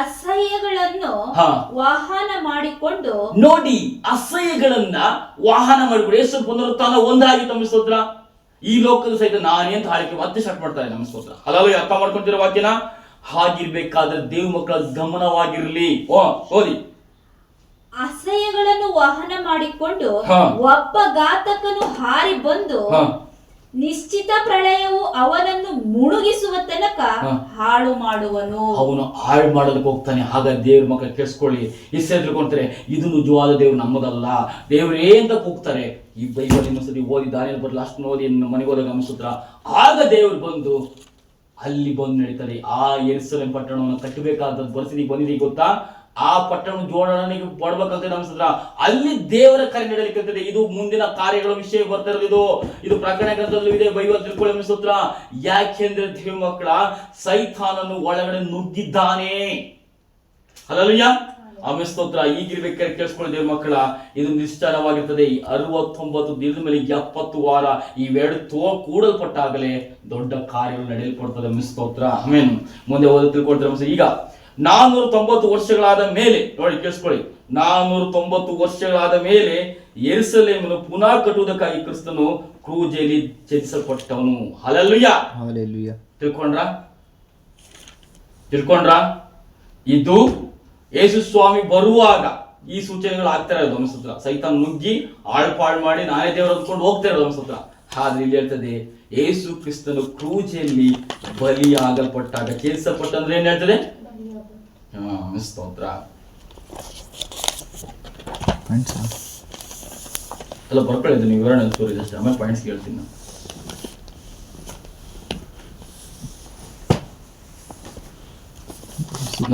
ಅಸಹ್ಯಗಳನ್ನು ಹಾ. ವಾಹನ ಮಾಡಿಕೊಂಡು ನೋಡಿ, ಅಸಹ್ಯಗಳನ್ನ ವಾಹನ ಮಾಡಿಬಿಡಿ. ಯೇಸು ಪುನರುತ್ಥಾನ ಒಂದಾಗಿ ತಮ್ಮ ಸ್ತೋತ್ರ. ಈ ಲೋಕದ ಸಹಿತ ನಾನೇ ಅಂತ ಹಾಳಿಕೆ ಮತ್ತೆ ಸ್ಟಾರ್ಟ್ ಮಾಡ್ತಾರೆ ನಮ್ಮ ಸ್ತೋತ್ರ. ಅಲ್ಲ ಅರ್ಥ ಮಾಡ್ಕೊಂತಿರೋ ವಾಕ್ಯನ. ಹಾಗಿರ್ಬೇಕಾದ್ರೆ ದೇವ್ ಮಕ್ಕಳ ಗಮನವಾಗಿರ್ಲಿ. ಓದಿ. ಅಸಹ್ಯಗಳನ್ನು ವಾಹನ ಮಾಡಿಕೊಂಡು ಹಾ. ಒಬ್ಬ ಘಾತಕನು ಹಾರಿ ಬಂದು ನಿಶ್ಚಿತ ಪ್ರಳಯವು ಅವನನ್ನು ಮುಳುಗಿಸುವ ತನಕ ಹಾಳು ಮಾಡುವನು. ಅವನು ಹಾಳು ಮಾಡೋದಕ್ಕೆ ಹೋಗ್ತಾನೆ. ಆಗ ದೇವ್ರ ಮಕ್ಕಳ ಕೇಳಿಸ್ಕೊಳ್ಳಿ, ಇಷ್ಟ ತಿಳ್ಕೊಂತಾರೆ ಇದು ನಿಜವಾದ ದೇವ್ರು ನಮ್ಮದಲ್ಲ, ದೇವ್ರೇ ಅಂತ ಕೂಗ್ತಾರೆ. ಈ ಬೈಬಲ್ ಇನ್ನೊಂದ್ಸತಿ ಓದಿ, ದಾನಿಯೇಲ ಬರಲಿ ಅಷ್ಟು ಓದಿ ಮನೆಗೆ ಹೋದಾಗ ಗಮನಿಸುತ್ತರ. ಆಗ ದೇವ್ರು ಬಂದು ಅಲ್ಲಿ ಬಂದು ನಡೀತಾರೆ. ಆ ಯೆರೂಸಲೇಮ್ ಪಟ್ಟಣವನ್ನು ಕಟ್ಟಬೇಕಾದ ಪರಿಸ್ಥಿತಿ ಬಂದಿದೆ ಗೊತ್ತಾ? ಆ ಪಟ್ಟಣ ಜೋಡಣೆಗೆ ಪಡ್ಬೇಕಂತ ಅನ್ಸಿದ್ರ ಅಲ್ಲಿ ದೇವರ ಕಾರ್ಯ ನಡೆಯಲಿಕ್ಕೆ. ಇದು ಮುಂದಿನ ಕಾರ್ಯಗಳ ವಿಷಯ ಬರ್ತಾ ಇರೋದು. ಇದು ಪ್ರಕರಣ ಗ್ರಂಥದಲ್ಲೂ ಇದೆ, ಬೈಬಲ್ ತಿಳ್ಕೊಳ್ಳಿ ಅನ್ಸುತ್ರ. ಯಾಕೆಂದ್ರೆ ದೇವ ಮಕ್ಕಳ ಸೈತಾನನು ಒಳಗಡೆ ನುಗ್ಗಿದ್ದಾನೆ. ಹಲ್ಲೆಲೂಯಾ, ಆಮೇಲೆ ಸ್ತೋತ್ರ. ಈಗಿರ್ಬೇಕಾದ್ರೆ ಕೇಳಿಸ್ಕೊಳ್ಳಿ ದೇವ ಮಕ್ಕಳ, ಇದು ನಿಶ್ಚಲವಾಗಿರ್ತದೆ. ಈ 69 ದಿನದ ಮೇಲೆ 70 ವಾರ ಇವೆರಡು ಕೂಡಲ್ಪಟ್ಟಾಗಲೇ ದೊಡ್ಡ ಕಾರ್ಯಗಳು ನಡೆಯಲ್ಪಡ್ತದೆ. ಸ್ತೋತ್ರ. ಆಮೇಲೆ ಮುಂದೆ ಓದಿ ತಿಳ್ಕೊಳ್ತಾರೆ. ಈಗ 490 ವರ್ಷಗಳಾದ ಮೇಲೆ ನೋಡಿ, ಕೇಳಿಸ್ಕೊಳ್ಳಿ, 490 ವರ್ಷಗಳಾದ ಮೇಲೆ ಯೆರೂಸಲೇಮನ್ನು ಪುನಃ ಕಟ್ಟುವುದಕ್ಕಾಗಿ ಕ್ರಿಸ್ತನು ಕ್ರೂಜಲ್ಲಿ ಛೇದಿಸಲ್ಪಟ್ಟವನು. Hallelujah, hallelujah. ತಿಳ್ಕೊಂಡ್ರ? ಇದು ಯೇಸು ಸ್ವಾಮಿ ಬರುವಾಗ ಈ ಸೂಚನೆಗಳು ಆಗ್ತಾ ಇರೋದು ಅನ್ಸುತ್ತ. ಸೈತಾನ್ ನುಗ್ಗಿ ಆಳ್ಪಾಳು ಮಾಡಿ ನಾನೇ ದೇವರು ಅಂದ್ಕೊಂಡು ಹೋಗ್ತಾ ಇರೋದು ಅನ್ಸುತ್ತ. ಆದ್ರೆ ಇಲ್ಲಿ ಹೇಳ್ತದೆ, ಯೇಸು ಕ್ರಿಸ್ತನು ಕ್ರೂಜಲ್ಲಿ ಬಲಿಯಾಗಲ್ಪಟ್ಟಾಗ, ಛೇದಿಸಲ್ಪಟ್ಟ ಅಂದ್ರೆ ಏನ್ ಹೇಳ್ತದೆ? ಸ್ತೋತ್ರ. ಎಲ್ಲ ಬರ್ಕೊಳ್ಳಿ, ನೀವು ವಿವರಣೆ ತೋರಿದಷ್ಟೇ, ಆಮೇಲೆ ಪಾಯಿಂಟ್ಸ್ ಹೇಳ್ತೀನಿ ನಾನು.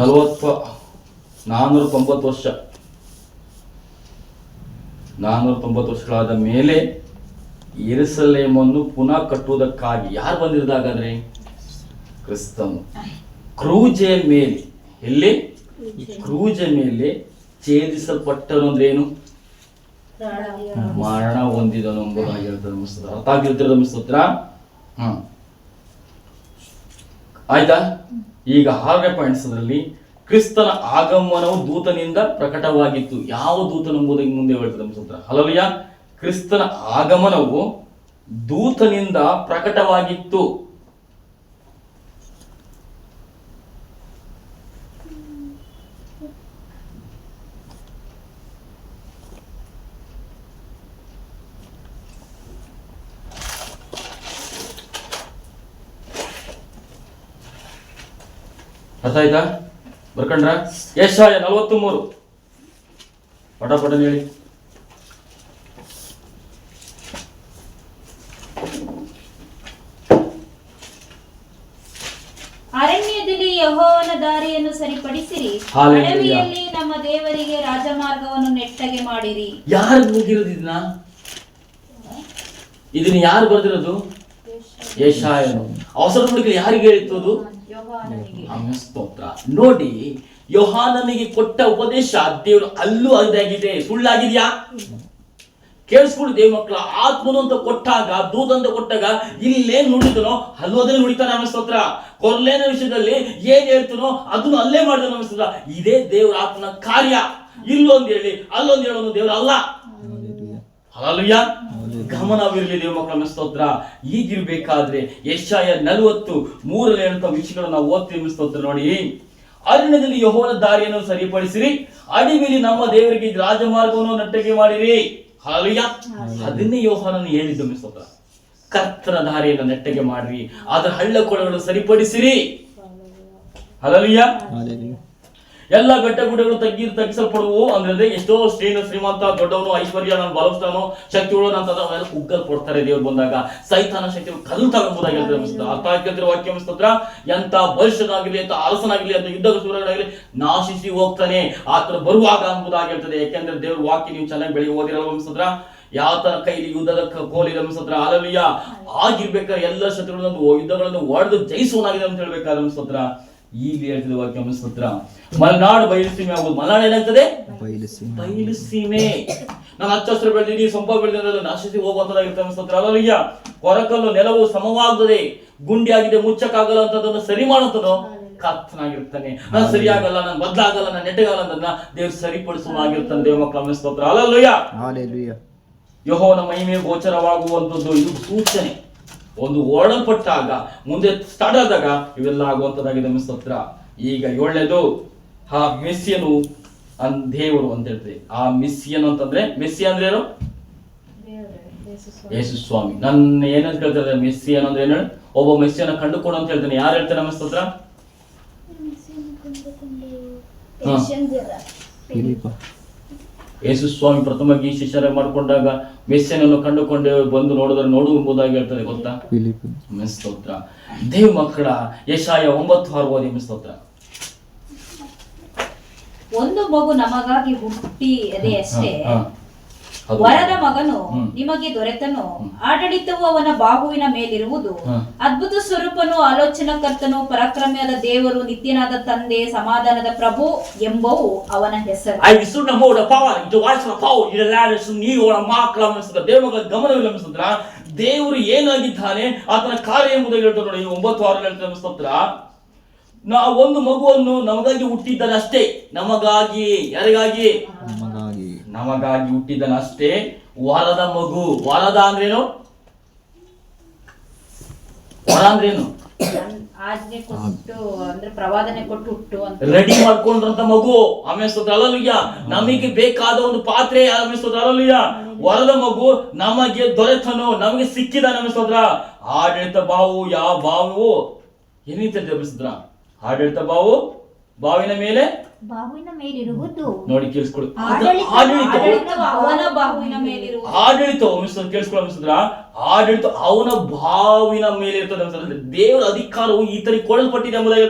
490 ವರ್ಷ, 490 ವರ್ಷಗಳಾದ ಮೇಲೆ ಯೆರೂಸಲೇಮನ್ನು ಪುನಃ ಕಟ್ಟುವುದಕ್ಕಾಗಿ ಯಾರು ಬಂದಿರದಾಗಾದ್ರೆ? ಕ್ರಿಸ್ತನು ಕ್ರೂಜೆ ಮೇಲೆ. ಎಲ್ಲಿ? ಕ್ರೂಜ ಮೇಲೆ ಛೇದಿಸಲ್ಪಟ್ಟನು ಅಂದ್ರೆ ಏನು? ಮರಣ ಹೊಂದಿದನು ಎಂಬುದಾಗಿ ಹೇಳ್ತಾರೆ. ಅರ್ಥ ಆಗಿರ್ತಿರೋದು ಸ್ತೋತ್ರ. ಆಯ್ತಾ? ಈಗ 6ನೇ ಪಾಯಿಂಟ್ಸ್ ಅದರಲ್ಲಿ ಕ್ರಿಸ್ತನ ಆಗಮನವು ದೂತನಿಂದ ಪ್ರಕಟವಾಗಿತ್ತು. ಯಾವ ದೂತನ ಎಂಬುದಾಗಿ ಮುಂದೆ ಹೇಳ್ತದೆ ಸ್ತೋತ್ರ. ಹಲ್ಲೆಲೂಯಾ. ಕ್ರಿಸ್ತನ ಆಗಮನವು ದೂತನಿಂದ ಪ್ರಕಟವಾಗಿತ್ತು. ಅರ್ಥ ಆಯ್ತಾ? ಬರ್ಕಂಡ್ರ? ಯೆಶಾಯ 43 ಪಟ ಹೇಳಿ. ಅರಣ್ಯದಲ್ಲಿ ಯೆಹೋವನ ದಾರಿಯನ್ನು ಸರಿಪಡಿಸಿರಿ, ಅಡವಿಯಲ್ಲಿ ನಮ್ಮ ದೇವರಿಗೆ ರಾಜಮಾರ್ಗವನ್ನು ನೆಟ್ಟಗೆ ಮಾಡಿರಿ. ಯಾರು ಮುಗಿರೋದು ಇದನ್ನ ಯಾರು ಬರೆದಿರೋದು? ಯೆಶಾಯನು. ಅವಸರ ಹುಡುಗಿ ಯಾರಿಗೆ ಹೇಳಿತ್ತು ಅದು? ಸ್ತೋತ್ರ. ನೋಡಿ, ಯೋಹಾನನಿಗೆ ಕೊಟ್ಟ ಉಪದೇಶ ದೇವರು ಅಲ್ಲೂ ಅದಾಗಿದೆ, ಸುಳ್ಳಾಗಿದ್ಯಾ? ಕೇಳಿಸ್ಕೊಳ್ಳಿ ದೇವ ಮಕ್ಕಳ. ಆತ್ಮನು ಅಂತ ಕೊಟ್ಟಾಗ, ದೂತ ಅಂತ ಕೊಟ್ಟಾಗ ಇಲ್ಲೇನ್ ನುಡಿದನೋ ಅಲ್ಲೂ ಅದನ್ನೇ ನುಡಿತಾನೆ. ನಮ್ಮ ಸ್ತೋತ್ರ. ಕೊರ್ಲೇನ ವಿಷಯದಲ್ಲಿ ಏನ್ ಹೇಳ್ತಾನೋ ಅದನ್ನು ಅಲ್ಲೇ ಮಾಡಿದ. ನಮ್ಮ ಸ್ತೋತ್ರ. ಇದೇ ದೇವರ ಆತ್ಮನ ಕಾರ್ಯ. ಇಲ್ಲೊಂದು ಹೇಳಿ ಅಲ್ಲೊಂದು ಹೇಳೋನು ದೇವ್ರ ಅಲ್ಲ. ಹಲ್ಲೆಲೂಯಾ. ಗಮನವಿರಲಿ ದೇವ ಮಕ್ಕಳ ಸ್ತೋತ್ರ. ಈಗಿರ್ಬೇಕಾದ್ರೆ ಯೆಶಾಯ 43 ಹೇಳುವಂತ ವಿಷಯಗಳನ್ನು ನಾವು ಓದ್ತೀವಿ ಸ್ತೋತ್ರ. ನೋಡಿ, ಅರಣ್ಯದಲ್ಲಿ ಯೆಹೋವನ ದಾರಿಯನ್ನು ಸರಿಪಡಿಸಿರಿ, ಅಡವಿಯಲ್ಲಿ ನಮ್ಮ ದೇವರಿಗೆ ರಾಜಮಾರ್ಗವನ್ನು ನೆಟ್ಟಗೆ ಮಾಡಿರಿ. ಹಲ್ಲೆಲೂಯಾ. ಅದನ್ನೇ ಯೋಹಾನನು ಹೇಳಿದ್ದು ಸ್ತೋತ್ರ. ಕರ್ತನ ದಾರಿಯನ್ನು ನೆಟ್ಟಗೆ ಮಾಡಿರಿ, ಅದರ ಹಳ್ಳ ಕೊಳ್ಳಗಳನ್ನು ಸರಿಪಡಿಸಿರಿ. ಹಲ್ಲೆಲೂಯಾ. ಎಲ್ಲ ಬೆಟ್ಟ ಗುಡ್ಡಗಳು ತಗ್ಗಿಸಲ್ಪಡುವು. ಅಂದ್ರೆ ಎಷ್ಟೋ ಶ್ರೀಮಂತ, ದೊಡ್ಡವನು, ಐಶ್ವರ್ಯ, ನಾನು ಬಲಸ್ಥಾನೋ, ಶಕ್ತಿಗಳು ಅಂತಂದ್ರೆ ಅವೆಲ್ಲ ಕುಗ್ಗಲ್ಪಡ್ತಾರೆ. ದೇವ್ರು ಬಂದಾಗ ಸೈತಾನ ಶಕ್ತಿಗಳು ಕಲ್ತಾಗ ಎಂಬುದಾಗಿ ಹೇಳ್ತಾರೆ. ಅರ್ಥ ಆಗ್ತಿರೋ ವಾಕ್ಯ ಸ್ತೋತ್ರ. ಎಂತ ಬಲಿಷ್ಠನಾಗಿರ್ಲಿ, ಎಂತ ಅರಸನಾಗಿರ್ಲಿ, ಅಂತ ಯುದ್ಧ ಸೂರನಾಗಿರ್ಲಿ ನಾಶಿಸಿ ಹೋಗ್ತಾನೆ ಆತರ ಬರುವಾಗ ಎಂಬುದಾಗಿ ಹೇಳ್ತದೆ. ಯಾಕೆಂದ್ರೆ ದೇವ್ರ ವಾಕ್ಯ ನೀವು ಚೆನ್ನಾಗಿ ಬೆಳಿಗ್ಗೆ ಓದಿರಲ್ಲ ಸ್ತೋತ್ರ. ಯಾವತರ ಕೈಲಿ ಯುದ್ಧದ ಕೋಲಿದೆ ಸ್ತೋತ್ರ. ಹಲ್ಲೆಲೂಯಾ. ಆಗಿರ್ಬೇಕಾದ್ರೆ ಎಲ್ಲ ಶತ್ರುಗಳನ್ನು ಯುದ್ಧಗಳನ್ನು ಹೊಡೆದು ಜಯಿಸುವನಾಗಿದೆ ಅಂತ ಹೇಳ್ಬೇಕಾದ್ರೆ ಸ್ತೋತ್ರ. ಈಗ ಹೇಳ್ತಿದ್ದ ವಾಕ್ಯ ಸ್ತೋತ್ರ. ಮಲೆನಾಡು ಬಯಲುಸೀಮೆ ಆಗುವುದು. ಮಲೆನಾಡು ಏನಾಗ್ತದೆ? ಬಯಲುಸೀಮೆ. ನಾನು ಹಚ್ಚ ಹಸಿರು ಬೆಳೆದಿದ್ದೀನಿ, ಸೊಂಪ ಬೆಳೆದಿದ್ದೆಲ್ಲ ನಾಶಿಸಿ ಹೋಗುವಂತದಾಗಿರ್ತದೆ ಸ್ತೋತ್ರ. ಹಲ್ಲೆಲೂಯಾ. ಕೊರಕಲ್ಲು ನೆಲವು ಸಮವಾಗುತ್ತದೆ, ಗುಂಡಿ ಆಗಿದೆ, ಮುಚ್ಚಕ್ಕಾಗಲ್ಲ ಅಂತದನ್ನು ಸರಿ ಮಾಡುವಂಥದ್ದು ಕರ್ತನಾಗಿರ್ತಾನೆ. ನಾನು ಸರಿಯಾಗಲ್ಲ, ನಾನು ಬದಲಾಗಲ್ಲ, ನಾನು ನೆಟ್ಟಗಲ್ಲ ಅನ್ನೋದನ್ನ ದೇವ್ರು ಸರಿಪಡಿಸುವಾಗಿರ್ತಾನೆ. ದೇವ ಮಕ್ಕಳ ಸ್ತೋತ್ರ. ಹಲ್ಲೆಲೂಯಾ. ಹಾಲೆಲೂಯಾ. ಯೆಹೋವನ ಮಹಿಮೆ ಗೋಚರವಾಗುವಂಥದ್ದು ಇದು ಸೂಚನೆ. ಒಂದು ಓಡಲ್ಪಟ್ಟಾಗ, ಮುಂದೆ ಸ್ಟಾರ್ಟ್ ಆದಾಗ ಇವೆಲ್ಲ ಆಗುವಂಥದ್ದಾಗಿದೆ. ಸ್ತೋತ್ರ. ಈಗ 7ನೇದು ಆ ಮೆಸ್ಸಿಯನು ದೇವರು ಅಂತ ಹೇಳ್ತೇವೆ. ಆ ಮೆಸ್ಸಿಯನು ಅಂತಂದ್ರೆ, ಮೆಸ್ಸಿ ಅಂದ್ರೆ ಏನು? ಯೇಸು ಸ್ವಾಮಿ. ನನ್ನ ಏನಂತ ಹೇಳ್ತಾರೆ ಮೆಸ್ಸಿಯನ್ ಅಂದ್ರೆ ಏನು? ಒಬ್ಬ ಮೆಸ್ಸಿಯನ್ನ ಕಂಡುಕೊಡು ಅಂತ ಹೇಳ್ತಾನೆ. ಯಾರು ಹೇಳ್ತಾರೆ ನಮ್ಮ ಸ್ತೋತ್ರ? ಫಿಲಿಪ. ಯೇಸು ಸ್ವಾಮಿ ಪ್ರಥಮವಾಗಿ ಶಿಷ್ಯರ ಮಾಡಿಕೊಂಡಾಗ ಮೆಸ್ಸಿಯನನ್ನು ಕಂಡುಕೊಂಡು ಬಂದು ನೋಡು ಎಂಬುದಾಗಿ ಹೇಳ್ತಾರೆ. ಗೊತ್ತಾ? ಫಿಲಿಪ. ಸ್ತೋತ್ರ. ದೇವ್ ಮಕ್ಕಳ ಯೆಶಾಯ 9:6 ಓದಿ. ಸ್ತೋತ್ರ. ಒಂದು ಮಗು ನಮಗಾಗಿ ಹುಟ್ಟಿದೆ ಅಷ್ಟೇ, ವರದ ಮಗನು ನಿಮಗೆ ದೊರೆತನು, ಆಡಳಿತವು ಅವನ ಬಾಹುವಿನ ಮೇಲಿರುವುದು. ಅದ್ಭುತ ಸ್ವರೂಪನು, ಆಲೋಚನಾಕರ್ತನು, ಪರಾಕ್ರಮಿಯಾದ ದೇವರು, ನಿತ್ಯನಾದ ತಂದೆ, ಸಮಾಧಾನದ ಪ್ರಭು ಎಂಬವು ಅವನ ಹೆಸರು. ದೇವರು ಏನಾಗಿದ್ದಾನೆ, ಆತನ ಕಾರ್ಯ ಎಂಬುದಾಗಿ ಹೇಳ್ತಾರೆ ನೋಡಿ. 9:6 ಹೇಳ್ತಾರೆ. ಸ್ತೋತ್ರ. ಒಂದು ಮಗುವನ್ನು ನಮಗಾಗಿ ಹುಟ್ಟಿದ್ದಾನೆ ಅಷ್ಟೇ. ನಮಗಾಗಿ, ಯಾರಿಗಾಗಿ? ನಮಗಾಗಿ ಹುಟ್ಟಿದ್ದಾನೆ ಅಷ್ಟೇ. ವರದ ಮಗು. ವರದ ಅಂದ್ರೇನು? ವರ ಅಂದ್ರೇನು? ಆಜ್ಞೆ ಕೊಟ್ಟು ಅಂದ್ರೆ ಪ್ರವಾದನೆ ಕೊಟ್ಟು ಹುಟ್ಟು ಅಂತ ರೆಡಿ ಮಾಡ್ಕೊಂಡ್ರಂತ ಮಗು. ಆಮೇಲೆ ಸ್ತೋತ್ರ. ಹಲ್ಲೆಲೂಯಾ. ನಮಗೆ ಬೇಕಾದ ಒಂದು ಪಾತ್ರೆ. ಆಮೇಲೆ ಸ್ತೋತ್ರ. ಹಲ್ಲೆಲೂಯಾ. ವರದ ಮಗು ನಮಗೆ ದೊರೆತನು, ನಮಗೆ ಸಿಕ್ಕಿದ. ನಮಗೆ ಸ್ತೋತ್ರ. ಆಡಳಿತ ಬಾವು. ಯಾವ ಬಾವು? ಏನಿದೆ ಸ್ತೋತ್ರ? ಆಡಳಿತ ಬಾವಿನ ಮೇಲೆ, ಬಾವಿನ ಮೇಲಿರುವುದು. ನೋಡಿ ಕೇಳಿಸ್ಕೊಳ್ಳಿ. ಅವನ ಬಾಹುವಿನ ಮೇಲಿರುವುದು. ಆಡಳಿತ ಕೇಳಿಸ್ಕೊಳ್ಳ. ಆಡಳಿತ ಅವನ ಬಾವಿನ ಮೇಲೆ ಇರ್ತದೆ. ದೇವರ ಅಧಿಕಾರವು ಈತನಿಗೆ ಕೊಡಲ್ಪಟ್ಟಿದೆ ಎಂಬುದಾಗಿ.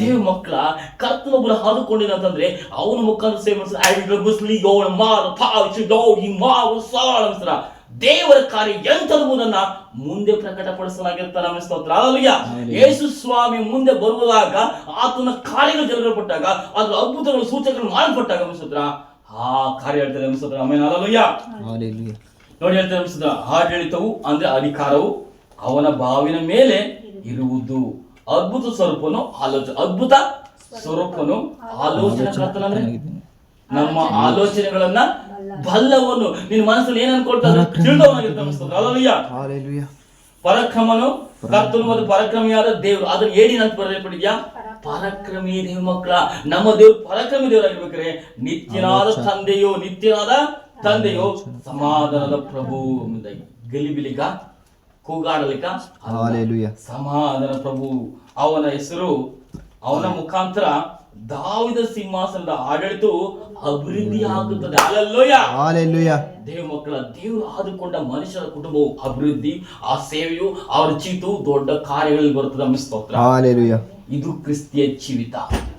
ದೇವ ಮಕ್ಕಳ ಕರ್ತನೊಬ್ಬನ ಹಾದುಕೊಂಡಿದೆ ಅಂತಂದ್ರೆ ಅವನ ಮುಖಾಂತರ ಸೇವೆ ಮಾಡ್ತಾರೆ. ದೇವರ ಕಾರ್ಯ ಎಂತದನ್ನ ಮುಂದೆ ಪ್ರಕಟಪಡಿಸಲಾಗಿರ್ತಾನೆ. ಸ್ತೋತ್ರ. ಹಲ್ಲೆಲೂಯಾ. ಯೇಸು ಸ್ವಾಮಿ ಮುಂದೆ ಬರುವಾಗ ಆತನ ಕಾರ್ಯಗಳು ಜರುಗಲ್ಪಟ್ಟಾಗ, ಅದ್ರ ಅದ್ಭುತಗಳು ಸೂಚಕಗಳು ಮಾಡಲ್ಪಟ್ಟಾಗ ಸ್ತೋತ್ರ ಆ ಕಾರ್ಯ ಹೇಳ್ತಾರೆ. ಸ್ತೋತ್ರ. ಆಮೇಲೆ ಹಲ್ಲೆಲೂಯಾ. ನೋಡಿ ಹೇಳ್ತಾರೆ ಸ್ತೋತ್ರ. ಆಡಳಿತವು ಅಂದ್ರೆ ಅಧಿಕಾರವು ಅವನ ಬಾವಿನ ಮೇಲೆ ಇರುವುದು. ಅದ್ಭುತ ಸ್ವರೂಪನು ಅದ್ಭುತ ಸ್ವರೂಪನು ಆಲೋಚನೆ. ನಮ್ಮ ಆಲೋಚನೆಗಳನ್ನ ಬಲ್ಲವನು. ನಿನ್ನ ಮನಸ್ಸಲ್ಲಿ ಏನ್ ಅನ್ಕೊಳ್ತಾರೆ ತಿಳಿದವನಾಗಿರ್ತಾನೆ. ಪರಾಕ್ರಮನು ಕರ್ತನು ಮತ್ತು ಪರಾಕ್ರಮಿಯಾದ ದೇವರು. ಅದನ್ನ ಏಡಿನಂತ ಬರೆಯಲ್ಪಟ್ಟಿದ್ಯಾ? ಪರಾಕ್ರಮಿ ದೇವ ಮಕ್ಕಳ. ನಮ್ಮ ದೇವ್ರು ಪರಾಕ್ರಮಿ ದೇವರಾಗಿರ್ಬೇಕಾರೆ ನಿತ್ಯನಾದ ತಂದೆಯು ಸಮಾಧಾನದ ಪ್ರಭು. ಗಲಿಬಿಲಿಕ ಕೂಗಾಡಲಿಕ ಸಮಾಧಾನ ಪ್ರಭು. ಅವನ ಹೆಸರು, ಅವನ ಮುಖಾಂತರ ದಾವೀದ ಸಿಂಹಾಸನದ ಆಡಳಿತವು ಅಭಿವೃದ್ಧಿ ಆಗುತ್ತದೆ. ಹಲ್ಲೆಲೂಯಾ. ದೇವ ಮಕ್ಕಳ, ದೇವರು ಆದುಕೊಂಡ ಮನುಷ್ಯರ ಕುಟುಂಬವು ಅಭಿವೃದ್ಧಿ, ಆ ಸೇವೆಯು ಅವರ ಜೀವಿತವು ದೊಡ್ಡ ಕಾರ್ಯಗಳಲ್ಲಿ ಬರುತ್ತದೆ. ಸ್ತೋತ್ರ. ಹಲ್ಲೆಲೂಯಾ. ಇದು ಕ್ರಿಸ್ತಿಯ ಜೀವಿತ.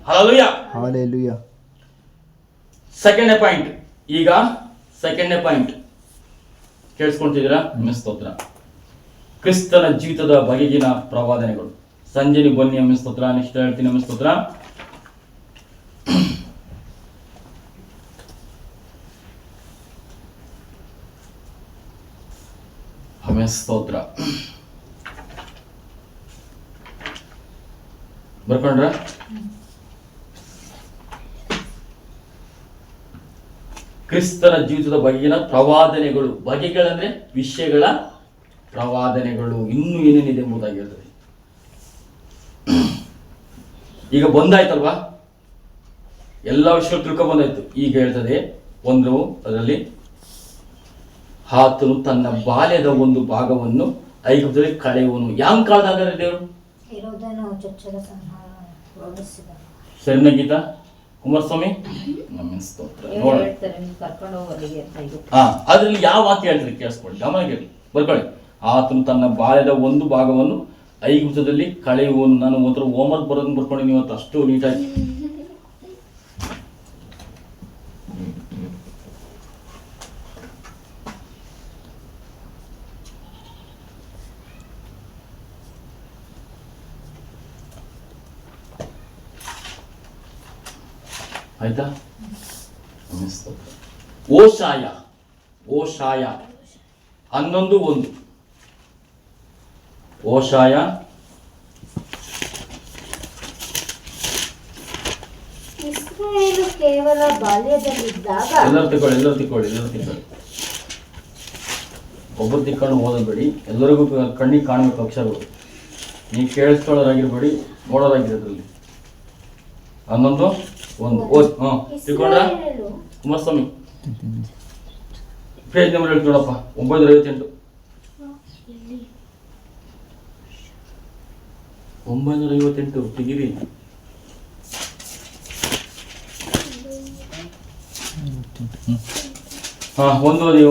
ಹಲ್ಲೆಲೂಯಾ. ಹಲ್ಲೆಲೂಯಾ. ಸೆಕೆಂಡ್ನೇ ಪಾಯಿಂಟ್. ಈಗ ಸೆಕೆಂಡ್ನೇ ಪಾಯಿಂಟ್ ಕೇಳಿಸ್ಕೊಂತಿದ್ದೀರಾ? ಸ್ತೋತ್ರ. ಕ್ರಿಸ್ತನ ಜೀವಿತದ ಬಗೆಗಿನ ಪ್ರವಾದನೆಗಳು. ಸಂಜೆ ಬನ್ನಿ. ಸ್ತೋತ್ರ. ನೆಕ್ಸ್ಟ್ ಹೇಳ್ತೀನಿ. ಸ್ತೋತ್ರ. ಸ್ತೋತ್ರ. ಬರ್ಕೊಂಡ್ರ? ಕ್ರಿಸ್ತನ ಜೀವಿತದ ಬಗೆಗಿನ ಪ್ರವಾದನೆಗಳು. ಬಗೆಗಳಂದ್ರೆ ವಿಷಯಗಳ ಪ್ರವಾದನೆಗಳು. ಇನ್ನೂ ಏನೇನಿದೆ ಎಂಬುದಾಗಿ ಹೇಳ್ತದೆ. ಈಗ ಬಂದಾಯ್ತಲ್ವಾ, ಎಲ್ಲ ವಿಷಯ ತಿಳ್ಕೊಂಡ್ ಬಂದಾಯ್ತು. ಈಗ ಹೇಳ್ತದೆ ಒಂದು ಅದರಲ್ಲಿ ಆತನು ತನ್ನ ಬಾಲ್ಯದ ಒಂದು ಭಾಗವನ್ನು ಐಗುಪ್ತದಲ್ಲಿ ಕಳೆಯುವನು. ಯಾವ ಕಾಲದಾಗ ದೇವರು? ಸರಿನ ಗೀತಾ ಕುಮಾರಸ್ವಾಮಿ. ಅದ್ರಲ್ಲಿ ಯಾವ ವಾಕ್ಯ ಹೇಳ್ತಾರೆ ಕೇಳಿಸ್ಕೊಳ್ಳಿ, ಗಮನ ಬರ್ಕೊಳ್ಳಿ. ಆತನು ತನ್ನ ಬಾಲ್ಯದ ಒಂದು ಭಾಗವನ್ನು ಐಗುಪ್ತದಲ್ಲಿ ಕಳೆಯುವನು. ನಾನು ಒಂಥರ ಹೋಮ್ವರ್ಕ್ ಬರೋದನ್ನ ಬರ್ಕೊಂಡಿನಿ ಇವತ್ತು, ಅಷ್ಟು ನೀಟಾಗಿ. ಆಯ್ತಾ? ಓಶಾಯ 11:1. ಓಶಾಯ ಇಸ್ರಾಯೇಲು ಕೇವಲ ಬಾಲ್ಯದಲ್ಲಿದ್ದಾಗ ಎಲ್ಲರೂ ತಿಳ್ಕೊಳ್ಳಿ ಒಬ್ಬರು ತಿಳ್ಕೊಂಡು ಓದಬೇಡಿ, ಎಲ್ಲರಿಗೂ ಕಣ್ಣಿಗೆ ಕಾಣಬೇಕು ಅಕ್ಷರಗಳು. ನೀವು ಕೇಳಿಸ್ಕೊಳ್ಳೋರಾಗಿರ್ಬೇಡಿ, ನೋಡೋರಾಗಿರೋದ್ರಲ್ಲಿ. 11 1 ತಿಳ್ಕೊಂಡ್ರ ಕುಮಾರಸ್ವಾಮಿ ಪೇಜ್ ನಂಬರ್ ಹೇಳ್ತು ನೋಡಪ್ಪ, 958 958 ತೆಗಿರಿ.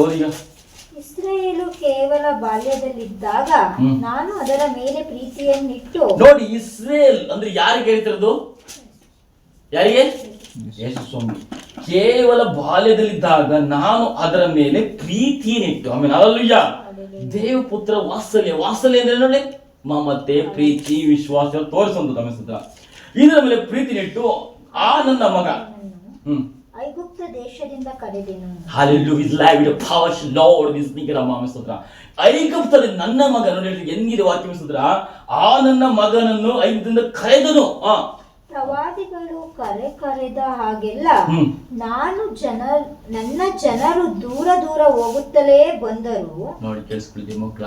ಓದೀಗ. ಇಸ್ರಾಯೇಲು ಕೇವಲ ಬಾಲ್ಯದಲ್ಲಿದ್ದಾಗ ನಾನು ಅದರ ಮೇಲೆ ಪ್ರೀತಿಯನ್ನಿಟ್ಟು. ನೋಡಿ, ಇಸ್ರೇಲ್ ಅಂದ್ರೆ ಯಾರಿಗೆ ಹೇಳ್ತಿರೋದು? ಯಾರಿಗೆ? ಯೇಸು ಸ್ವಾಮಿ. ಕೇವಲ ಬಾಲ್ಯದಲ್ಲಿದ್ದಾಗ ನಾನು ಅದರ ಮೇಲೆ ಪ್ರೀತಿಯನ್ನಿಟ್ಟು. ಆಮೇಲೆ ಹಲ್ಲೆಲೂಯಾ. ದೇವಪುತ್ರ ವಾತ್ಸಲ್ಯ ಅಂದ್ರೆ ನೋಡಿ, ಮಮತೆ, ಪ್ರೀತಿ, ವಿಶ್ವಾಸ ತೋರಿಸುವಂತ ಅನಿಸುತ್ತ. ಇದರ ಮೇಲೆ ಪ್ರೀತಿನಿಟ್ಟು ಆ ನನ್ನ ಮಗ ಐಗುಪ್ತ ದೇಶದಿಂದ ಕರೆದೆನು. ಐಗುಪ್ತದಲ್ಲಿ ನನ್ನ ಮಗ ನೋಡಿ, ಹೆಂಗಿದೆ ವಾಕ್ಯ ಮಿಸುದ್ರ, ಆ ನನ್ನ ಮಗನನ್ನು ಐಗುಪ್ತದಿಂದ ಕರೆದನು. ಪ್ರವಾದಿಗಳು ಕರೆದ ಹಾಗೆಲ್ಲ ನನ್ನ ಜನರು ದೂರ ದೂರ ಹೋಗುತ್ತಲೇ ಬಂದರು. ನೋಡಿ ಕೇಳಿಸ್ಕೊಳ್ಳಿ ಮಕ್ಕಳ,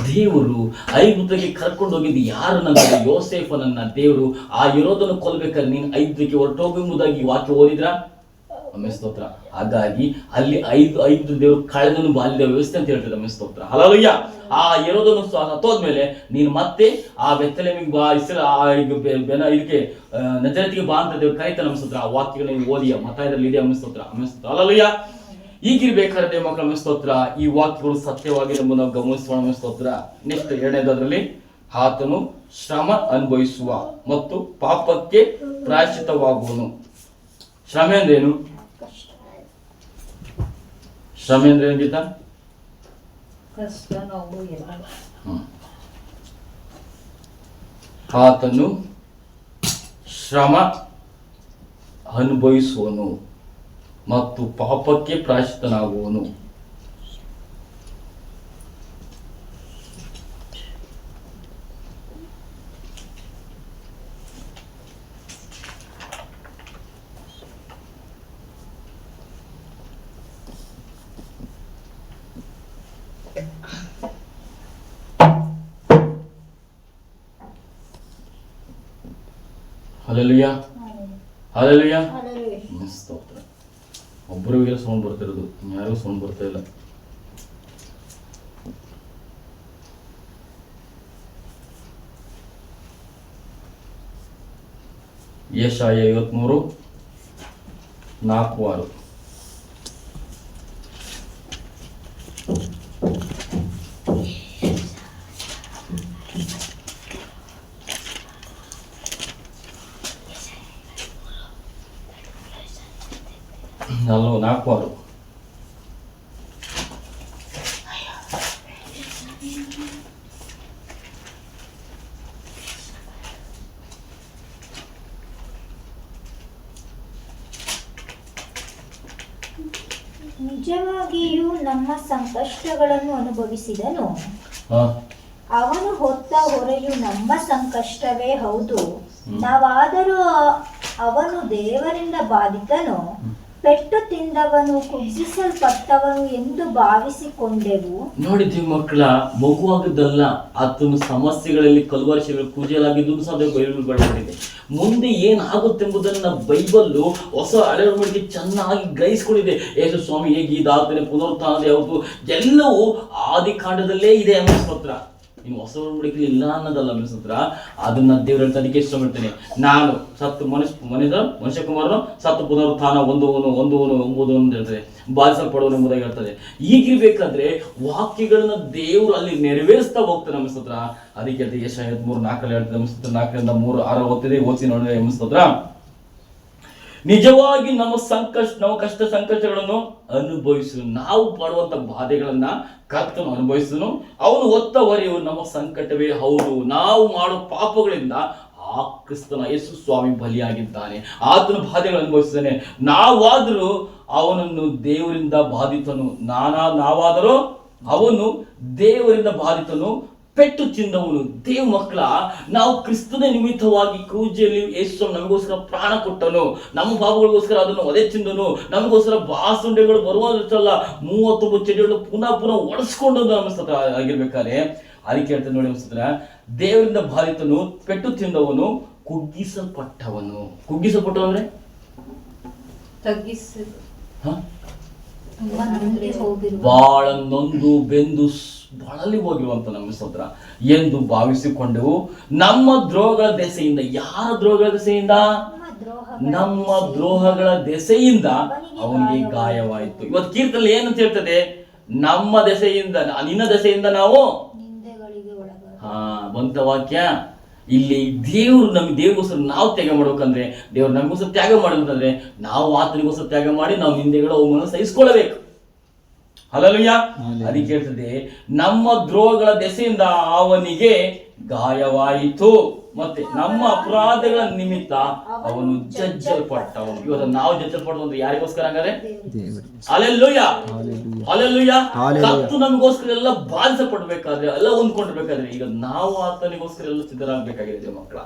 ದೇವರು ಐಗುಪ್ತಕ್ಕೆ ಕರ್ಕೊಂಡು ಹೋಗಿದ್ದು ಯಾರನ್ನ? ಯೋಸೇಫನನ್ನ. ದೇವರು ಆ ಯೆಹೂದನನ್ನು ಕೊಲ್ಲಬೇಕಾದ್ರೆ ನೀನು ಐಗುಪ್ತಕ್ಕೆ ಹೊರಟೋಗುವುದಾಗಿ ವಾಕ್ಯ ಓದಿದ್ರ? ಸ್ತೋತ್ರ. ಹಾಗಾಗಿ ಅಲ್ಲಿ ಐದು ದೇವರು ಕಳೆದನು ಬಾಲ್ಯದ ವ್ಯವಸ್ಥೆ ಅಂತ ಹೇಳ್ತಾರೆ. ಸ್ತೋತ್ರ. ಹಲ್ಲೆಲೂಯಾ. ಆ ಯೆಹೂದನು ಸತ್ತೋದ್ಮೇಲೆ ನೀನು ಮತ್ತೆ ಆ ಬೆತ್ಲೆಹೇಮಿಗೆ ಬಾ, ಇದಕ್ಕೆ ನಜರೇತಿಗೆ ಬಾ ಅಂತ ದೇವರು ಕರೀತಾನೆ. ಸ್ತೋತ್ರ. ಆ ವಾಕ್ಯಗಳನ್ನ ಓದಿ ಮತ್ತಾಯದಲ್ಲಿ ಇದೆ. ಸ್ತೋತ್ರ. ಹಲ್ಲೆಲೂಯಾ. ಈಗಿರ್ಬೇಕಾದ್ರೆ ದೇವ ಮಕ್ಕಳ ಸ್ತೋತ್ರ, ಈ ವಾಕ್ಯಗಳು ಸತ್ಯವಾಗಿ ಎಂಬುದನ್ನು ನಾವು ಗಮನಿಸೋಣ. ಸ್ತೋತ್ರ. ನೆಕ್ಸ್ಟ್ 2ನೇದರಲ್ಲಿ ಆತನು ಶ್ರಮ ಅನುಭವಿಸುವ ಮತ್ತು ಪಾಪಕ್ಕೆ ಪ್ರಾಯಶ್ಚಿತ್ತವಾಗುವನು. ಶ್ರಮ ಅಂದ್ರೇನು? ಶ್ರಮ ಅಂದ್ರೆ ಏನ್ ಗೀತಾ? ಆತನು ಶ್ರಮ ಅನುಭವಿಸುವನು ಮತ್ತು ಪಾಪಕ್ಕೆ ಪ್ರಾಯಶ್ಚಿತ್ತನಾಗುವನು. ಹಲ್ಲೆಲೂಯಾ. ಹಲ್ಲೆಲೂಯಾ. ಸ್ತೋತ್ರ. ಒಬ್ಬರಿಗೆಲ್ಲ ಸೌಂಡ್ ಬರ್ತಿರೋದು, ಯಾರಿಗೂ ಸೌಂಡ್ ಬರ್ತಾ ಇಲ್ಲ. ಯೆಶಾಯ 53 4-6. ಹಲೋ 4-6. ನಿಜವಾಗಿಯೂ ನಮ್ಮ ಸಂಕಷ್ಟಗಳನ್ನು ಅನುಭವಿಸಿದನು. ಅವನು ಹೊತ್ತ ಹೊರೆಯು ನಮ್ಮ ಸಂಕಷ್ಟವೇ ಹೌದು. ನಾವಾದರೂ ಅವನು ದೇವರಿಂದ ಬಾಧಿತನು, ಪೆಟ್ಟು ತಿಂದವನು, ಕುಗ್ಗಿಸಲ್ಪಟ್ಟವನು ಎಂದು ಭಾವಿಸಿಕೊಂಡೆವು. ನೋಡಿದ್ದೀವಿ ಮಕ್ಕಳ, ಮಗುವಾಗದಲ್ಲ, ಆತನು ಸಮಸ್ಯೆಗಳಲ್ಲಿ ಕಲ್ವರ್ಷಗಳು ಕೂಜಲಾಗಿದ್ದು ಸಹ ಬೈಬಲ್ ಬರೆದಿದೆ. ಮುಂದೆ ಏನಾಗುತ್ತೆಂಬುದನ್ನು ಬೈಬಲ್ಲು ಹೊಸ ಹಳೆ ಒಡಂಬಡಿಕೆ ಚೆನ್ನಾಗಿ ಗ್ರಹಿಸಿಕೊಂಡಿದೆ. ಯೇಸು ಸ್ವಾಮಿ ಹೇಗೆ ಇದಾತನೆ, ಪುನರುತ್ಥಾನದ ಯಾವುದು, ಎಲ್ಲವೂ ಆದಿಕಾಂಡದಲ್ಲೇ ಇದೆ ಅನ್ನೋ ಸ್ತೋತ್ರ. ಇನ್ನು ಹೊಸ ಒಡಂಬಡಿಕೆ ಇಲ್ಲ ಅನ್ನೋದಲ್ಲ ಅನ್ನಿಸುತ್ರ. ಅದನ್ನ ದೇವ್ರ ಹೇಳ್ತಾ ಅದಕ್ಕೆ ಇಷ್ಟ ಮಾಡ್ತೇನೆ. ನಾನು ಸತ್ತು ಮನುಷ್ಯ ಕುಮಾರನು ಸತ್ತು ಪುನರುತ್ಥಾನ ಹೊಂದುವನು ಎಂಬುದು ಹೇಳ್ತದೆ, ಬಾಧಿಸಲ್ಪಡುವನು ಎಂಬುದಾಗಿ ಹೇಳ್ತದೆ. ಈಗಿರ್ಬೇಕಾದ್ರೆ ವಾಕ್ಯಗಳನ್ನ ದೇವರು ಅಲ್ಲಿ ನೆರವೇರಿಸ್ತಾ ಹೋಗ್ತಾನೆ ಅನ್ನಿಸ್ತತ್ರ. ಅದಕ್ಕೆ ಯೆಶಾಯ 53:4 ಹೇಳ್ತದೆ ಅನ್ನಿಸ್ತತ್ರ. 4-3-6 ಓದ್ತಿದೆ, ಓದಿ ನೋಡಿದ್ರೆ ಅನ್ನಿಸ್ತತ್ರ. ನಿಜವಾಗಿ ನಮ್ಮ ಕಷ್ಟ ಸಂಕಷ್ಟಗಳನ್ನು ಅನುಭವಿಸು. ನಾವು ಪಡುವಂತ ಬಾಧೆಗಳನ್ನ ಕರ್ತನು ಅನುಭವಿಸನು. ಅವನು ಹೊತ್ತ ಹೊರೆಯು ನಮ್ಮ ಸಂಕಟವೇ ಹೌದು. ನಾವು ಮಾಡೋ ಪಾಪಗಳಿಂದ ಆ ಕ್ರಿಸ್ತನ ಯೇಸು ಸ್ವಾಮಿ ಬಲಿಯಾಗಿದ್ದಾನೆ. ಆತನು ಬಾಧೆಗಳನ್ನು ಅನುಭವಿಸಿದ್ದಾನೆ. ನಾವಾದರೂ ಅವನನ್ನು ದೇವರಿಂದ ಬಾಧಿತನು. ನಾವಾದರೂ ಅವನು ದೇವರಿಂದ ಬಾಧಿತನು, ಪೆಟ್ಟು ತಿಂದವನು. ದೇವ್ ಮಕ್ಕಳ, ನಾವು ಕ್ರಿಸ್ತನ ನಿಮಿತ್ತವಾಗಿ ಕ್ರೂಜಲ್ಲಿ ಯೇಸು ನಮಗೋಸ್ಕರ ಪ್ರಾಣ ಕೊಟ್ಟನು, ನಮ್ಮ ಪಾಪಗಳಿಗೋಸ್ಕರ ಅದನ್ನು ಒದೆ ತಿಂದನು, ನಮಗೋಸ್ಕರ ಬಾಸುಂಡೆಗಳು ಬರುವುದಲ್ಲ 39 ಚಡಿಗಳನ್ನು ಪುನಃ ಒಡಿಸ್ಕೊಂಡು ನಮಸ್ಕಾರ ಆಗಿರ್ಬೇಕಾದ್ರೆ ಅದಕ್ಕೆ ಹೇಳ್ತಾನೆ ನೋಡಿ ನಮಸ್ಕಾರ, ದೇವರಿಂದ ಬಾಧಿತನು, ಪೆಟ್ಟು ತಿಂದವನು, ಕುಗ್ಗಿಸಲ್ಪಟ್ಟವನು. ಕುಗ್ಗಿಸಲ್ಪಟ್ಟವ ಅಂದ್ರೆ ಬಹಳ ನೊಂದು ಬೆಂದು ಬಳಲಿ ಹೋಗಿರುವಂತ ನಮ್ಮ ಸ್ತೋತ್ರ ಎಂದು ಭಾವಿಸಿಕೊಂಡೆವು. ನಮ್ಮ ದ್ರೋಹಗಳ ದೆಸೆಯಿಂದ, ಯಾರ ದ್ರೋಹಗಳ ದೆಸೆಯಿಂದ? ನಮ್ಮ ದ್ರೋಹಗಳ ದೆಸೆಯಿಂದ ಅವನಿಗೆ ಗಾಯವಾಯಿತು. ಇವತ್ತು ಕೀರ್ತನೆ ಏನಂತ ಹೇಳ್ತದೆ? ನಮ್ಮ ದೆಸೆಯಿಂದ, ನಿನ್ನ ದೆಸೆಯಿಂದ ನಾವು ಬಂತ ವಾಕ್ಯ. ಇಲ್ಲಿ ದೇವ್ರು ನಮ್ಗೆ ದೇವ್ರಿಗೋಸ್ಕರ ನಾವು ತ್ಯಾಗ ಮಾಡ್ಬೇಕಂದ್ರೆ, ದೇವ್ರು ನಮಗೋಸ್ಕರ ತ್ಯಾಗ ಮಾಡಬೇಕಂದ್ರೆ ನಾವು ಆತನಿಗೋಸ್ಕರ ತ್ಯಾಗ ಮಾಡಿ ನಾವು ನಿಂದೆಗಳ ಅವಮಾನ ಸಹಿಸ್ಕೊಳ್ಬೇಕು. ಹಲ್ಲೆಲೂಯ. ಅದಕ್ಕೆ ಹೇಳ್ತದೆ, ನಮ್ಮ ದ್ರೋಹಗಳ ದೆಸೆಯಿಂದ ಅವನಿಗೆ ಗಾಯವಾಯಿತು, ಮತ್ತೆ ನಮ್ಮ ಅಪರಾಧಗಳ ನಿಮಿತ್ತ ಅವನು ಜಜ್ಜಲ್ಪಟ್ಟವನು. ಇವತ್ತು ನಾವು ಜಜ್ಜಲ್ಪಟ್ಟವು ಅಂದ್ರೆ ಯಾರಿಗೋಸ್ಕರ ಹಂಗಾರೆ? Hallelujah, hallelujah. ಕತ್ತು ನಮಗೋಸ್ಕರ ಎಲ್ಲ ಬಾಧಿಸಪಡ್ಬೇಕಾದ್ರೆ, ಎಲ್ಲ ಹೊಂದ್ಕೊಂಡಿರ್ಬೇಕಾದ್ರೆ, ಈಗ ನಾವು ಆತನಿಗೋಸ್ಕರ ಎಲ್ಲ ಸಿದ್ಧರಾಗಬೇಕಾಗಿದೆ ಮಕ್ಕಳ.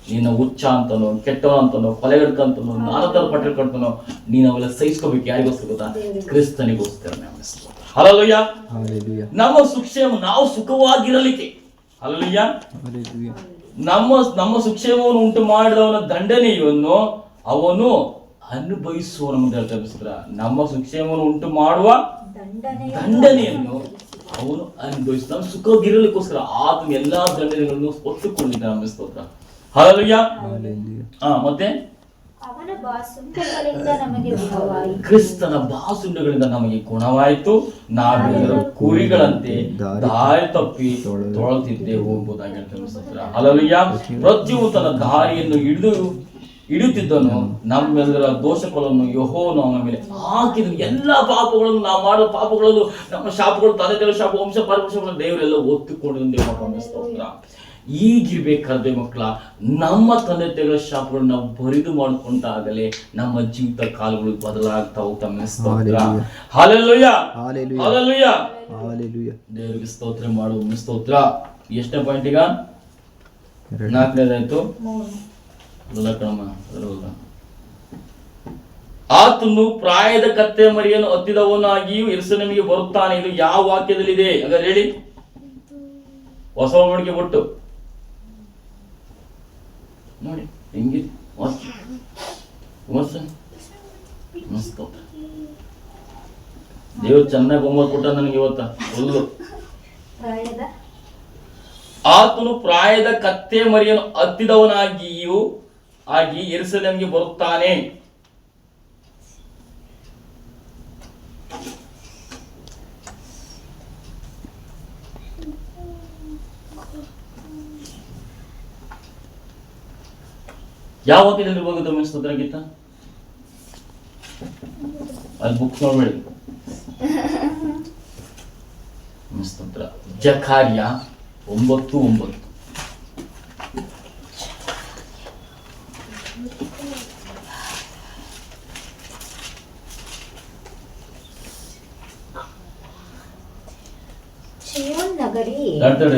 ನೀನು ಹುಚ್ಚ ಅಂತನೋ, ಕೆಟ್ಟವ ಅಂತನೋ, ಕೊಲೆಗಡ್ಕಂತನೋ, ನಾನತರ ಪಟ್ಟಿರ್ಕಂತನೋ, ನೀನು ಅವೆಲ್ಲ ಸಹಿಸ್ಕೋಬೇಕು. ಯಾರಿಗೋಸ್ಕರ ಗೊತ್ತಾ? ಕ್ರಿಸ್ತನಿಗೋಸ್ಕರ. ಹಲ್ಲೆಲೂಯ. ನಮ್ಮ ಸುಕ್ಷೇಮ, ನಾವು ಸುಖವಾಗಿರಲಿಕ್ಕೆ. ಹಲ್ಲೆಲೂಯ. ನಮ್ಮ ಸುಕ್ಷೇಮವನ್ನು ಉಂಟು ಮಾಡಿದವನ ದಂಡನೆಯನ್ನು ಅವನು ಅನುಭವಿಸುವನು ಅಂತ ಹೇಳ್ತಾರೆ. ನಮ್ಮ ಸುಕ್ಷೇಮವನ್ನು ಉಂಟು ಮಾಡುವ ದಂಡನೆಯನ್ನು ಅವನು ಅನುಭವಿಸ, ನಮ್ಮ ಸುಖವಾಗಿರಲಿಕ್ಕೋಸ್ಕರ ಆತನ ಎಲ್ಲಾ ದಂಡನೆಗಳನ್ನು ಒತ್ತುಕೊಂಡಿದ್ದಾನೆ ನಮ್ಮ ಸ್ತೋತ್ರ. ಹಲ್ಲೆಲೂಯ. ಮತ್ತೆ ಕ್ರಿಸ್ತನ ಬಾಸುಂಡಗಳಿಂದ ನಮಗೆ ಗುಣವಾಯಿತು, ನಾವೆಲ್ಲರೂ ಕುರಿಗಳಂತೆ ದಾರಿ ತಪ್ಪಿ ತೊಳತಿದ್ದೆವು ಎಂಬುದಾಗಿ ಹೇಳ್ತಾರೆ. ಹಲ್ಲೆಲೂಯ. ಪ್ರತಿಯೊಂದು ತನ್ನ ದಾರಿಯನ್ನು ಹಿಡಿಯುತ್ತಿದ್ದನು, ನಮ್ಮೆಲ್ಲರ ದೋಷಗಳನ್ನು ಯೆಹೋವನು ಅವನ ಮೇಲೆ ಹಾಕಿದನು. ಎಲ್ಲ ಪಾಪಗಳನ್ನು, ನಾವು ಮಾಡುವ ಪಾಪಗಳನ್ನು, ನಮ್ಮ ಶಾಪಗಳು, ತಂದೆ ತಾಯಿ ಶಾಪ, ವಂಶ ಪಾರಂಪರ್ಯಗಳನ್ನು ದೇವರೆಲ್ಲ ಒತ್ತುಕೊಂಡು ಈಗಿರ್ಬೇಕಾದ್ರೆ ಮಕ್ಕಳ, ನಮ್ಮ ತಂದೆ ತಾಯಿಗಳ ಶಾಪಗಳನ್ನು ನಾವು ಬರಿದು ಮಾಡಿಕೊಂಡಾಗಲೇ ನಮ್ಮ ಜೀವಿತ ಕಾಲಗಳು ಬದಲಾಗ್ತಾ ಹೋಗ್ತಾ ಸ್ತೋತ್ರ. Hallelujah, hallelujah, hallelujah. ದೇವರಿಗೆ ಸ್ತೋತ್ರ ಮಾಡುವ ಸ್ತೋತ್ರ. ಎಷ್ಟನೇ ಪಾಯಿಂಟ್ ಈಗ? 4ನೇದಾಯ್ತು. ಆತನು ಪ್ರಾಯದ ಕತ್ತೆ ಮರಿಯನ್ನು ಹತ್ತಿದವನಾಗಿಯೂ ಯೆರೂಸಲೇಮಿಗೆ ಬರುತ್ತಾನೆ. ಇದು ಯಾವ ವಾಕ್ಯದಲ್ಲಿದೆ ಹಾಗಾದ್ರೆ ಹೇಳಿ? ಹೊಸ ಒಡಂಬಡಿಕೆ ಒಟ್ಟು ನೋಡಿ ಹೆಂಗಿದೆ ದೇವ್ರು ಚೆನ್ನಾಗಿ ಹೋಮ್ವರ್ಕ್ ಕೊಟ್ಟ ನನಗೆ ಇವತ್ತ ಫುಲ್ಲು. ಆತನು ಪ್ರಾಯದ ಕತ್ತೆ ಮರಿಯನ್ನು ಹತ್ತಿದವನಾಗಿಯೂ ಆಗಿ ಯೆರೂಸಲೇಮಿಗೆ ಬರುತ್ತಾನೆ. ಯಾವ ವಾಕ್ಯದಲ್ಲಿ ಹೋಗುತ್ತೆ ಸ್ತೋತ್ರ ಗೀತ? ಅಲ್ಲಿ ಬುಕ್ ನೋಡ್ಬೇಡಿ. ಸ್ತೋತ್ರ ಜಕಾರ್ಯ 9:9.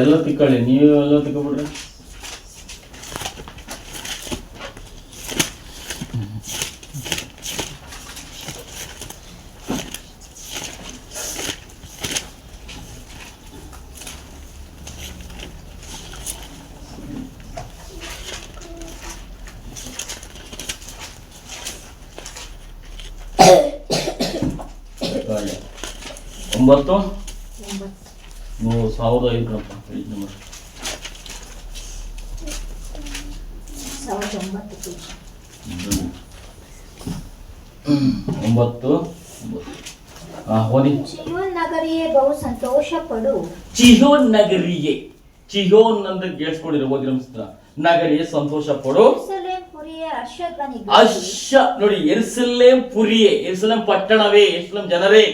ಎಲ್ಲ ತಿಕ್ಕೊಳ್ಳಿ, ನೀವು ಎಲ್ಲ ತಿಕ್ಕೊಬಿಡ್ರಿ. ಒಂಬತ್ತು 1500 ಪೇಜ್ ನಂಬರ್ 9. ಚಿಯೋನ್ ನಗರಿಯೇ ಬಹು ಸಂತೋಷ ಪಡು. ಚಿಯೋನ್ ನಗರಿಯೇ, ಚಿಯೋನ್ ಅಂದ್ರೆ ಕೇಳಿಸ್ಕೊಂಡಿರೋ ಓದಿ ನಮಸ್ಕಾರ. ನಗರಿಯೇ ಸಂತೋಷ ಪಡು. ನೋಡಿ, ಯೆರೂಸಲೇಮ್ ಪುರಿಯೇ, ಯೆರೂಸಲೇಮ್ ಪಟ್ಟಣವೇ, ಯೆರೂಸಲೇಮ್ ಜನರೇ,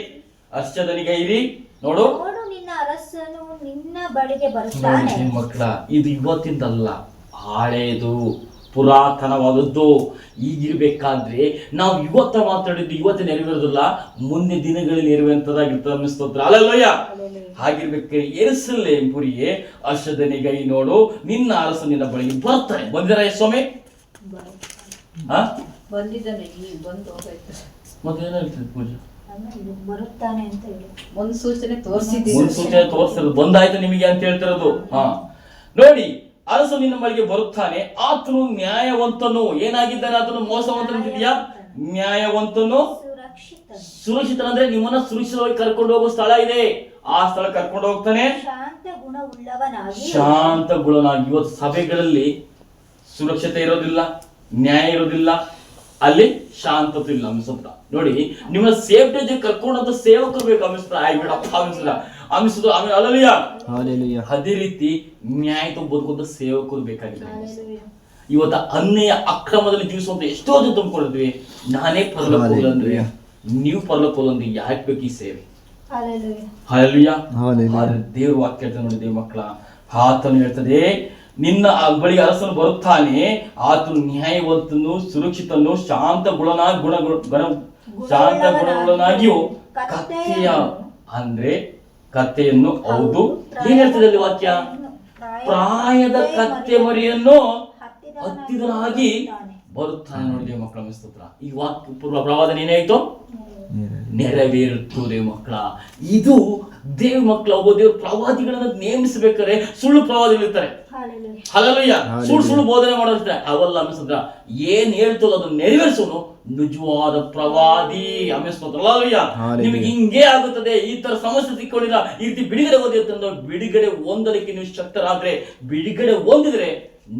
ಹರ್ಷಧ್ವನಿಗೈರಿ. ನೋಡು, ನಿನ್ನ ಅರಸನು ನಿನ್ನ ಬಳಿಗೆ ಬರುತ್ತಾನೆ. ಮಕ್ಕಳ, ಇದು ಇವತ್ತಿಂದಲ್ಲ, ಹಳೇದು. ಪುರಾತನವಾದದ್ದು. ಈಗಿರ್ಬೇಕಾದ್ರೆ ನಾವು ಇವತ್ತು ಮಾತಾಡಿದ್ದು ಇವತ್ತು ನೆರವೇರೋದಿಲ್ಲ, ಮುಂದೆ ದಿನಗಳಲ್ಲಿ ನೆರವೇರುವಂತದ್ದಾಗಿರ್ತದೆ ಅನ್ನಿಸ್ತೋತ್ರ. ಅಲ್ಲಲ್ಲಯ್ಯ. ಹಾಗಿರ್ಬೇಕಾದ್ರೆ ಯೆರೂಸಲೇಮ್ ಪುರಿಯೇ ಅಶದನಿಗೈ ನೋಡು, ನಿನ್ನ ಅರಸು ನಿನ್ನ ಬಳಿಗೆ ಬರ್ತಾನೆ. ಬಂದಿರ ಸ್ವಾಮಿ? ಬಂದಿದ್ದಾನೆ, ಈಗ ಬಂದು ಹೋಗಾಯ್ತು. ಮತ್ತೆ ಏನ್ ಹೇಳ್ತದೆ ಪೂಜೆ? ಬರುತ್ತಾನೆ ಅಂತ ಹೇಳಿ ಒಂದು ಸೂಚನೆ ತೋರಿಸಿದ್ದೀವಿ. ತೋರಿಸಿರೋದು ಬಂದಾಯ್ತು ನಿಮಗೆ ಅಂತ ಹೇಳ್ತಿರೋದು. ನೋಡಿ, ಅರಸು ನಿನ್ನ ಬಳಿಗೆ ಬರುತ್ತಾನೆ, ಆತನು ನ್ಯಾಯವಂತನು. ಏನಾಗಿದ್ದಾನೆ ಆತನು? ಮೋಸವಂತನಿದೆಯಾ? ನ್ಯಾಯವಂತನು, ಸುರಕ್ಷಿತ. ಅಂದ್ರೆ ನಿಮ್ಮನ್ನ ಸುರಕ್ಷಿತವಾಗಿ ಕರ್ಕೊಂಡು ಹೋಗೋ ಸ್ಥಳ ಇದೆ, ಆ ಸ್ಥಳ ಕರ್ಕೊಂಡು ಹೋಗ್ತಾನೆ. ಶಾಂತ ಗುಣನಾಗಿ. ಇವತ್ತು ಸಭೆಗಳಲ್ಲಿ ಸುರಕ್ಷತೆ ಇರೋದಿಲ್ಲ, ನ್ಯಾಯ ಇರೋದಿಲ್ಲ, ಅಲ್ಲಿ ಶಾಂತತೆ ಇಲ್ಲ ಅನ್ಸುತ್ತ. ನೋಡಿ, ನಿಮ್ಮ ಸೇಫ್ಟಿ ಕರ್ಕೊಂಡಂತ ಸೇವಕರು ಬೇಕು ಅನ್ಸುತ್ತ. ಅನ್ಸುತ್ತ ಅಲ್ಲಲಿಯ. ಅದೇ ರೀತಿ ನ್ಯಾಯದ ಬದುಕುವಂತ ಸೇವಕರು ಬೇಕಾಗಿದ್ದಾರೆ. ಇವತ್ತ ಅನ್ಯಾಯ ಅಕ್ರಮದಲ್ಲಿ ಜೀವಿಸುವಂತ ಎಷ್ಟೋ ಜನ ತುಂಬಿಕೊಂಡಿರ್ತೀವಿ. ನಾನೇ ಪರಲೋಕ ಅಂದ್ರೆ ನೀವು ಪರಲೋಕ ಅಂದ್ರೆ ಯಾಕೆ ಬೇಕು ಈ ಸೇವೆ? ದೇವ್ರ ವಾಕ್ಯ ಹೇಳ್ತಾನೆ ನೋಡಿ, ದೇವ್ ಮಕ್ಕಳ. ಆತನು ಹೇಳ್ತದೆ, ನಿನ್ನ ಬಳಿ ಅರಸನು ಬರುತ್ತಾನೆ, ಆತನು ನ್ಯಾಯವಂತನು, ಸುರಕ್ಷಿತನು, ಶಾಂತ ಗುಣಗುಳನಾಗಿಯೂ ಕತ್ತೆಯ ಅಂದ್ರೆ ಕತ್ತೆಯನ್ನು, ಹೌದು ಏನ್ ಹೇಳ್ತದೆ ಅಲ್ಲಿ ವಾಕ್ಯ? ಪ್ರಾಯದ ಕತ್ತೆ ಮರಿಯನ್ನು ಹತ್ತಿದನಾಗಿ ಬರುತ್ತಾನೆ. ನೋಡಿ ಮಕ್ಕಳ ಸ್ತೋತ್ರ. ಈ ವಾಕ್ಯ ಪ್ರವಾದನೆ ಏನಾಯ್ತು? ನೆರವೇರುತ್ತದೆ ಮಕ್ಕಳ. ಇದು ದೇವ ಮಕ್ಕಳ. ಒಬ್ಬ ದೇವ್ರ ಪ್ರವಾದಿಗಳನ್ನ ನೇಮಿಸಬೇಕಾದ್ರೆ ಸುಳ್ಳು ಪ್ರವಾದಿಗಳಿರ್ತಾರೆ. ಹಲ್ಲೆಲೂಯಾ. ಸುಳ್ಳು ಬೋಧನೆ ಮಾಡಿರ್ತಾರೆ. ಅವಲ್ಲ ಅಮಿಸ್ತೋತ್ರ. ಏನ್ ಹೇಳ್ತಲ್ಲ ಅದನ್ನ ನೆರವೇರಿಸೋನು ನಿಜವಾದ ಪ್ರವಾದಿ. ಅಮಿಸ್ತೋತ್ರ. ಹಲ್ಲೆಲೂಯಾ. ನಿಮಗೆ ಹಿಂಗೇ ಆಗುತ್ತದೆ, ಈ ತರ ಸಮಸ್ಯೆ ಸಿಕ್ಕೊಂಡಿಲ್ಲ, ಈ ರೀತಿ ಬಿಡುಗಡೆ ಓದಿರ್ತಂದ್ರೆ ಬಿಡುಗಡೆ ಹೊಂದಲಿಕ್ಕೆ ನೀವು ಶಕ್ತರಾದ್ರೆ, ಬಿಡುಗಡೆ ಹೊಂದಿದ್ರೆ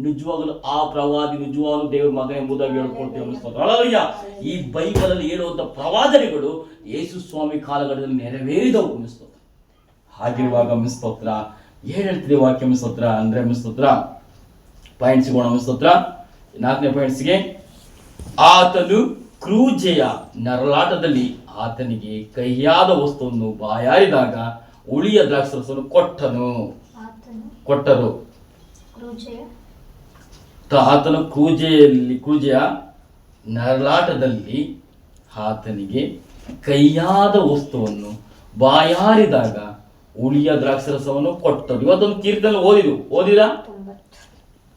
ನಿಜವಾಗಲೂ ಆ ಪ್ರವಾದಿ ನಿಜವಾಗ್ಲೂ ದೇವರ ಮಗ ಎಂಬುದಾಗಿ ಹೇಳ್ಕೊಳ್ತೇವೆ ಅನಿಸ್ತೋತ್ರ. ಅಲ್ಲಯ್ಯ. ಈ ಬೈಬಲ್ ಅಲ್ಲಿ ಹೇಳುವಂತ ಪ್ರವಾದನೆಗಳು ಯೇಸು ಸ್ವಾಮಿ ಕಾಲಘಟ್ಟದಲ್ಲಿ ನೆರವೇರಿದವು ಅನಿಸ್ತೋತ್ರ. ಹಾಗಿರುವಾಗ ಮಿಸ್ತೋತ್ರ ಏನ್ ಹೇಳ್ತಿದೆ ವಾಕ್ಯ ಮಿಸ್ತೋತ್ರ ಅಂದ್ರೆ ಮಿಸ್ತೋತ್ರ ಪಾಯಿಂಟ್ ಸಿಗೋಣ ಮಿಸ್ತೋತ್ರ. 4ನೇ ಪಾಯಿಂಟ್ಸ್ಗೆ, ಆತನು ಕ್ರೂಜೆಯ ನರಳಾಟದಲ್ಲಿ ಆತನಿಗೆ ಕಹಿಯಾದ ವಸ್ತುವನ್ನು ಬಾಯಾರಿದಾಗ ಉಳಿಯ ದ್ರಾಕ್ಷರಸವನ್ನು ಕೊಟ್ಟರು. ಆತನು ಕ್ರೂಜೆಯ ನರಳಾಟದಲ್ಲಿ ಆತನಿಗೆ ಕೈಯಾದ ವಸ್ತುವನ್ನು ಬಾಯಾರಿದಾಗ ಉಳಿಯ ದ್ರಾಕ್ಷರಸವನ್ನು ಕೊಟ್ಟರು. ಇವತ್ತೊಂದು ಕೀರ್ತನೆ ಓದಿದ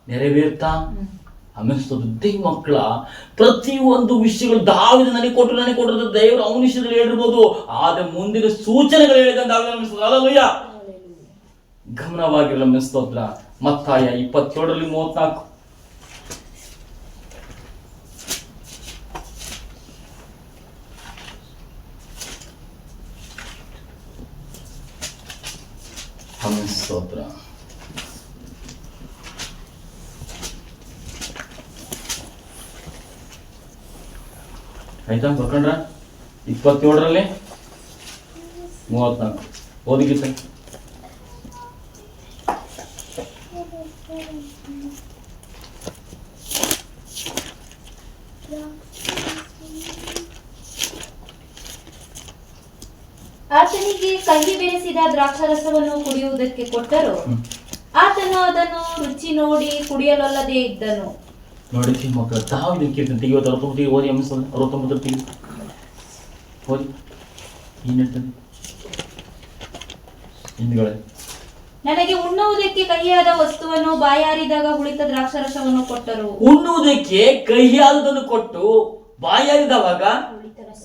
ನೆರವೇರ್ತಾ ಅಮಿಸ್ತದೆ ಮಕ್ಕಳ. ಪ್ರತಿಯೊಂದು ವಿಷಯಗಳು ದಾವಿದ ನನಗೆ ಕೊಟ್ಟರು ದೇವರು ಅವನ ವಿಷಯದಲ್ಲಿ ಹೇಳಿರ್ಬೋದು, ಆದ್ರೆ ಮುಂದಿನ ಸೂಚನೆಗಳು ಹೇಳಿದಂತ ಅಲ್ಲಯ್ಯ. ಗಮನವಾಗಿರಲ್ಲ ಮಿಸ್ತೋತ್ರ. ಮತ್ತಾಯ 27:34. ಸ್ತೋತ್ರ. ಆಯ್ತಾ ಬರ್ಕೊಂಡ್ರ? 27:34 ಓದಿಗಿತ್ತ. ಆತನಿಗೆ ಕಹಿ ಬೆರೆಸಿದ ದ್ರಾಕ್ಷಾರಸವನ್ನು ಕುಡಿಯುವುದಕ್ಕೆ ಕೊಟ್ಟರು. ಆತನು ಅದನ್ನು ರುಚಿ ನೋಡಿ ಕುಡಿಯಲೊಲ್ಲದೆ ಇದ್ದನು. ನೋಡಿ ಮಕ್ಕಳ, ದಾವಿದನ ಕೀರ್ತನೆ ತೆಗೆಯುವ 69 ಓದಿ ಅಮಿಸ್ತದೆ. 69 ತೆಗಿ ಓದಿ. ಏನ್ ಹೇಳ್ತದೆ ಹಿಂದ್ಗಡೆ? ನನಗೆ ಉಣ್ಣುವುದಕ್ಕೆ ಕಹಿಯಾದ ವಸ್ತುವನ್ನು ಬಾಯಾರಿದಾಗ ಉಳಿದ ದ್ರಾಕ್ಷಾರಸವನ್ನು ಕೊಟ್ಟರು. ಉಣ್ಣುವುದಕ್ಕೆ ಕಹಿಯಾದದನ್ನು ಕೊಟ್ಟು ಬಾಯಾರಿದವಾಗ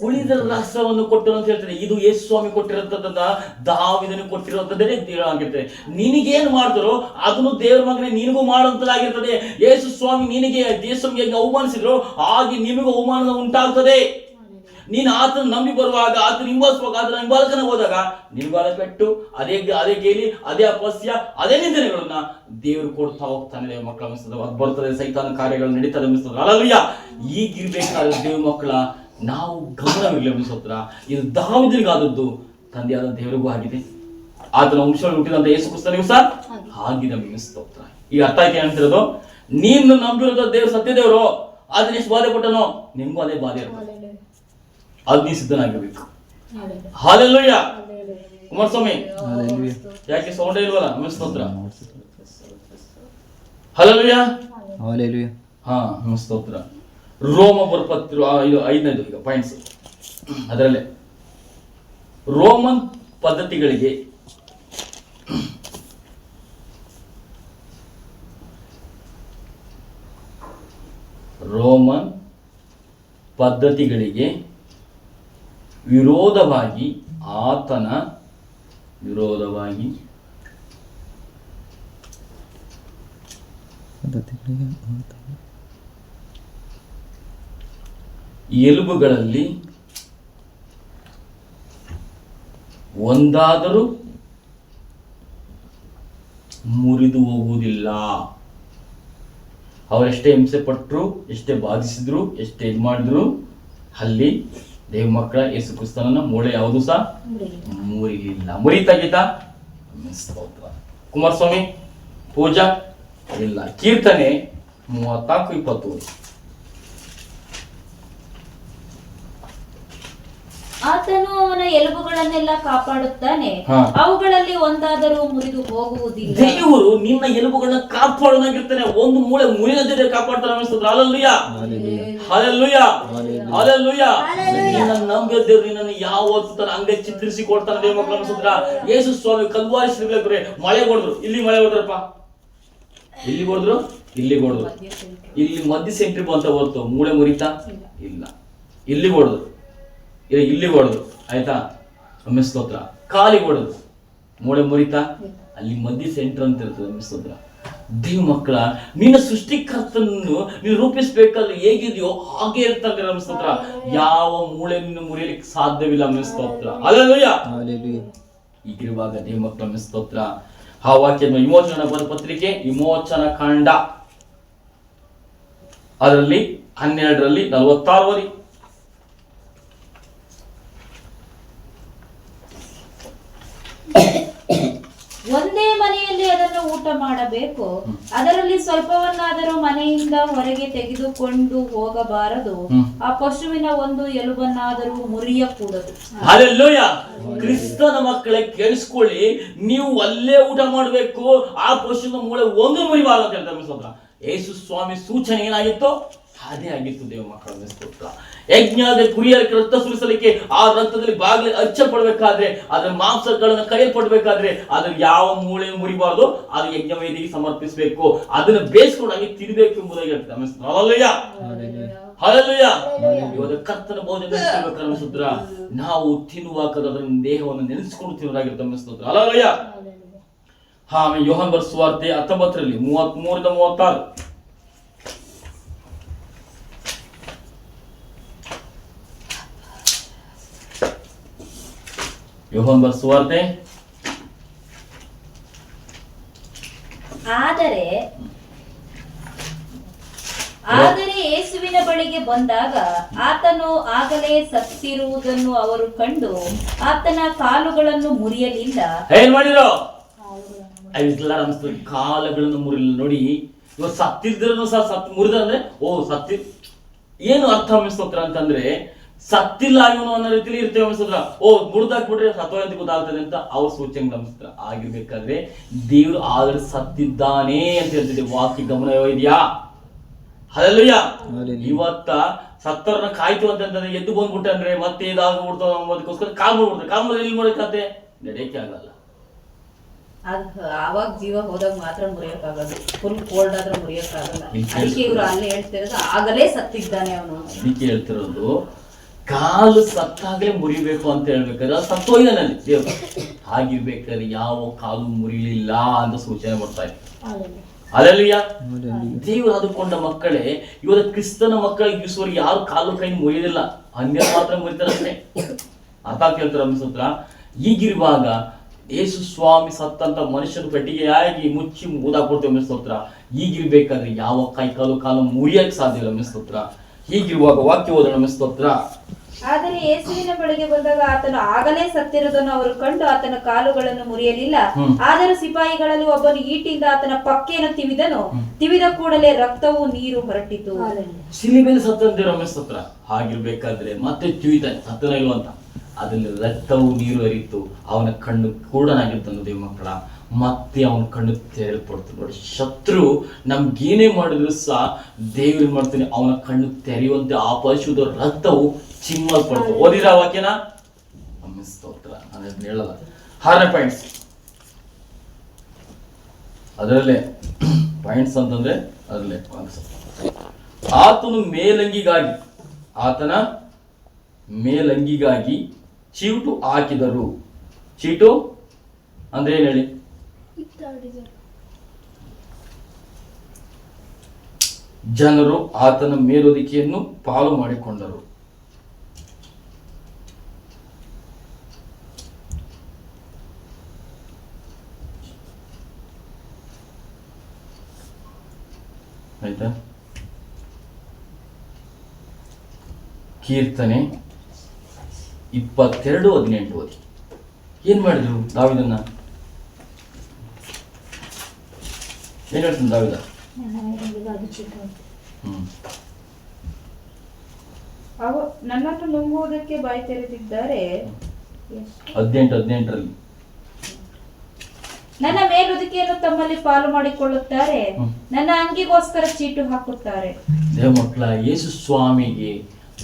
ಉಳಿದ ರಸವನ್ನು ಕೊಟ್ಟರು ಅಂತ ಹೇಳ್ತಾರೆ. ಇದು ಯೇಸು ಸ್ವಾಮಿ ಕೊಟ್ಟಿರೋಂಥದ್ದನ್ನ ದಾವಿದನು ಕೊಟ್ಟಿರುವಂತದ್ದೇ ಆಗಿರ್ತದೆ. ನಿನಗೇನು ಮಾಡ್ತಾರೋ ಅದನ್ನು ದೇವರ ಮಗನೇ ನಿನಗೂ ಮಾಡುವಂತದ್ದಾಗಿರ್ತದೆ. ಯೇಸು ಸ್ವಾಮಿ ನಿನಗೆ ದೇಶಕ್ಕೆ ಅವಮಾನಿಸಿದ್ರು, ಹಾಗೆ ನಿಮಗೂ ಅವಮಾನ ಉಂಟಾಗ್ತದೆ. ನೀನು ಆತನ ನಂಬಿ ಬರುವಾಗ, ಆತನ ಹಿಂಬಾಲಿಸುವಾಗ, ಆತನ ಹಿಂಬಾಲಕನ ಹೋದಾಗ ನಿನ್ಗಾಲ ಪೆಟ್ಟು, ಅದೇ ಗೇಲಿ, ಅದೇ ಅಪಸ್ಯ, ಅದೇ ನಿಂದನೆಗಳನ್ನ ದೇವರು ಕೊಡ್ತಾ ಹೋಗ್ತಾನೆ. ಮಕ್ಕಳ ಅನಿಸ್ತದೆ ಅದು ಬರ್ತದೆ, ಸೈತಾನ ಕಾರ್ಯಗಳು ನಡೀತದೆ ಅನಿಸ್ತದೆ. ಅಲ್ಲಯ್ಯ. ಈಗಿರ್ಬೇಕಾದ್ರೆ ದೇವ್ರ ಮಕ್ಕಳ ನಾವು ಗಮನವಿರಲಿ ಅನಿಸೋತ್ರ. ಇದು ದಾವಿದನಿಗಾದದ್ದು ತಂದೆಯಾದ ದೇವರಿಗೂ ಆಗಿದೆ, ಆತನ ವಂಶವನ್ನು ಹುಟ್ಟಿದಂತ ಯೇಸು ಕ್ರಿಸ್ತನಿಗೂ ಸಹ ಆಗಿದೆ ಅನಿಸ್ತೋತ್ರ. ಈಗ ಅರ್ಥ ಆಯ್ತು ಏನಂತಿರೋದು? ನೀನು ನಂಬಿರೋದು ದೇವ್ರು ಸತ್ಯ ದೇವರು, ಆದ್ರೆ ಎಷ್ಟು ಬಾಧೆ ಕೊಟ್ಟನೋ ನಿಮ್ಗೂ ಅದೇ ಬಾಧೆ ಇರ್ತದೆ. ಅದ್ ನೀ ಸಿದ್ಧನಾಗಿರ್ಬೇಕು. ಹಾಲೆಲೂಯಾ. ಕುಮಾರಸ್ವಾಮಿ ಯಾಕೆ ಸೌಂಡ್ ಇಲ್ವಲ್ಲ? ಸ್ತೋತ್ರ. ಹಾಲೆಲೂಯಾ. ಹಾ ಸ್ತೋತ್ರ. ರೋಮ ಬರಪತ್ರ ಇದು 5ನೇದು ಈಗ ಪಾಯಿಂಟ್ಸ್. ಅದರಲ್ಲೇ ರೋಮನ್ ಪದ್ಧತಿಗಳಿಗೆ ವಿರೋಧವಾಗಿ ಆತನ ಎಲುಬುಗಳಲ್ಲಿ ಒಂದಾದರೂ ಮುರಿದು ಹೋಗುವುದಿಲ್ಲ. ಅವರೆಷ್ಟೇ ಹಿಂಸೆ ಪಟ್ಟರು, ಎಷ್ಟೇ ಬಾಧಿಸಿದ್ರು, ಎಷ್ಟೇ ಇದು ಮಾಡಿದ್ರು, ಅಲ್ಲಿ ದೇವ ಮಕ್ಕಳ ಯೇಸು ಕ್ರಿಸ್ತನ ಮೂಳೆ ಯಾವುದು ಸಹ ಮುರಿಲಿಲ್ಲ. ಮುರಿತಾ ಗೀತಾ ಕುಮಾರಸ್ವಾಮಿ ಪೂಜಾ ಇಲ್ಲ. ಕೀರ್ತನೆ 34:20. ಆತನು ಅವನ ಎಲುಬುಗಳನ್ನೆಲ್ಲ ಕಾಪಾಡುತ್ತಾನೆ, ಅವುಗಳಲ್ಲಿ ಒಂದಾದರೂ ಮುರಿದು ಹೋಗುವುದಿಲ್ಲ. ದೇವರು ನಿನ್ನ ಎಲುಬುಗಳನ್ನ ಕಾಪಾಡೋದಾಗಿರ್ತಾನೆ. ಒಂದು ಮೂಳೆ ಮುರಿಯದೇ ಕಾಪಾಡ್ತಾನೆ ಅನಿಸ್ತದ. Hallelujah, hallelujah, hallelujah. ನಿನ್ನ ನಂಬಿದ ದೇವರು ನಿನ್ನನ್ನು ಯಾವತ್ತೂ ತನ್ನ ಅಂಗ ಚಿತ್ರಿಸಿ ಕೊಡ್ತಾನೆ. ದೇವ ಮಕ್ಕಳು ಅನಿಸ್ತದ್ರ. ಯೇಸು ಸ್ವಾಮಿ ಕಲ್ವಾರಿ ಶಿಲುಬೆಗೆ ಮಳೆ ಹೊಡೆದ್ರು, ಇಲ್ಲಿ ಮಳೆ ಹೊಡೆದ್ರಪ್ಪ, ಇಲ್ಲಿ ಹೊಡೆದ್ರು, ಇಲ್ಲಿ ಹೊಡೆದ್ರು, ಇಲ್ಲಿ ಮಧ್ಯ ಸೆಂಟ್ರಿ ಅಂತ ಹೊರತು ಮೂಳೆ ಮುರಿತಾ ಇಲ್ಲ. ಇಲ್ಲಿ ಹೊಡೆದ್ರು, ಇಲ್ಲಿ ಹೊಡೆದು ಆಯ್ತಾ, ಸ್ತೋತ್ರ. ಕಾಲಿಗೆ ಹೊಡೆದು ಮೂಳೆ ಮುರಿತಾ, ಅಲ್ಲಿ ಮಧ್ಯ ಸೆಂಟರ್ ಅಂತ ಇರ್ತದೆ. ಸ್ತೋತ್ರ. ದೇವ ಮಕ್ಕಳ ನಿನ್ನ ಸೃಷ್ಟಿಕರ್ತನನ್ನು ನೀನು ರೂಪಿಸ್ಬೇಕಾದ್ರೆ ಹೇಗಿದೆಯೋ ಹಾಗೆ ಇರ್ತಾರೆ. ಸ್ತೋತ್ರ. ಯಾವ ಮೂಳೆ ನಿನ್ನ ಮುರಿಯಲಿಕ್ಕೆ ಸಾಧ್ಯವಿಲ್ಲ. ಸ್ತೋತ್ರ. ಹಲ್ಲೆಲೂಯಾ. ಈಗಿರುವಾಗ ದೇವ ಮಕ್ಕಳ ಸ್ತೋತ್ರ. ಆ ವಾಕ್ಯ ವಿಮೋಚನಾ ಪತ್ರಿಕೆ ವಿಮೋಚನಾ ಕಾಂಡ ಅದರಲ್ಲಿ 12:46. ಒಂದೇ ಮನೆಯಲ್ಲಿ ಅದನ್ನು ಊಟ ಮಾಡಬೇಕು, ಅದರಲ್ಲಿ ಸ್ವಲ್ಪವನ್ನಾದರೂ ಮನೆಯಿಂದ ಹೊರಗೆ ತೆಗೆದುಕೊಂಡು ಹೋಗಬಾರದು. ಆ ಪಶುವಿನ ಒಂದು ಎಲುಬನ್ನಾದರೂ ಮುರಿಯಕೂಡದು. ಹಲ್ಲೆಲೂಯಾ. ಕ್ರಿಸ್ತನ ಮಕ್ಕಳೇ ಕೇಳಿಸ್ಕೊಳ್ಳಿ, ನೀವು ಅಲ್ಲೇ ಊಟ ಮಾಡಬೇಕು, ಆ ಪಶುವಿನ ಮೂಳೆ ಒಂದು ಮುರಿಬಾರದು ಅಂತ ಹೇಳ್ತಾರೆ. ಯೇಸು ಸ್ವಾಮಿ ಸೂಚನೆ ಏನಾಗಿತ್ತು ಅದೇ ಆಗಿತ್ತು. ದೇವ ಮಕ್ಕಳ ಸ್ತೋತ್ರ. ಯಜ್ಞದ ಕುರಿಯ ರಕ್ತ ಸುರಿಸಲಿಕ್ಕೆ ಆ ರಕ್ತದಲ್ಲಿ ಬಾಗಿಲು ಹಚ್ಚಲ್ಪಡ್ಬೇಕಾದ್ರೆ, ಅದರ ಮಾಂಸಗಳನ್ನು ಕೈಯಲ್ಪಡ್ಬೇಕಾದ್ರೆ ಅದ್ರ ಯಾವ ಮೂಳೆ ಮುರಿಬಾರ್ದು, ಅದು ಯಜ್ಞ ವೇದಿಗೆ ಸಮರ್ಪಿಸಬೇಕು, ಅದನ್ನ ಬೇಯಿಸ್ಕೊಂಡಾಗಿ ತಿನ್ಬೇಕು ಎಂಬುದಾಗಿ ಹೇಳ್ತಾರೆ. Hallelujah, hallelujah. ಇವಾಗ ಕರ್ತನ ಭೋಜನ ಸ್ತೋತ್ರ. ನಾವು ತಿನ್ನುವಾಗ ಅದರ ದೇಹವನ್ನು ನೆನೆಸ್ಕೊಂಡು ತಿನ್ನೋದಾಗಿರುತ್ತೆ. ಸ್ತೋತ್ರ. ಹಲ್ಲೆಲೂಯಾ. ಆಮೇಲೆ ಯೋಹಾನ್ ಬರೆದ ಸುವಾರ್ತೆ 19:33-36. ಯೋಹಾನ್ ಬರೆದ ಸುವಾರ್ತೆ. ಆದರೆ ಯೇಸುವಿನ ಬಳಿಗೆ ಬಂದಾಗ ಆತನು ಆಗಲೇ ಸತ್ತಿರುವುದನ್ನು ಅವರು ಕಂಡು ಆತನ ಕಾಲುಗಳನ್ನು ಮುರಿಯಲಿಲ್ಲ. ಏನ್ ಮಾಡಿರೋ? ಕಾಲುಗಳನ್ನು ಮುರಿಲಿಲ್ಲ. ನೋಡಿ, ಇವಾಗ ಸತ್ತಿದ್ರು ಸಹ ಮುರಿದ ಅಂದ್ರೆ ಸತ್ತಿ ಏನು ಅರ್ಥ ಸ್ತೋತ್ರ ಅಂತಂದ್ರೆ ಸತ್ತಿಲ್ಲ ಇವನು ಅನ್ನೋ ರೀತಿಯಲ್ಲಿ ಇರ್ತೇವೆ ಸ್ತೋತ್ರ. ಮುರಿದಾಕ್ಬಿಟ್ರೆ ಸತ್ವ ಅಂತ ಗೊತ್ತಾಗ್ತದೆ ಅಂತ ಅವ್ರ ಸೂಚನೆ ಸ್ತೋತ್ರ. ಆಗಿರ್ಬೇಕಾದ್ರೆ ದೇವರು ಆದ್ರೆ ಸತ್ತಿದ್ದಾನೆ ಅಂತ ಹೇಳ್ತಿದ್ದೆ. ವಾಕ್ಯ ಗಮನ ಇದೆಯಾ? ಹಲ್ಲೆಲೂಯಾ. ಇವತ್ತ ಸತ್ತರನ್ನ ಕಾಯ್ತು ಅಂತಂದ್ರೆ ಎದ್ದು ಬಂದ್ಬಿಟ್ಟಂದ್ರೆ ಮತ್ತೆ ಇದಾಗ್ಬಿಡ್ತಾವ ಅನ್ನೋದಕ್ಕೋಸ್ಕರ ಕಾಲ್ ಎಲ್ಲಿ ಮಾಡಕತ್ತೆ ನಡೆಯಕ್ಕೆ ಆಗಲ್ಲ. ಆವಾಗ ಜೀವ ಹೋದಾಗ ಮಾತ್ರ ಮುರಿಯಕ್ಕಾಗದು. ಫುಲ್ ಕೋಲ್ಡ್ ಆದ್ರೆ ಮುರಿಯಕ್ಕಾಗಲ್ಲ. ಅದಕ್ಕೆ ಇವ್ರು ಅಲ್ಲೇ ಹೇಳ್ತಿರೋದು ಆಗಲೇ ಸತ್ತಿದ್ದಾನೆ ಅವನು. ಅದಕ್ಕೆ ಹೇಳ್ತಿರೋದು ಕಾಲು ಸತ್ತಾಗಲೇ ಮುರಿಬೇಕು ಅಂತ ಹೇಳ್ಬೇಕಾದ್ರೆ ಸತ್ತೋಯ್ದಾನಲ್ಲಿ ದೇವ್ರು. ಆಗಿರ್ಬೇಕಾದ್ರೆ ಯಾವ ಕಾಲು ಮುರಿಲಿಲ್ಲ ಅಂತ ಸೂಚನೆ ಮಾಡ್ತಾ ಇತ್ತು. ಹಲ್ಲೆಲೂಯಾ. ದೇವರು ಆದುಕೊಂಡ ಮಕ್ಕಳೇ, ಇವಾಗ ಕ್ರಿಸ್ತನ ಮಕ್ಕಳಿಗೆ ಇಸುವರಿಗೆ ಯಾರು ಕಾಲು ಕೈ ಮುರಿಯೋದಿಲ್ಲ, ಅನ್ಯರು ಮಾತ್ರ ಮುರಿತಾರಷ್ಟೇ. ಅರ್ಥ ಕೇಳ್ತಾರ ಸ್ತೋತ್ರ. ಈಗಿರುವಾಗ ಯೇಸು ಸ್ವಾಮಿ ಸತ್ತಂತ ಮನುಷ್ಯನ ಪೆಟ್ಟಿಗೆಯಾಗಿ ಮುಚ್ಚಿ ಊದಾಕೊಡ್ತೇವೆ ಸ್ತೋತ್ರ. ಈಗಿರ್ಬೇಕಾದ್ರೆ ಯಾವ ಕೈ ಕಾಲು ಮುರಿಯಕ್ಕೆ ಸಾಧ್ಯ ಇಲ್ಲ ಸ್ತೋತ್ರ. ಹೀಗಿರುವಾಗ ವಾಕ್ಯ ಓದೋಣ ಸ್ತೋತ್ರ. ಆದರೆ ಯೇಸುವಿನ ಬಳಿಗೆ ಬಂದಾಗ ಆತನು ಆಗಲೇ ಸತ್ತಿರುವುದನ್ನು ಅವರು ಕಂಡು ಆತನ ಕಾಲುಗಳನ್ನು ಮುರಿಯಲಿಲ್ಲ. ಆದರೂ ಸಿಪಾಯಿಗಳಲ್ಲಿ ಒಬ್ಬನು ಈಟಿಯಿಂದ ಆತನ ಪಕ್ಕೆಯನ್ನು ತಿವಿದ ಕೂಡಲೇ ರಕ್ತವು ನೀರು ಹೊರಟಿತು. ಶಿಲುಬೆಯಲ್ಲಿ ಸತ್ತಂತೆ ಸ್ತೋತ್ರ. ಹಾಗಿರ್ಬೇಕಾದ್ರೆ ಮತ್ತೆ ತಿವಿತಾನೆ ಸತ್ತನ ಇಲ್ವಂತ. ಅದರಲ್ಲಿ ರಕ್ತವು ನೀರು ಹರಿತು, ಅವನ ಕಣ್ಣು ಕುರುಡನಾಗಿದ್ದನು ದೇವ ಮಕ್ಕಳ. ಮತ್ತೆ ಅವನ ಕಣ್ಣು ತೆರೆಯಲ್ಪಡ್ತು. ನೋಡಿ, ಶತ್ರು ನಮ್ಗೇನೇ ಮಾಡಿದ್ರು ಸಹ ದೇವ್ರು ಮಾಡ್ತಾನೆ, ಅವನ ಕಣ್ಣು ತೆರೆಯುವಂತೆ ಆ ಪರಿಶುದ್ಧ ರಕ್ತವು ಚಿಮ್ಮಲ್ಪಡ್ತು. ಓದಿರ ವಾಕ್ಯನ? ಸ್ತೋತ್ರ. ನಾನು ಅದನ್ನ ಹೇಳಲ್ಲ. 6ನೇ ಪಾಯಿಂಟ್ಸ್ ಅದರಲ್ಲೇ ಪಾಯಿಂಟ್ಸ್ ಅಂತಂದ್ರೆ ಅದರಲ್ಲೇ ಆತನ ಮೇಲಂಗಿಗಾಗಿ ಚೀಟು ಹಾಕಿದರು. ಚೀಟು ಅಂದ್ರೆ ಏನ್ ಹೇಳಿ? ಜನರು ಆತನ ಮೇಲೊದಿಕೆಯನ್ನು ಪಾಲು ಮಾಡಿಕೊಂಡರು. ಆಯ್ತಾ? ಕೀರ್ತನೆ 22:18 ಓದಿ. ಏನ್ ಮಾಡಿದ್ರು ದಾವಿದನ್ನ? ಏನ್ ಹೇಳ್ತಾನೆ ದಾವಿದ? ನನ್ನನ್ನು ನುಂಗುವುದಕ್ಕೆ ಬಾಯಿ ತೆರೆದಿದ್ದಾರೆ. 18:18 ನನ್ನ ಮೇಲುದಿಕೆಯನ್ನು ತಮ್ಮಲ್ಲಿ ಪಾಲು ಮಾಡಿಕೊಳ್ಳುತ್ತಾರೆ, ನನ್ನ ಅಂಗಿಗೋಸ್ಕರ ಚೀಟು ಹಾಕುತ್ತಾರೆ. ದೇವ ಮಕ್ಕಳ, ಯೇಸು ಸ್ವಾಮಿಗೆ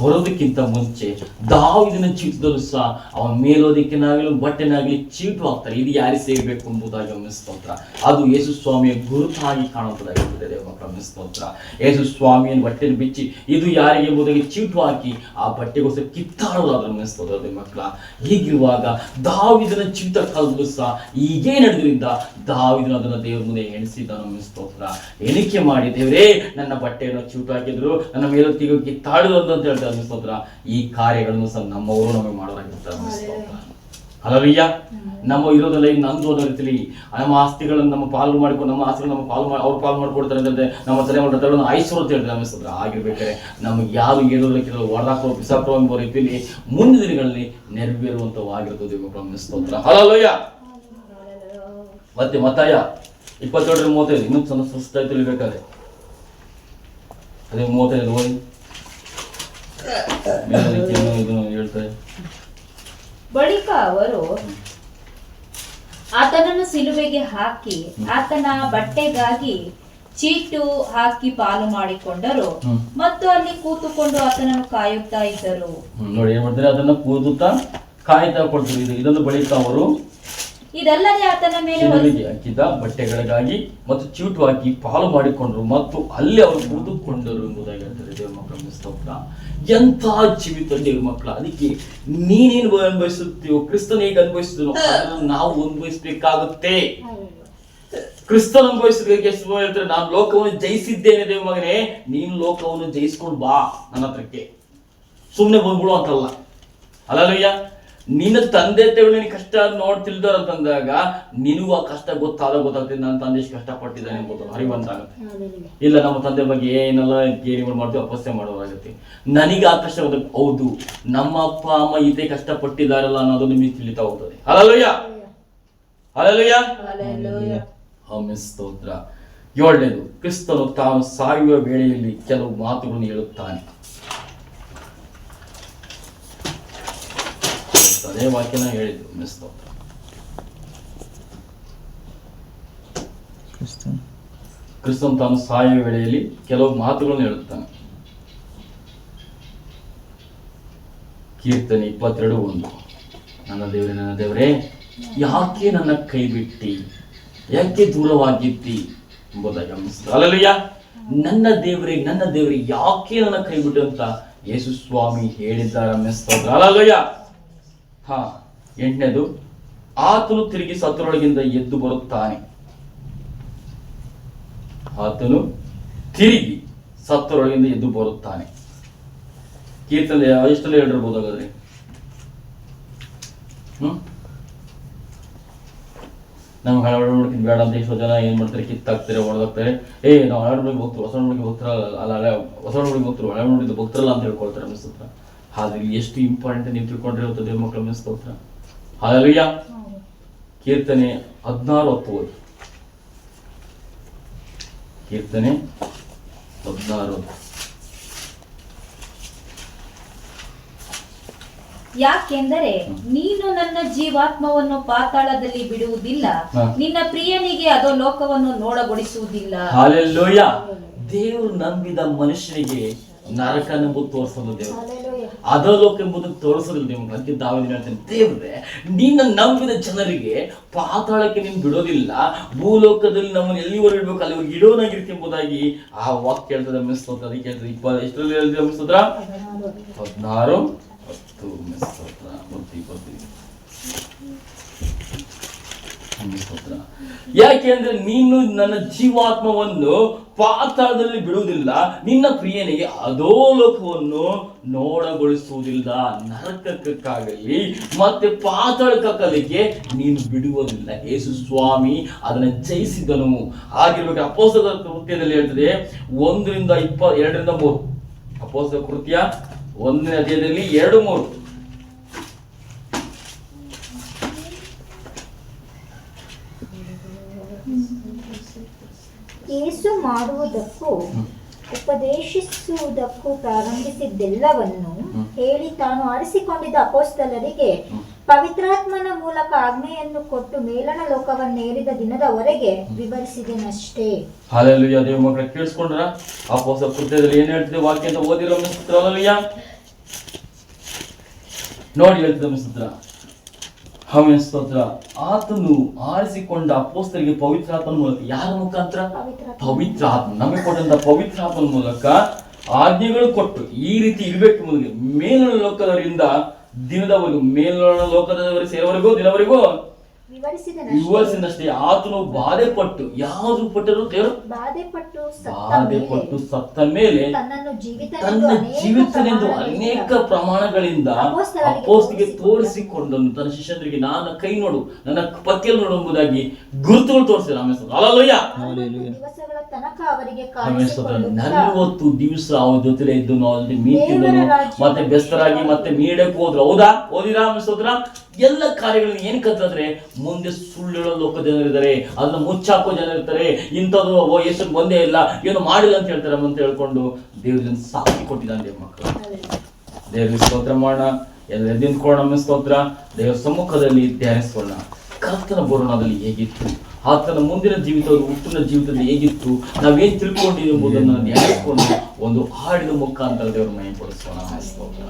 ಬರೋದಕ್ಕಿಂತ ಮುಂಚೆ ದಾವಿದನ ಚೀಟದಲ್ಲೂ ಸಹ ಅವನ ಮೇಲೋದಿಕೆನಾಗಲಿ ಬಟ್ಟೆನಾಗಲಿ ಚೀಟು ಹಾಕ್ತಾರೆ. ಇದು ಯಾರಿಗೆ ಸೇರಬೇಕು ಎಂಬುದಾಗಿ ಸ್ತೋತ್ರ. ಅದು ಯೇಸು ಸ್ವಾಮಿಯ ಗುರುತಾಗಿ ಕಾಣುವುದಾಗಿರುತ್ತದೆ ದೇವ ಮಕ್ಕಳ ಸ್ತೋತ್ರ. ಯೇಸು ಸ್ವಾಮಿಯನ್ನು ಬಟ್ಟೆಯನ್ನು ಬಿಚ್ಚಿ ಇದು ಯಾರಿಗೆ ಎಂಬುದಾಗಿ ಚೀಟು ಹಾಕಿ ಆ ಬಟ್ಟೆಗೋಸ್ಕರ ಕಿತ್ತಾಡುವುದಾದ್ರ ಸ್ತೋತ್ರ ದೇವ ಮಕ್ಕಳ. ಹೀಗಿರುವಾಗ ದಾವಿದನ ಚೀಟ ಕಾಲದಲ್ಲೂ ಸಹ ಹೀಗೇ ನಡೆದ್ರಿಂದ ದಾವಿದನ ಅದನ್ನು ದೇವರ ಮುಂದೆ ಎಣಿಸಿದ್ದಾನ ಸ್ತೋತ್ರ. ಎಣಿಕೆ ಮಾಡಿ, ದೇವರೇ ನನ್ನ ಬಟ್ಟೆಯನ್ನು ಚೀಟು ಹಾಕಿದ್ರು, ನನ್ನ ಮೇಲೊತ್ತಿಗೆ ಕಿತ್ತಾಡಿದ್ರು ಅಂತ ಹೇಳ್ತಾರೆ ಸ್ತೋತ್ರ. ಈ ಕಾರ್ಯಗಳನ್ನು ಸಹ ನಮ್ಮವರು ನಮಗೆ ಮಾಡೋರಾಗಿರ್ತಾರೆ ಸ್ತೋತ್ರ. ಹಲ್ಲೆಲೂಯಾ. ನಮ್ಮ ಇರೋದಲ್ಲ ಈಗ ನಂದು ಅನ್ನೋ ರೀತಿಲಿ ನಮ್ಮ ಆಸ್ತಿಗಳನ್ನು ನಮ್ಮ ಪಾಲು ಮಾಡಿಕೊಂಡು, ನಮ್ಮ ಆಸ್ತಿಗಳನ್ನು ನಮ್ಮ ಅವ್ರು ಪಾಲು ಮಾಡ್ಕೊಡ್ತಾರೆ ಅಂತ ನಮ್ಮ ತಲೆ ಮಾಡಿರ್ತಾರೆ ಐಶ್ವರ್ಯ ಅಂತ ಹೇಳ್ತಾರೆ ಸ್ತೋತ್ರ. ಆಗಿರ್ಬೇಕಾದ್ರೆ ನಮಗೆ ಯಾರು ಏರೋದಕ್ಕಿರೋ ಹೊಡೆದಾಕೋ ಬಿಸಾಕೋ ಎಂಬ ರೀತಿಯಲ್ಲಿ ಮುಂದಿನ ದಿನಗಳಲ್ಲಿ ನೆರವೇರುವಂತವಾಗಿರ್ತದೆ ಸ್ತೋತ್ರ. ಹಲ್ಲೆಲೂಯಾ. ಮತ್ತೆ ಮತ್ತಾಯ 22:35 ಇನ್ನೂ ಸ್ವಲ್ಪ ತಿಳಿಬೇಕಾದ್ರೆ ಅದೇ 35 ಓದಿ. ಹೇಳ್ತಾರೆ, ಬಳಿಕ ಅವರು ಆತನನ್ನು ಸಿಲುಬೆಗೆ ಹಾಕಿ ಆತನ ಬಟ್ಟೆಗಾಗಿ ಚೀಟು ಹಾಕಿ ಪಾಲು ಮಾಡಿಕೊಂಡರು ಮತ್ತು ಅಲ್ಲಿ ಕೂತುಕೊಂಡು ಆತನನ್ನು ಕಾಯುತ್ತಾ ಇದ್ದರು. ನೋಡಿ ಏನ್ ಮಾಡ್ತಾರೆ, ಅದನ್ನ ಕೂದುತ್ತಾ ಕಾಯ್ತಾ ಕೊಡ್ತಾರೆ. ಇದೊಂದು ಬಳಿಕ ಅವರು ಇದಲ್ಲದೆ ಆತನ ಮೇಲೆ ಹಾಕಿದ ಬಟ್ಟೆಗಳಿಗಾಗಿ ಮತ್ತು ಚೀಟು ಹಾಕಿ ಪಾಲು ಮಾಡಿಕೊಂಡ್ರು ಮತ್ತು ಅಲ್ಲಿ ಅವರು ಕೂತುಕೊಂಡರು ಎಂಬುದಾಗಿ ಹೇಳ್ತಾರೆ ದೇವ ಮಕ್ಕಳ ಸ್ತೋತ್ರ. ಎಂಥ ಜೀವಿತ ದೇವ ಮಕ್ಕಳ. ಅದಕ್ಕೆ ನೀನೇನು ಅನುಭವಿಸುತ್ತೀವೋ, ಕ್ರಿಸ್ತನ ಹೇಗೆ ಅನುಭವಿಸಿದ್ರು ಅದನ್ನು ನಾವು ಅನುಭವಿಸಬೇಕಾಗುತ್ತೆ. ಕ್ರಿಸ್ತನ ಅನುಭವಿಸೋದಕ್ಕೆ ಹೇಳ್ತಾರೆ, ನಾನು ಲೋಕವನ್ನು ಜಯಿಸಿದ್ದೇನೆ ದೇವ ಮಗನೇ, ನೀನು ಲೋಕವನ್ನು ಜಯಿಸ್ಕೊಂಡು ಬಾ ನನ್ನ ಹತ್ರಕ್ಕೆ, ಸುಮ್ಮನೆ ಬಂದ್ಬಿಡು ಅಂತಲ್ಲ. ಹಲ್ಲೆಲೂಯಾ. ನಿನ್ನ ತಂದೆ ನಿನ್ ಕಷ್ಟ ನೋಡ್ತಿಲ್ದಾರ ಅಂತಂದಾಗ ನಿನಗೂ ಆ ಕಷ್ಟ ಗೊತ್ತಾಗ್ತದೆ. ನನ್ನ ತಂದೆ ಎಷ್ಟು ಕಷ್ಟಪಟ್ಟಿದ್ದಾನೆ ಎಂಬುದು ಅರಿವಂತಾಗುತ್ತೆ. ಇಲ್ಲ ನಮ್ಮ ತಂದೆ ಬಗ್ಗೆ ಏನೆಲ್ಲ ಗೇರಿಗಳು ಮಾಡ್ತೀವಿ, ಅಪಸ್ಯ ಮಾಡೋರಾಗುತ್ತೆ. ನನಗೆ ಆ ಕಷ್ಟ ಹೌದು, ನಮ್ಮ ಅಪ್ಪ ಅಮ್ಮ ಇದೇ ಕಷ್ಟಪಟ್ಟಿದಾರಲ್ಲ ಅನ್ನೋದು ನಿಮಗೆ ತಿಳಿತಾ ಹೋಗ್ತದೆ. ಹಲ್ಲೆಲೂಯಾ. ಹಲ್ಲೆಲೂಯಾ. ಆಮೆನ್ ಸ್ತೋತ್ರ. 7ನೇದು, ಕ್ರಿಸ್ತನು ತಾನು ಸಾಯುವ ವೇಳೆಯಲ್ಲಿ ಕೆಲವು ಮಾತುಗಳನ್ನು ಹೇಳುತ್ತಾನೆ. ಅದೇ ವಾಕ್ಯನ ಹೇಳಿದ್ರು ಸ್ತೋತ್ರ. ಕ್ರಿಸ್ತನು ತಾನು ಸಾಯುವ ವೇಳೆಯಲ್ಲಿ ಕೆಲವು ಮಾತುಗಳನ್ನು ಹೇಳುತ್ತಾನೆ. ಕೀರ್ತನೆ 22:1, ನನ್ನ ದೇವರೇ ಯಾಕೆ ನನ್ನ ಕೈ ಬಿಟ್ಟಿ, ಯಾಕೆ ದೂರವಾಗಿದ್ದಿ ಎಂಬುದಾಗಿ ಗಮನಿಸ್ತಾರೆ. ಹಲ್ಲೆಲೂಯಾ. ನನ್ನ ದೇವರೇ ಯಾಕೆ ನನ್ನ ಕೈ ಬಿಟ್ಟು ಅಂತ ಯೇಸು ಸ್ವಾಮಿ ಹೇಳಿದ್ದಾರೆ ಸ್ತೋತ್ರ. ಹಲ್ಲೆಲೂಯಾ. 8ನೇದು, ಆತನು ತಿರುಗಿ ಸತ್ತರೊಳಗಿಂದ ಎದ್ದು ಬರುತ್ತಾನೆ. ಆತನು ತಿರುಗಿ ಸತ್ತರೊಳಗಿಂದ ಎದ್ದು ಬರುತ್ತಾನೆ. ಕೀರ್ತನೆ ಎಷ್ಟೆಲ್ಲ ಹೇಳಿರ್ಬೋದು ಹಾಗಾದ್ರೆ? ನಮ್ಗೆ ಹಳೆ ನೋಡ್ತೀನಿ ಬೇಡ ಅಂತ ಎಷ್ಟೋ ಜನ ಏನ್ ಮಾಡ್ತಾರೆ, ಕಿತ್ತಾಕ್ತಾರೆ, ಹೊಡೆದಾಕ್ತಾರೆ. ನಾವು ಹಳೆ ನೋಡಿಗೆ ಹೋಗ್ತಾರೆ, ಹೊಸ ನೋಡಿಗೆ ಹೋಗ್ತಾರಲ್ಲ, ಅಲ್ಲ ಹೊಸ ನೋಡಿಗೆ ಹೋಗ್ತಾರೆ, ಹಳೆ ನೋಡಿದ್ದು ಹೋಗ್ತಾರಲ್ಲ ಅಂತ ಹೇಳ್ಕೊಳ್ತಾರೆ ಅನಿಸ್ತತ್ರ. ಆದ್ರೆ ಎಷ್ಟು ಇಂಪಾರ್ಟೆಂಟ್ ನೀವು ತಿಳ್ಕೊಂಡಿರುವಂತ ದೇವ ಮಕ್ಕಳ ಸ್ತೋತ್ರ. ಹಲ್ಲೆಲೂಯಾ. ಕೀರ್ತನೆ 16:10 ಓದಿ. ಕೀರ್ತನೆ 16:10. ಯಾಕೆಂದರೆ ನೀನು ನನ್ನ ಜೀವಾತ್ಮವನ್ನು ಪಾತಾಳದಲ್ಲಿ ಬಿಡುವುದಿಲ್ಲ, ನಿನ್ನ ಪ್ರಿಯನಿಗೆ ಅಧೋಲೋಕವನ್ನು ನೋಡಗೊಡಿಸುವುದಿಲ್ಲ. ಹಾಲೆಲೂಯ. ದೇವರು ನಂಬಿದ ಮನುಷ್ಯನಿಗೆ ನರಕ ಎಂಬುದು ತೋರಿಸಲು ದೇವರು, ಅಧೋಲೋಕ ಎಂಬುದು ತೋರಿಸಲು ದೇವರು. ಅದಕ್ಕೆ ದಾವೀದನು ಹೇಳ್ತಾನೆ, ದೇವ್ರೆ ನಿನ್ನ ನಂಬಿದ ಜನರಿಗೆ ಪಾತಾಳಕ್ಕೆ ನೀನು ಬಿಡೋದಿಲ್ಲ, ಭೂಲೋಕದಲ್ಲಿ ನಮ್ಮನ್ನು ಎಲ್ಲಿವರೆಗೂ ಇಡ್ಬೇಕು ಅಲ್ಲಿವರೆಗೆ ಇಡೋನಾಗಿರ್ತಿ ಎಂಬುದಾಗಿ ಆ ವಾಕ್ಯ ಹೇಳ್ತದೆ. ಮಿಸ್ತೋತ್ರ ಅದಕ್ಕೆ ಹೇಳ್ತದೆ 20 ಎಷ್ಟರಲ್ಲಿ ಹೇಳ್ತದೆ ಮಿಸ್ತೋತ್ರ 16 10 ಮಿಸ್ತೋತ್ರ 25 ಮಿಸ್ತೋತ್ರ. ಯಾಕೆಂದ್ರೆ ನೀನು ನನ್ನ ಜೀವಾತ್ಮವನ್ನು ಪಾತಾಳದಲ್ಲಿ ಬಿಡುವುದಿಲ್ಲ, ನಿನ್ನ ಪ್ರಿಯನಿಗೆ ಅಧೋಲೋಕವನ್ನು ನೋಡಗೊಳಿಸುವುದಿಲ್ಲ. ನರಕಕ್ಕಾಗಲಿ ಮತ್ತೆ ಪಾತಾಳಕ್ಕಾಗಲಿಕ್ಕೆ ನೀನು ಬಿಡುವುದಿಲ್ಲ. ಯೇಸು ಸ್ವಾಮಿ ಅದನ್ನ ಜಯಿಸಿದನು. ಆಗಿರ್ಬೇಕು. ಅಪೊಸ್ತಲರ ಕೃತ್ಯದಲ್ಲಿ ಹೇಳ್ತದೆ 1-2-3. ಅಪೊಸ್ತಲರ ಕೃತ್ಯ 1ನೇ ಅಧ್ಯಾಯದಲ್ಲಿ 2-3. ಯೇಸು ಮಾಡುವುದಕ್ಕೂ ಉಪದೇಶಿಸುವುದಕ್ಕೂ ಪ್ರಾರಂಭಿಸಿದ್ದೆಲ್ಲವನ್ನು ಹೇಳಿ ತಾನು ಆರಿಸಿಕೊಂಡಿದ್ದ ಅಪೊಸ್ತಲರಿಗೆ ಪವಿತ್ರಾತ್ಮನ ಮೂಲಕ ಆಜ್ಞೆಯನ್ನು ಕೊಟ್ಟು ಮೇಲಣ ಲೋಕವನ್ನೇರಿದ ದಿನದವರೆಗೆ ವಿವರಿಸಿದನಷ್ಟೇ. ಹಾಲೆಲೂಯಾ. ದೇವ ಮಕ್ಕಳ ಕೇಳಿಸ್ಕೊಂಡ್ರ? ಅಪೊಸ್ತಲರ ಕೃತ್ಯದಲ್ಲಿ ಏನ್ ಹೇಳ್ತಿದೆ ವಾಕ್ಯ ಅಂತ ಓದಿರೋ ಮಿಸ್ತ್ರ? ಹಾಲೆಲೂಯಾ. ನೋಡಿ ಹೇಳ್ತಿದ್ದ ಮಿಸ್ತ್ರ, ಆಮೆನ್ ಸ್ತೋತ್ರ. ಆತನು ಆರಿಸಿಕೊಂಡ ಅಪೊಸ್ತಲರಿಗೆ ಪವಿತ್ರಾತ್ಮನ ಮೂಲಕ, ಯಾರ ಮುಖಾಂತರ? ಪವಿತ್ರಾತ್ಮ. ನಮಗೆ ಕೊಟ್ಟಂತ ಪವಿತ್ರಾತ್ಮನ ಮೂಲಕ ಆಜ್ಞೆಗಳು ಕೊಟ್ಟು ಈ ರೀತಿ ಇರ್ಬೇಕು ಮುಂದೆ ಮೇಲಿನ ಲೋಕದವರಿಂದ ದಿನದವರೆಗೂ, ಮೇಲಿನ ಲೋಕದವರೆಗೆ ಸೇರೋವರೆಗೂ ದಿನವರೆಗೂ ವಿವರಿಸಿದಷ್ಟೇ. ಆತನು ಬಾಧೆ ಪಟ್ಟು, ಯಾವುದು ಪಟ್ಟರು? ದೇವರು ಬಾಧೆ ಪಟ್ಟು ಸತ್ತ ಮೇಲೆ ತನ್ನ ಜೀವಿತನೆಂದು ಅನೇಕ ಪ್ರಮಾಣಗಳಿಂದ ಅಪೊಸ್ತಲರಿಗೆ ತೋರಿಸಿಕೊಂಡನು. ತನ್ನ ಶಿಷ್ಯರಿಗೆ ನಾನು ಕೈ ನೋಡು, ನನ್ನ ಪಕ್ಕೆಲ್ ನೋಡು ಎಂಬುದಾಗಿ ಗುರುತುಗಳು ತೋರಿಸಿದ. ಹಲ್ಲೆಲೂಯಾ. 40 ದಿವಸ ಅವನ ಜೊತೆ ಇದ್ದನು, ಅಲ್ಲಿ ಮೀಟಿದ್ದನು, ಮತ್ತೆ ಬೆಸ್ತರಾಗಿ ಮತ್ತೆ ಮೀಡಕ್ಕೆ ಹೋದ್ರು. ಹೌದಾ? ಓದಿರಾ ಸ್ತೋತ್ರ? ಎಲ್ಲ ಕಾರ್ಯಗಳನ್ನ ಏನಕ್ಕಂತಂದ್ರೆ ಮುಂದೆ ಸುಳ್ಳು ಹೇಳೋ ಲೋಕ ಜನರಿದ್ದಾರೆ, ಅದನ್ನ ಮುಚ್ಚಾಕೋ ಜನ ಇರ್ತಾರೆ. ಇಂಥದ್ದು ಎಷ್ಟು ಬಂದೇ ಇಲ್ಲ, ಏನು ಮಾಡಿಲ್ಲ ಅಂತ ಹೇಳ್ತಾರೆ ಅಂತ ಹೇಳ್ಕೊಂಡು ದೇವ್ರ ಸಾಕ್ಷಿ ಕೊಟ್ಟಿದ್ದಾನೆ. ದೇವ್ರ ಮಕ್ಕಳು, ದೇವ್ರಿಗೆ ಸ್ತೋತ್ರ ಮಾಡೋಣ. ಎಲ್ಲ ನಿಂತ್ಕೊಳ್ಳೋಣ ಸ್ತೋತ್ರ. ದೇವರ ಸಮ್ಮುಖದಲ್ಲಿ ಧ್ಯಾನಿಸ್ಕೊಳ್ಳೋಣ. ಕರ್ತನ ಬರೋಣದಲ್ಲಿ ಹೇಗಿತ್ತು, ಆತನ ಮುಂದಿನ ಜೀವಿತ, ಹುಟ್ಟಿನ ಜೀವಿತದಲ್ಲಿ ಹೇಗಿತ್ತು, ನಾವೇನ್ ತಿಳ್ಕೊಂಡಿದ್ದೀವಿ ಎಂಬುದನ್ನು ಧ್ಯಾನಿಸ್ಕೊಂಡು ಒಂದು ಹಾಡಿನ ಮುಖಾಂತರ ದೇವರ ಮಹಿಮೆ ಪಡಿಸೋಣ. ಸ್ತೋತ್ರ.